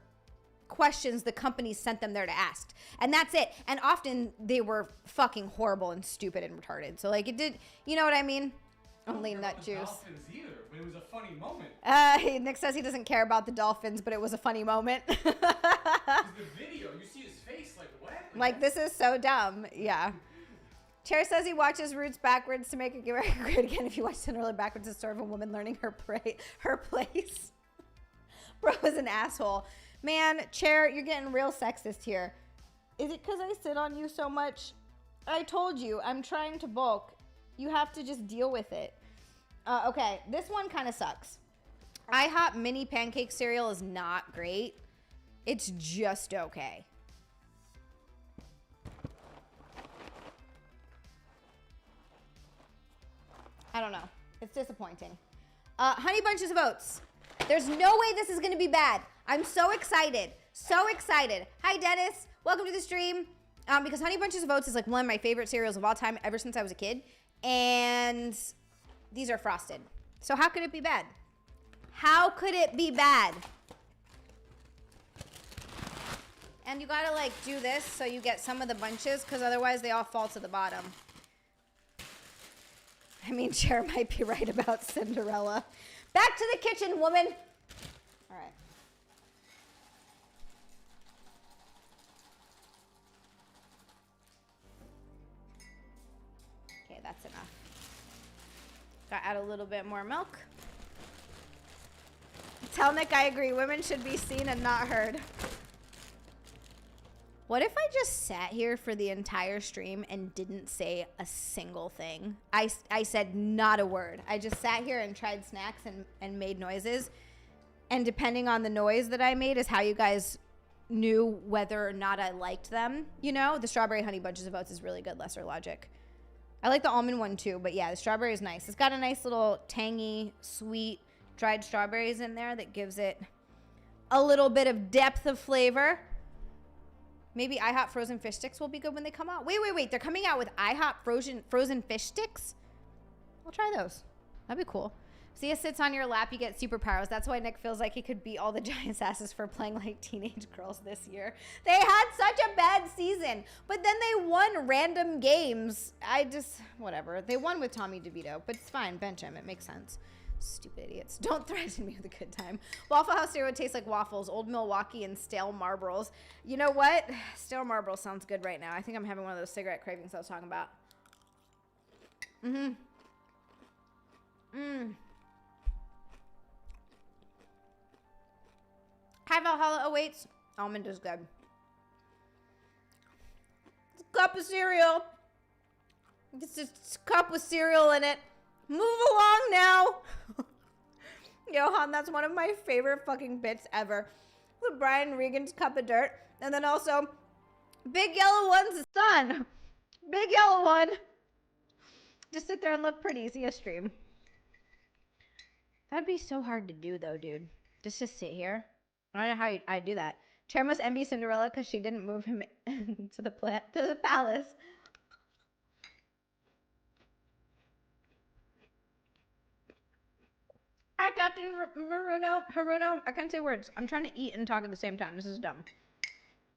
S1: questions the company sent them there to ask. And that's it. And often they were fucking horrible and stupid and retarded. So like it did, you know what I mean? Only nut juice.
S3: Dolphins either, but it was a funny moment.
S1: Nick says he doesn't care about the Dolphins, but it was a funny moment.
S3: The video, you see his face like what?
S1: Like this is so dumb. Yeah. Chair says he watches Roots backwards to make it great again. If you watch Cinderella backwards, it's the story of a woman learning her place. Bro is an asshole. Man, Chair, you're getting real sexist here. Is it because I sit on you so much? I told you, I'm trying to bulk. You have to just deal with it. Okay, this one kind of sucks. IHOP mini pancake cereal is not great. It's just okay. I don't know. It's disappointing. Honey Bunches of Oats. There's no way this is going to be bad. I'm so excited. So excited. Hi, Dennis. Welcome to the stream. Because Honey Bunches of Oats is like one of my favorite cereals of all time ever since I was a kid. And these are frosted. So how could it be bad? How could it be bad? And you got to like do this so you get some of the bunches because otherwise they all fall to the bottom. I mean, Cher might be right about Cinderella. Back to the kitchen, woman. All right. Okay, that's enough. Gotta add a little bit more milk. Tell Nick I agree. Women should be seen and not heard. What if I just sat here for the entire stream and didn't say a single thing? I said not a word. I just sat here and tried snacks and made noises. And depending on the noise that I made is how you guys knew whether or not I liked them. You know, the strawberry honey bunches of oats is really good, lesser logic. I like the almond one too, but yeah, the strawberry is nice. It's got a nice little tangy, sweet, dried strawberries in there that gives it a little bit of depth of flavor. Maybe IHOP frozen fish sticks will be good when they come out. Wait. They're coming out with IHOP frozen fish sticks? I'll try those. That'd be cool. Zia sits on your lap, you get superpowers. That's why Nick feels like he could beat all the Giants' asses for playing like teenage girls this year. They had such a bad season, but then they won random games. Whatever. They won with Tommy DeVito, but it's fine. Bench him. It makes sense. Stupid idiots. Don't threaten me with a good time. Waffle House cereal tastes like waffles, Old Milwaukee, and stale Marlboros. You know what? Stale Marlboro sounds good right now. I think I'm having one of those cigarette cravings I was talking about. Hi, Valhalla awaits. Almond is good. It's a cup of cereal. It's just a cup with cereal in it. Move along now. Johan, that's one of my favorite fucking bits ever. With Brian Regan's cup of dirt. And then also, Big Yellow One's son. Big Yellow One. Just sit there and look pretty. See a stream. That'd be so hard to do though, dude. Just to sit here. I don't know how I do that. Chair must envy Cinderella because she didn't move him to the palace. Hi, Captain Haruno. I can't say words. I'm trying to eat and talk at the same time. This is dumb.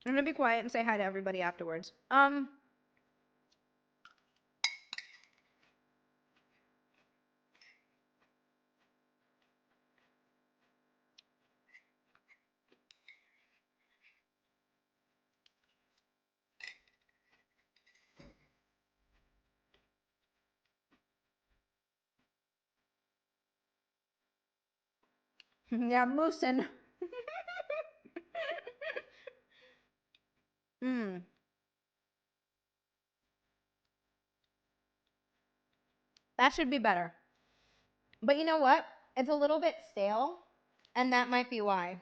S1: I'm gonna be quiet and say hi to everybody afterwards. Yeah, moosing. Mmm. That should be better. But you know what? It's a little bit stale, and that might be why.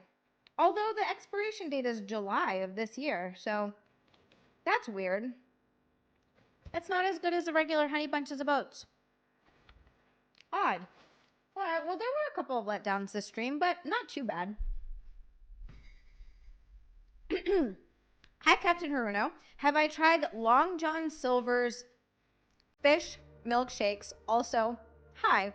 S1: Although the expiration date is July of this year, so that's weird. It's not as good as the regular Honey Bunches of Oats. Odd. Alright, well, there were a couple of letdowns this stream, but not too bad. Hi, Captain Haruno. Have I tried Long John Silver's fish milkshakes? Also, hi.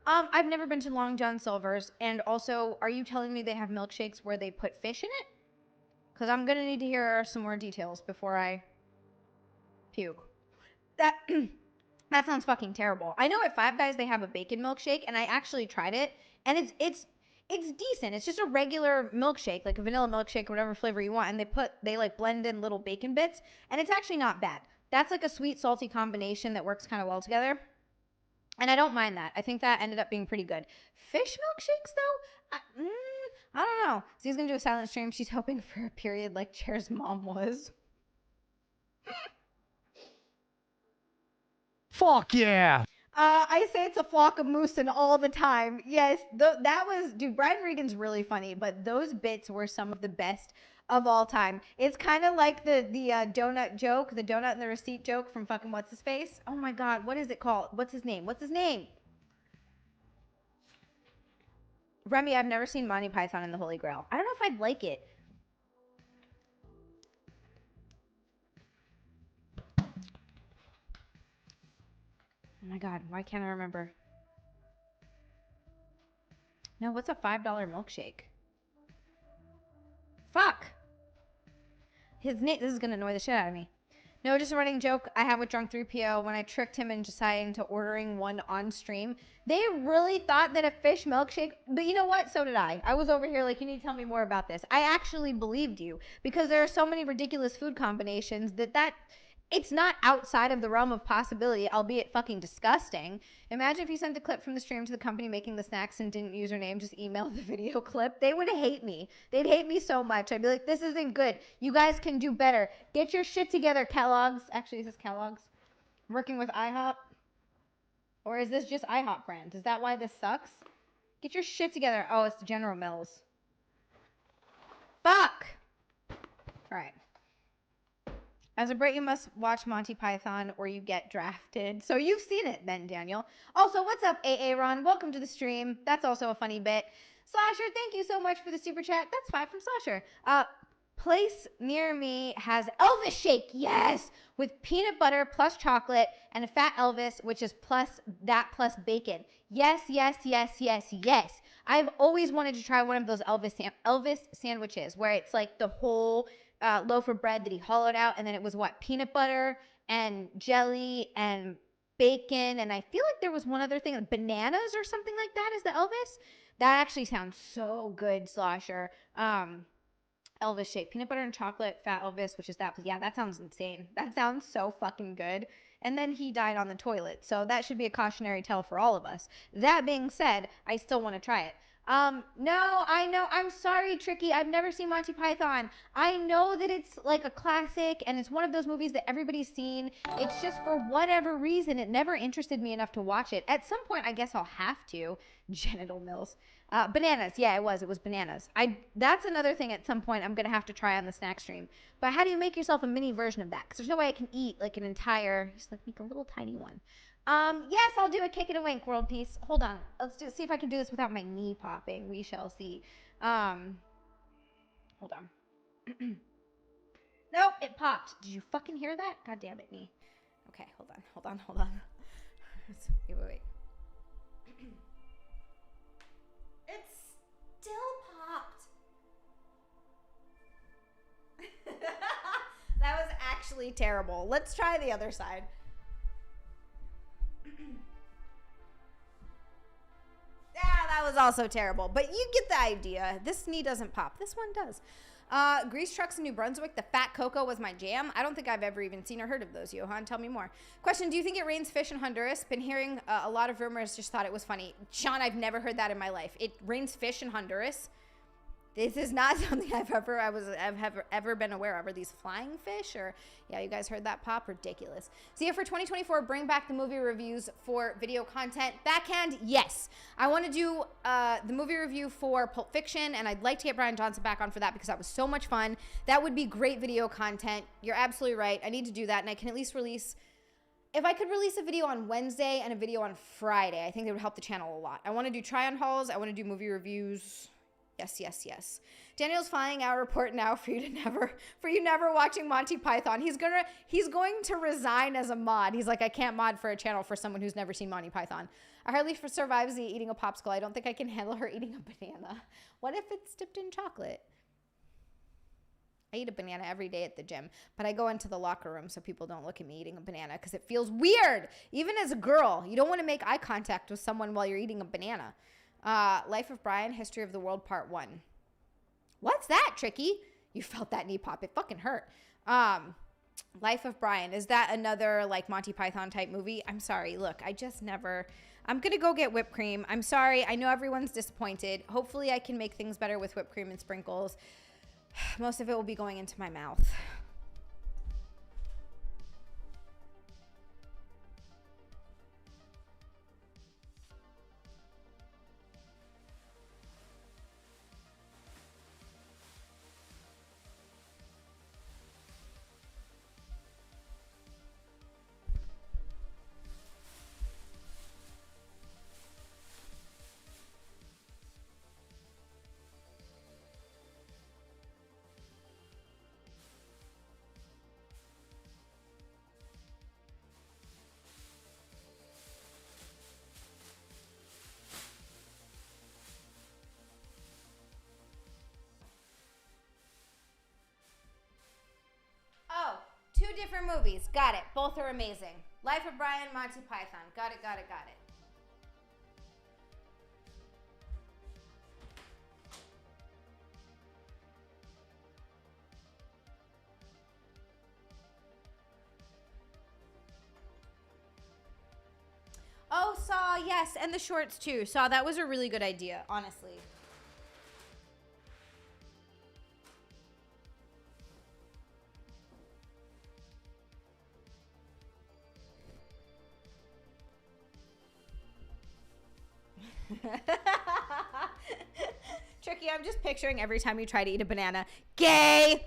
S1: I've never been to Long John Silver's, and also, are you telling me they have milkshakes where they put fish in it? Because I'm gonna need to hear some more details before I puke. That that sounds fucking terrible. I know at Five Guys they have a bacon milkshake, and I actually tried it, and it's decent. It's just a regular milkshake, like a vanilla milkshake or whatever flavor you want, and they like blend in little bacon bits, and it's actually not bad. That's like a sweet salty combination that works kind of well together. And I don't mind that. I think that ended up being pretty good. Fish milkshakes, though? I don't know. So he's going to do a silent stream. She's hoping for a period like Chair's mom was.
S2: Fuck yeah!
S1: I say it's a flock of moose and all the time. Yes, that was... Dude, Brian Regan's really funny, but those bits were some of the best of all time. It's kind of like the donut joke, the donut and the receipt joke from fucking What's-His-Face. Oh my god, what is it called? What's his name? Remy, I've never seen Monty Python and the Holy Grail. I don't know if I'd like it. Oh my god, why can't I remember? No, what's a $5 milkshake? Fuck! His name, this is gonna annoy the shit out of me. No, just a running joke I had with Drunk 3PO when I tricked him into deciding to ordering one on stream. They really thought that a fish milkshake, but you know what? So did I. I was over here like, you need to tell me more about this. I actually believed you because there are so many ridiculous food combinations that it's not outside of the realm of possibility, albeit fucking disgusting. Imagine if you sent the clip from the stream to the company making the snacks and didn't use her name, just email the video clip. They would hate me. They'd hate me so much. I'd be like, this isn't good. You guys can do better. Get your shit together, Kellogg's. Actually, is this Kellogg's? I'm working with IHOP? Or is this just IHOP brand? Is that why this sucks? Get your shit together. Oh, it's General Mills. Fuck! Alright. As a Brit, you must watch Monty Python or you get drafted. So you've seen it then, Daniel. Also, what's up, Aaron? Welcome to the stream. That's also a funny bit. Slasher, thank you so much for the super chat. That's 5 from Slasher. Place near me has Elvis shake, yes, with peanut butter plus chocolate and a fat Elvis, which is plus bacon. Yes. I've always wanted to try one of those Elvis sandwiches where it's like the whole loaf of bread that he hollowed out, and then it was what, peanut butter and jelly and bacon, and I feel like there was one other thing, like bananas or something like that is the Elvis. That actually sounds so good, Slosher. Elvis shake, peanut butter and chocolate, fat Elvis, which is that. Yeah, that sounds insane. That sounds so fucking good. And then he died on the toilet, so that should be a cautionary tale for all of us. That being said, I still want to try it. No, I know. I'm sorry, Tricky. I've never seen Monty Python. I know that it's like a classic and it's one of those movies that everybody's seen. It's just for whatever reason, it never interested me enough to watch it. At some point, I guess I'll have to. Genital Mills. Bananas. Yeah, it was bananas. That's another thing at some point I'm going to have to try on the snack stream. But how do you make yourself a mini version of that? Because there's no way I can eat like an entire, just like make a little tiny one. Yes, I'll do a kick and a wink, world peace. Hold on. See if I can do this without my knee popping. We shall see. Hold on. Nope, it popped. Did you fucking hear that? God damn it, knee. Okay, hold on. Wait. It's still popped. That was actually terrible. Let's try the other side. Yeah, that was also terrible. But you get the idea. This knee doesn't pop. This one does. Grease trucks in New Brunswick. The Fat Cocoa was my jam. I don't think I've ever even seen or heard of those, Johan. Tell me more. Question, do you think it rains fish in Honduras? Been hearing a lot of rumors. Just thought it was funny. Sean, I've never heard that in my life. It rains fish in Honduras? This is not something I've ever been aware of. Are these flying fish? Or, yeah, you guys heard that pop? Ridiculous. So yeah, for 2024, bring back the movie reviews for video content. Backhand, yes. I want to do the movie review for Pulp Fiction, and I'd like to get Brian Johnson back on for that because that was so much fun. That would be great video content. You're absolutely right. I need to do that, and I can at least release... If I could release a video on Wednesday and a video on Friday, I think it would help the channel a lot. I want to do try-on hauls. I want to do movie reviews... Yes, yes, yes. Daniel's flying out report now for you never watching Monty Python. He's going to resign as a mod. He's like, I can't mod for a channel for someone who's never seen Monty Python. I hardly survive Z eating a popsicle. I don't think I can handle her eating a banana. What if it's dipped in chocolate? I eat a banana every day at the gym, but I go into the locker room so people don't look at me eating a banana because it feels weird. Even as a girl, you don't want to make eye contact with someone while you're eating a banana. Life of Brian, History of the World, Part 1. What's that, Tricky? You felt that knee pop. It fucking hurt. Life of Brian. Is that another, like, Monty Python type movie? I'm sorry. Look, I just never... I'm going to go get whipped cream. I'm sorry. I know everyone's disappointed. Hopefully I can make things better with whipped cream and sprinkles. Most of it will be going into my mouth. Oh, 2 different movies. Got it. Both are amazing. Life of Brian, Monty Python. Got it, got it, got it. Oh, Saw, yes, and the shorts too. Saw, that was a really good idea, honestly. Tricky, I'm just picturing every time you try to eat a banana. Gay!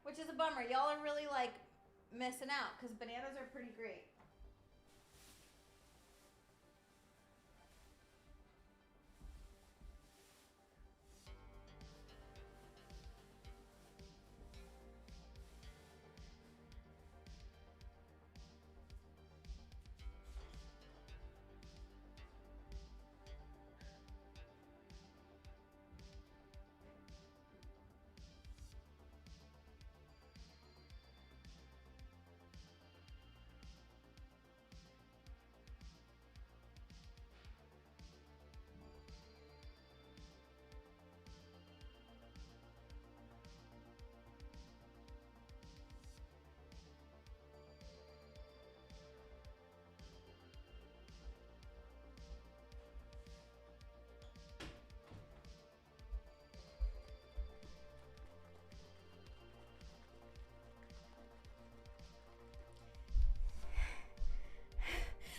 S1: Which is a bummer. Y'all are really, like, missing out because bananas are pretty great.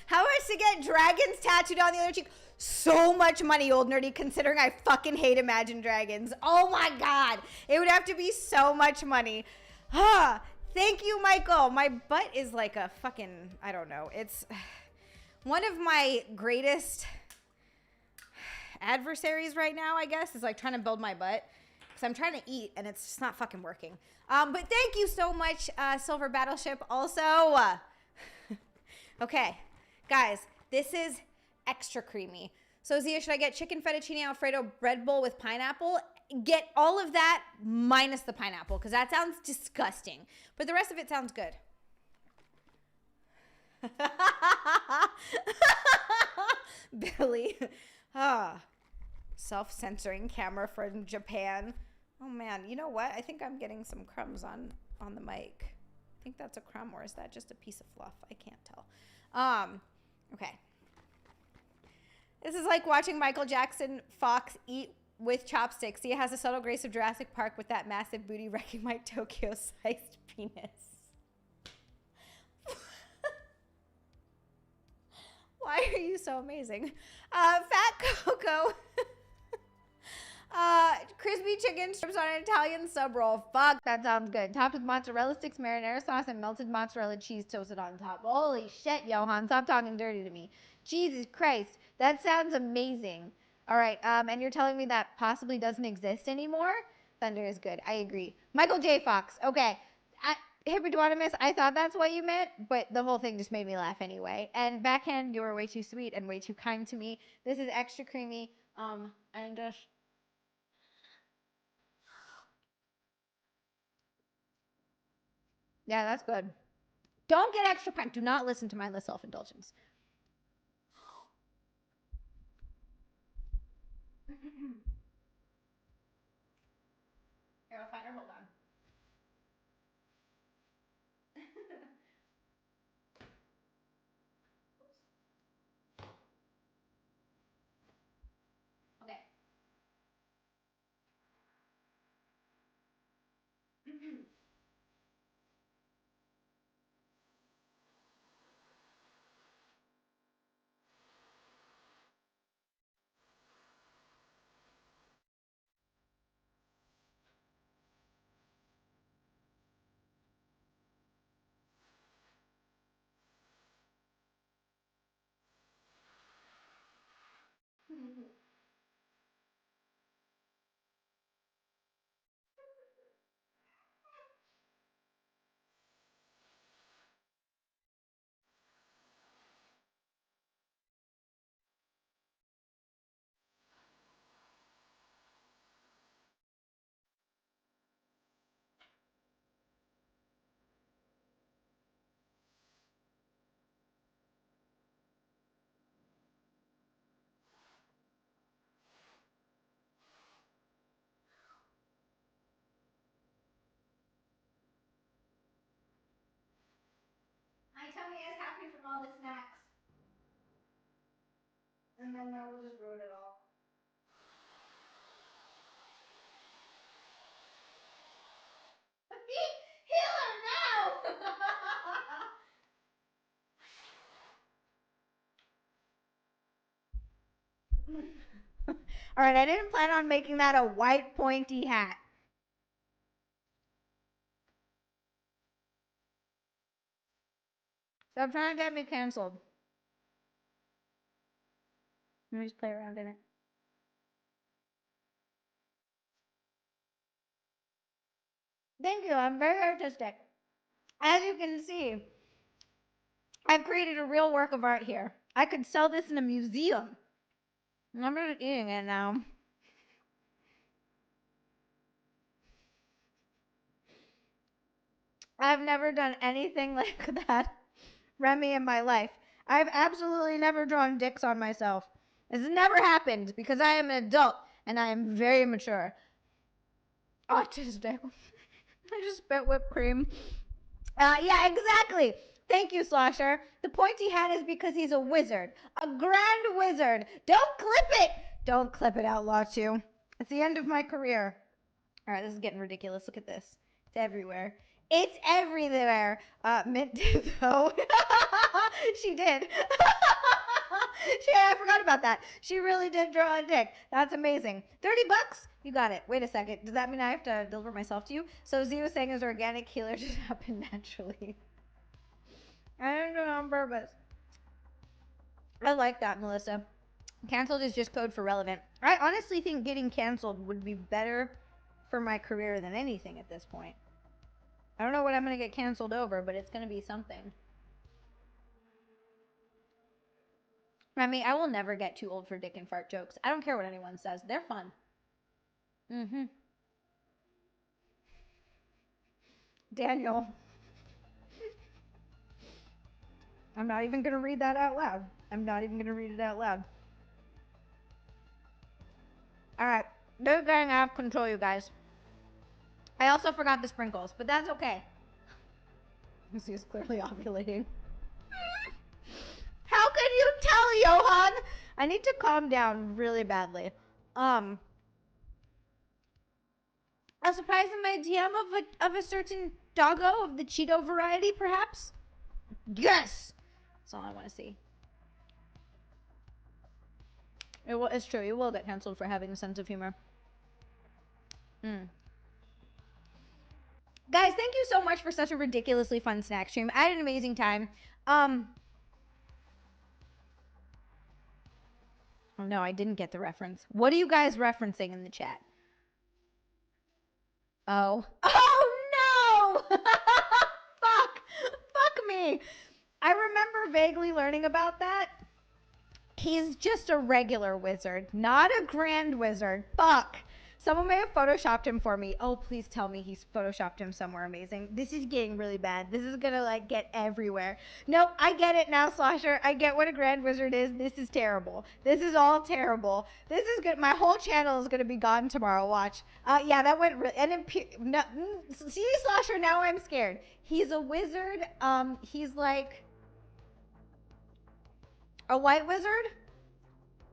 S1: How much to get dragons tattooed on the other cheek? So much money, old nerdy, considering I fucking hate Imagine Dragons. Oh my god. It would have to be so much money. Thank you, Michael. My butt is like a fucking, I don't know. It's one of my greatest adversaries right now, I guess, is like trying to build my butt. Because I'm trying to eat and it's just not fucking working. But thank you so much, Silver Battleship, also. Okay. Guys, this is extra creamy. So, Zia, should I get chicken fettuccine Alfredo bread bowl with pineapple? Get all of that minus the pineapple, because that sounds disgusting. But the rest of it sounds good. Billy. Self-censoring camera from Japan. Oh, man. You know what? I think I'm getting some crumbs on the mic. I think that's a crumb, or is that just a piece of fluff? I can't tell. Okay. This is like watching Michael Jackson Fox eat with chopsticks. He has a subtle grace of Jurassic Park with that massive booty wrecking my Tokyo-sized penis. Why are you so amazing? Fat Coco. Crispy chicken strips on an Italian sub roll. Fuck, that sounds good. Topped with mozzarella sticks, marinara sauce, and melted mozzarella cheese toasted on top. Holy shit, Johan. Stop talking dirty to me. Jesus Christ. That sounds amazing. All right, and you're telling me that possibly doesn't exist anymore? Thunder is good. I agree. Michael J. Fox. Okay. Hippopotamus, I thought that's what you meant, but the whole thing just made me laugh anyway. And backhand, you were way too sweet and way too kind to me. This is extra creamy. And just... yeah, that's good. Don't get extra crack. Do not listen to mindless self-indulgence. Here, I'll find her. Hold on. Okay. My tummy is happy from all the snacks. And then I will just ruin it all. Heal her now! All right, I didn't plan on making that a white pointy hat. Stop trying to get me canceled. Let me just play around in it. Thank you, I'm very artistic. As you can see, I've created a real work of art here. I could sell this in a museum. I'm just eating it now. I've never done anything like that, Remy, in my life. I've absolutely never drawn dicks on myself. This has never happened because I am an adult and I am very mature. Autistic. I just spit whipped cream. Yeah, exactly. Thank you, Slosher. The pointy hat is because he's a wizard. A grand wizard. Don't clip it! Don't clip it, Outlaw 2. It's the end of my career. Alright, this is getting ridiculous. Look at this. It's everywhere. It's everywhere. Mint did, though. She did. I forgot about that. She really did draw a dick. That's amazing. $30? You got it. Wait a second. Does that mean I have to deliver myself to you? So Z was saying his organic healer just happened naturally. I didn't do it on purpose. I like that, Melissa. Cancelled is just code for relevant. I honestly think getting canceled would be better for my career than anything at this point. I don't know what I'm going to get canceled over, but it's going to be something. I mean, I will never get too old for dick and fart jokes. I don't care what anyone says. They're fun. Mm-hmm. Daniel. I'm not even going to read that out loud. I'm not even going to read it out loud. Alright. They're getting out of control, you guys. I also forgot the sprinkles, but that's okay. This is clearly ovulating. How can you tell, Johan? I need to calm down really badly. A surprise in my DM of a certain doggo of the Cheeto variety, perhaps? Yes! That's all I want to see. It's true. You will get canceled for having a sense of humor. Guys, thank you so much for such a ridiculously fun snack stream. I had an amazing time. Oh no, I didn't get the reference. What are you guys referencing in the chat? Oh. Oh no! Fuck me. I remember vaguely learning about that. He's just a regular wizard, not a grand wizard. Fuck. Someone may have photoshopped him for me. Oh, please tell me he's photoshopped him somewhere amazing. This is getting really bad. This is gonna like get everywhere. No, I get it now, Slosher. I get what a grand wizard is. This is terrible. This is all terrible. This is good. My whole channel is gonna be gone tomorrow. Watch. Yeah, that went really. And no, see, Slosher. Now I'm scared. He's a wizard. He's like a white wizard.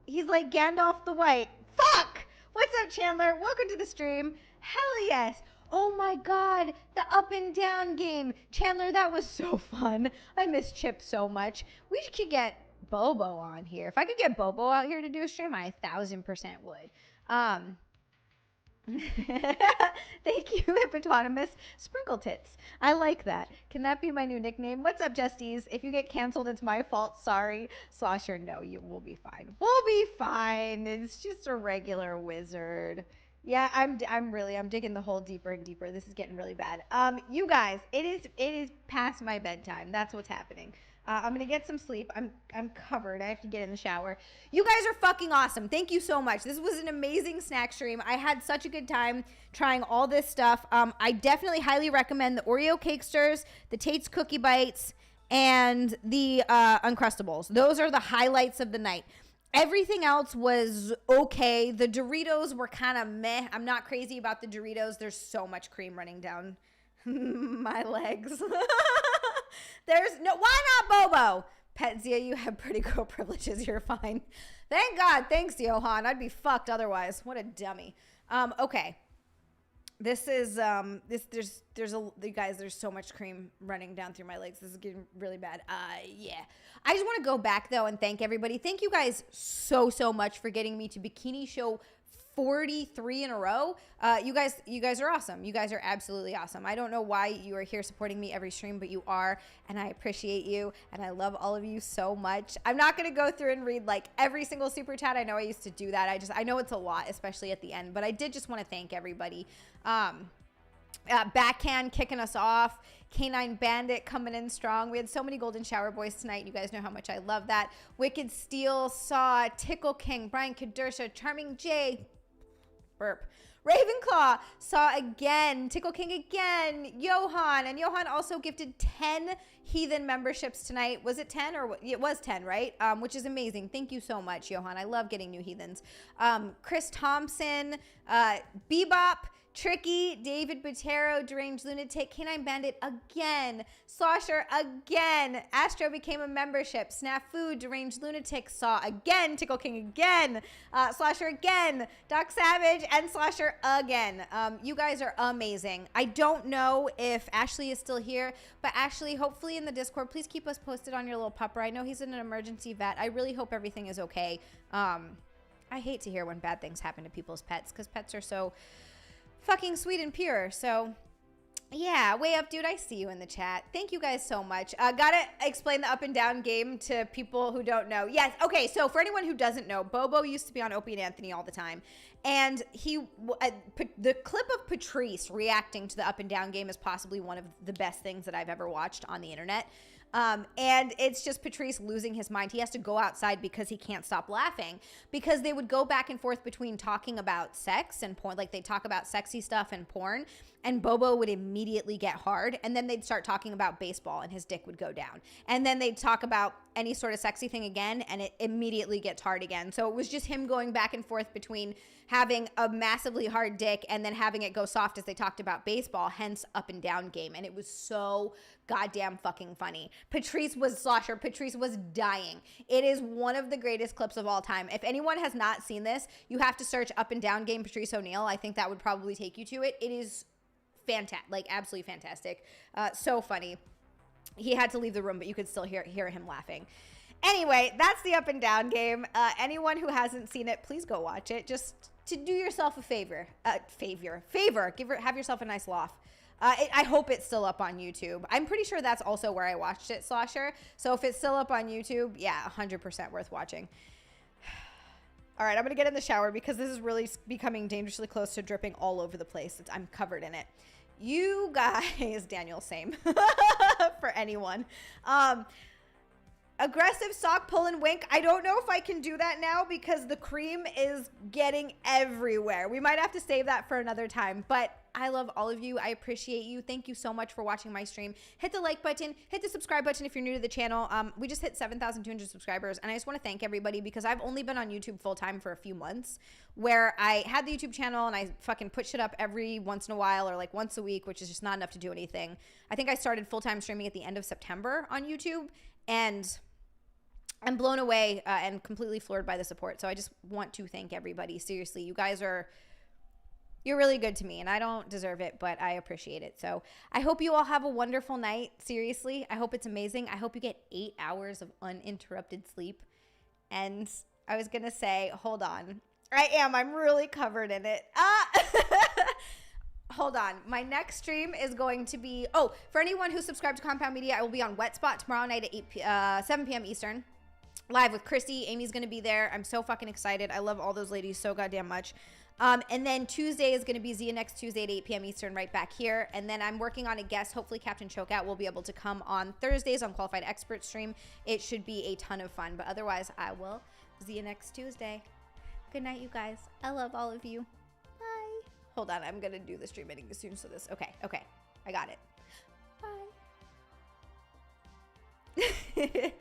S1: He's like Gandalf the White. Fuck! What's up, Chandler? Welcome to the stream. Hell yes. Oh my god, the up and down game. Chandler, that was so fun. I miss Chip so much. We should get Bobo on here. If I could get Bobo out here to do a stream, I 1000% would. Thank you, Hippopotamus. Sprinkle Tits. I like that. Can that be my new nickname? What's up, Justies? If you get canceled, it's my fault. Sorry. Slosher, no, you will be fine. We'll be fine. It's just a regular wizard. Yeah, I'm digging the hole deeper and deeper. This is getting really bad. You guys, it is past my bedtime. That's what's happening. I'm gonna get some sleep. I'm covered. I have to get in the shower. You guys are fucking awesome. Thank you so much. This was an amazing snack stream. I had such a good time trying all this stuff. I definitely highly recommend the Oreo cake stirs, the Tate's cookie bites, and the Uncrustables. Those are the highlights of the night. Everything else was okay. The Doritos were kind of meh. I'm not crazy about the Doritos. There's so much cream running down my legs. There's no, why not Bobo? Petzia, you have pretty cool privileges. You're fine. Thank God. Thanks, Johan. I'd be fucked otherwise. What a dummy. Okay. This is, you guys, there's so much cream running down through my legs. This is getting really bad. Yeah. I just want to go back though and thank everybody. Thank you guys so much for getting me to Bikini Show 43 in a row. You guys are awesome. You guys are absolutely awesome. I don't know why you are here supporting me every stream, but you are, and I appreciate you, and I love all of you so much. I'm not going to go through and read like every single super chat. I know I used to do that. I know it's a lot, especially at the end, but I did just want to thank everybody. Backhand kicking us off. Canine Bandit coming in strong. We had so many Golden Shower Boys tonight. You guys know how much I love that. Wicked Steel, Saw, Tickle King, Brian Kadersha, Charming J, burp. Ravenclaw saw again, Tickle King again, Johan, and Johan also gifted 10 Heathen memberships tonight. Was it 10 or it was 10, right? Which is amazing. Thank you so much, Johan. I love getting new Heathens. Chris Thompson, Bebop, Tricky, David Botero, Deranged Lunatic, Canine Bandit again, Slosher again, Astro became a membership, Snafu, Deranged Lunatic saw again, Tickle King again, Slosher again, Doc Savage, and Slosher again. You guys are amazing. I don't know if Ashley is still here, but Ashley, hopefully in the Discord, please keep us posted on your little pupper. I know he's in an emergency vet. I really hope everything is okay. I hate to hear when bad things happen to people's pets because pets are so fucking sweet and pure. So yeah, way up, dude. I see you in the chat. Thank you guys so much. Gotta explain the up and down game to people who don't know. Yes. Okay. So for anyone who doesn't know, Bobo used to be on Opie and Anthony all the time. And the clip of Patrice reacting to the up and down game is possibly one of the best things that I've ever watched on the internet. And it's just Patrice losing his mind. He has to go outside because he can't stop laughing, because they would go back and forth between talking about sex and porn. Like they talk about sexy stuff and porn, and Bobo would immediately get hard. And then they'd start talking about baseball and his dick would go down. And then they'd talk about any sort of sexy thing again, and it immediately gets hard again. So it was just him going back and forth between having a massively hard dick and then having it go soft as they talked about baseball, hence up and down game. And it was so goddamn fucking funny. Patrice was dying. It is one of the greatest clips of all time. If anyone has not seen this, you have to search up and down game Patrice O'Neal. I think that would probably take you to it. It is fantastic, like absolutely fantastic. So funny. He had to leave the room, but you could still hear him laughing. Anyway, that's the up and down game. Anyone who hasn't seen it, please go watch it. Just to do yourself a favor. Have yourself a nice laugh. I hope it's still up on YouTube. I'm pretty sure that's also where I watched it, Slosher. So if it's still up on YouTube, yeah, 100% worth watching. All right, I'm going to get in the shower because this is really becoming dangerously close to dripping all over the place. I'm covered in it. You guys, Daniel, same for anyone. Aggressive sock pull and wink. I don't know if I can do that now because the cream is getting everywhere. We might have to save that for another time, but I love all of you. I appreciate you. Thank you so much for watching my stream. Hit the like button, hit the subscribe button if you're new to the channel. We just hit 7,200 subscribers, and I just want to thank everybody because I've only been on YouTube full time for a few months, where I had the YouTube channel and I fucking put shit up every once in a while or like once a week, which is just not enough to do anything. I think I started full-time streaming at the end of September on YouTube, and I'm blown away and completely floored by the support. So I just want to thank everybody. Seriously, you guys you're really good to me, and I don't deserve it, but I appreciate it. So I hope you all have a wonderful night. Seriously, I hope it's amazing. I hope you get 8 hours of uninterrupted sleep. And I was going to say, hold on. I'm really covered in it. Hold on. My next stream is going to be, for anyone who subscribed to Compound Media, I will be on Wet Spot tomorrow night at 7 p.m. Eastern. Live with Chrissy. Amy's going to be there. I'm so fucking excited. I love all those ladies so goddamn much. And then Tuesday is going to be Xia next Tuesday at 8 p.m. Eastern right back here. And then I'm working on a guest. Hopefully Captain Chokeout will be able to come on Thursdays on Qualified Expert stream. It should be a ton of fun. But otherwise, I will Xia next Tuesday. Good night, you guys. I love all of you. Bye. Hold on. I'm going to do the stream editing as soon as this. Okay. I got it. Bye.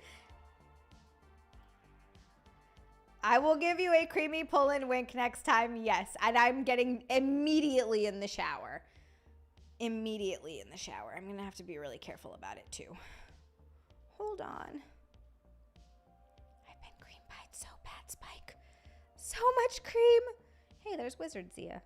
S1: I will give you a creamy pull and wink next time, yes. And I'm getting immediately in the shower. I'm going to have to be really careful about it, too. Hold on. I've been cream pied so bad, Spike. So much cream. Hey, there's Wizard Xia.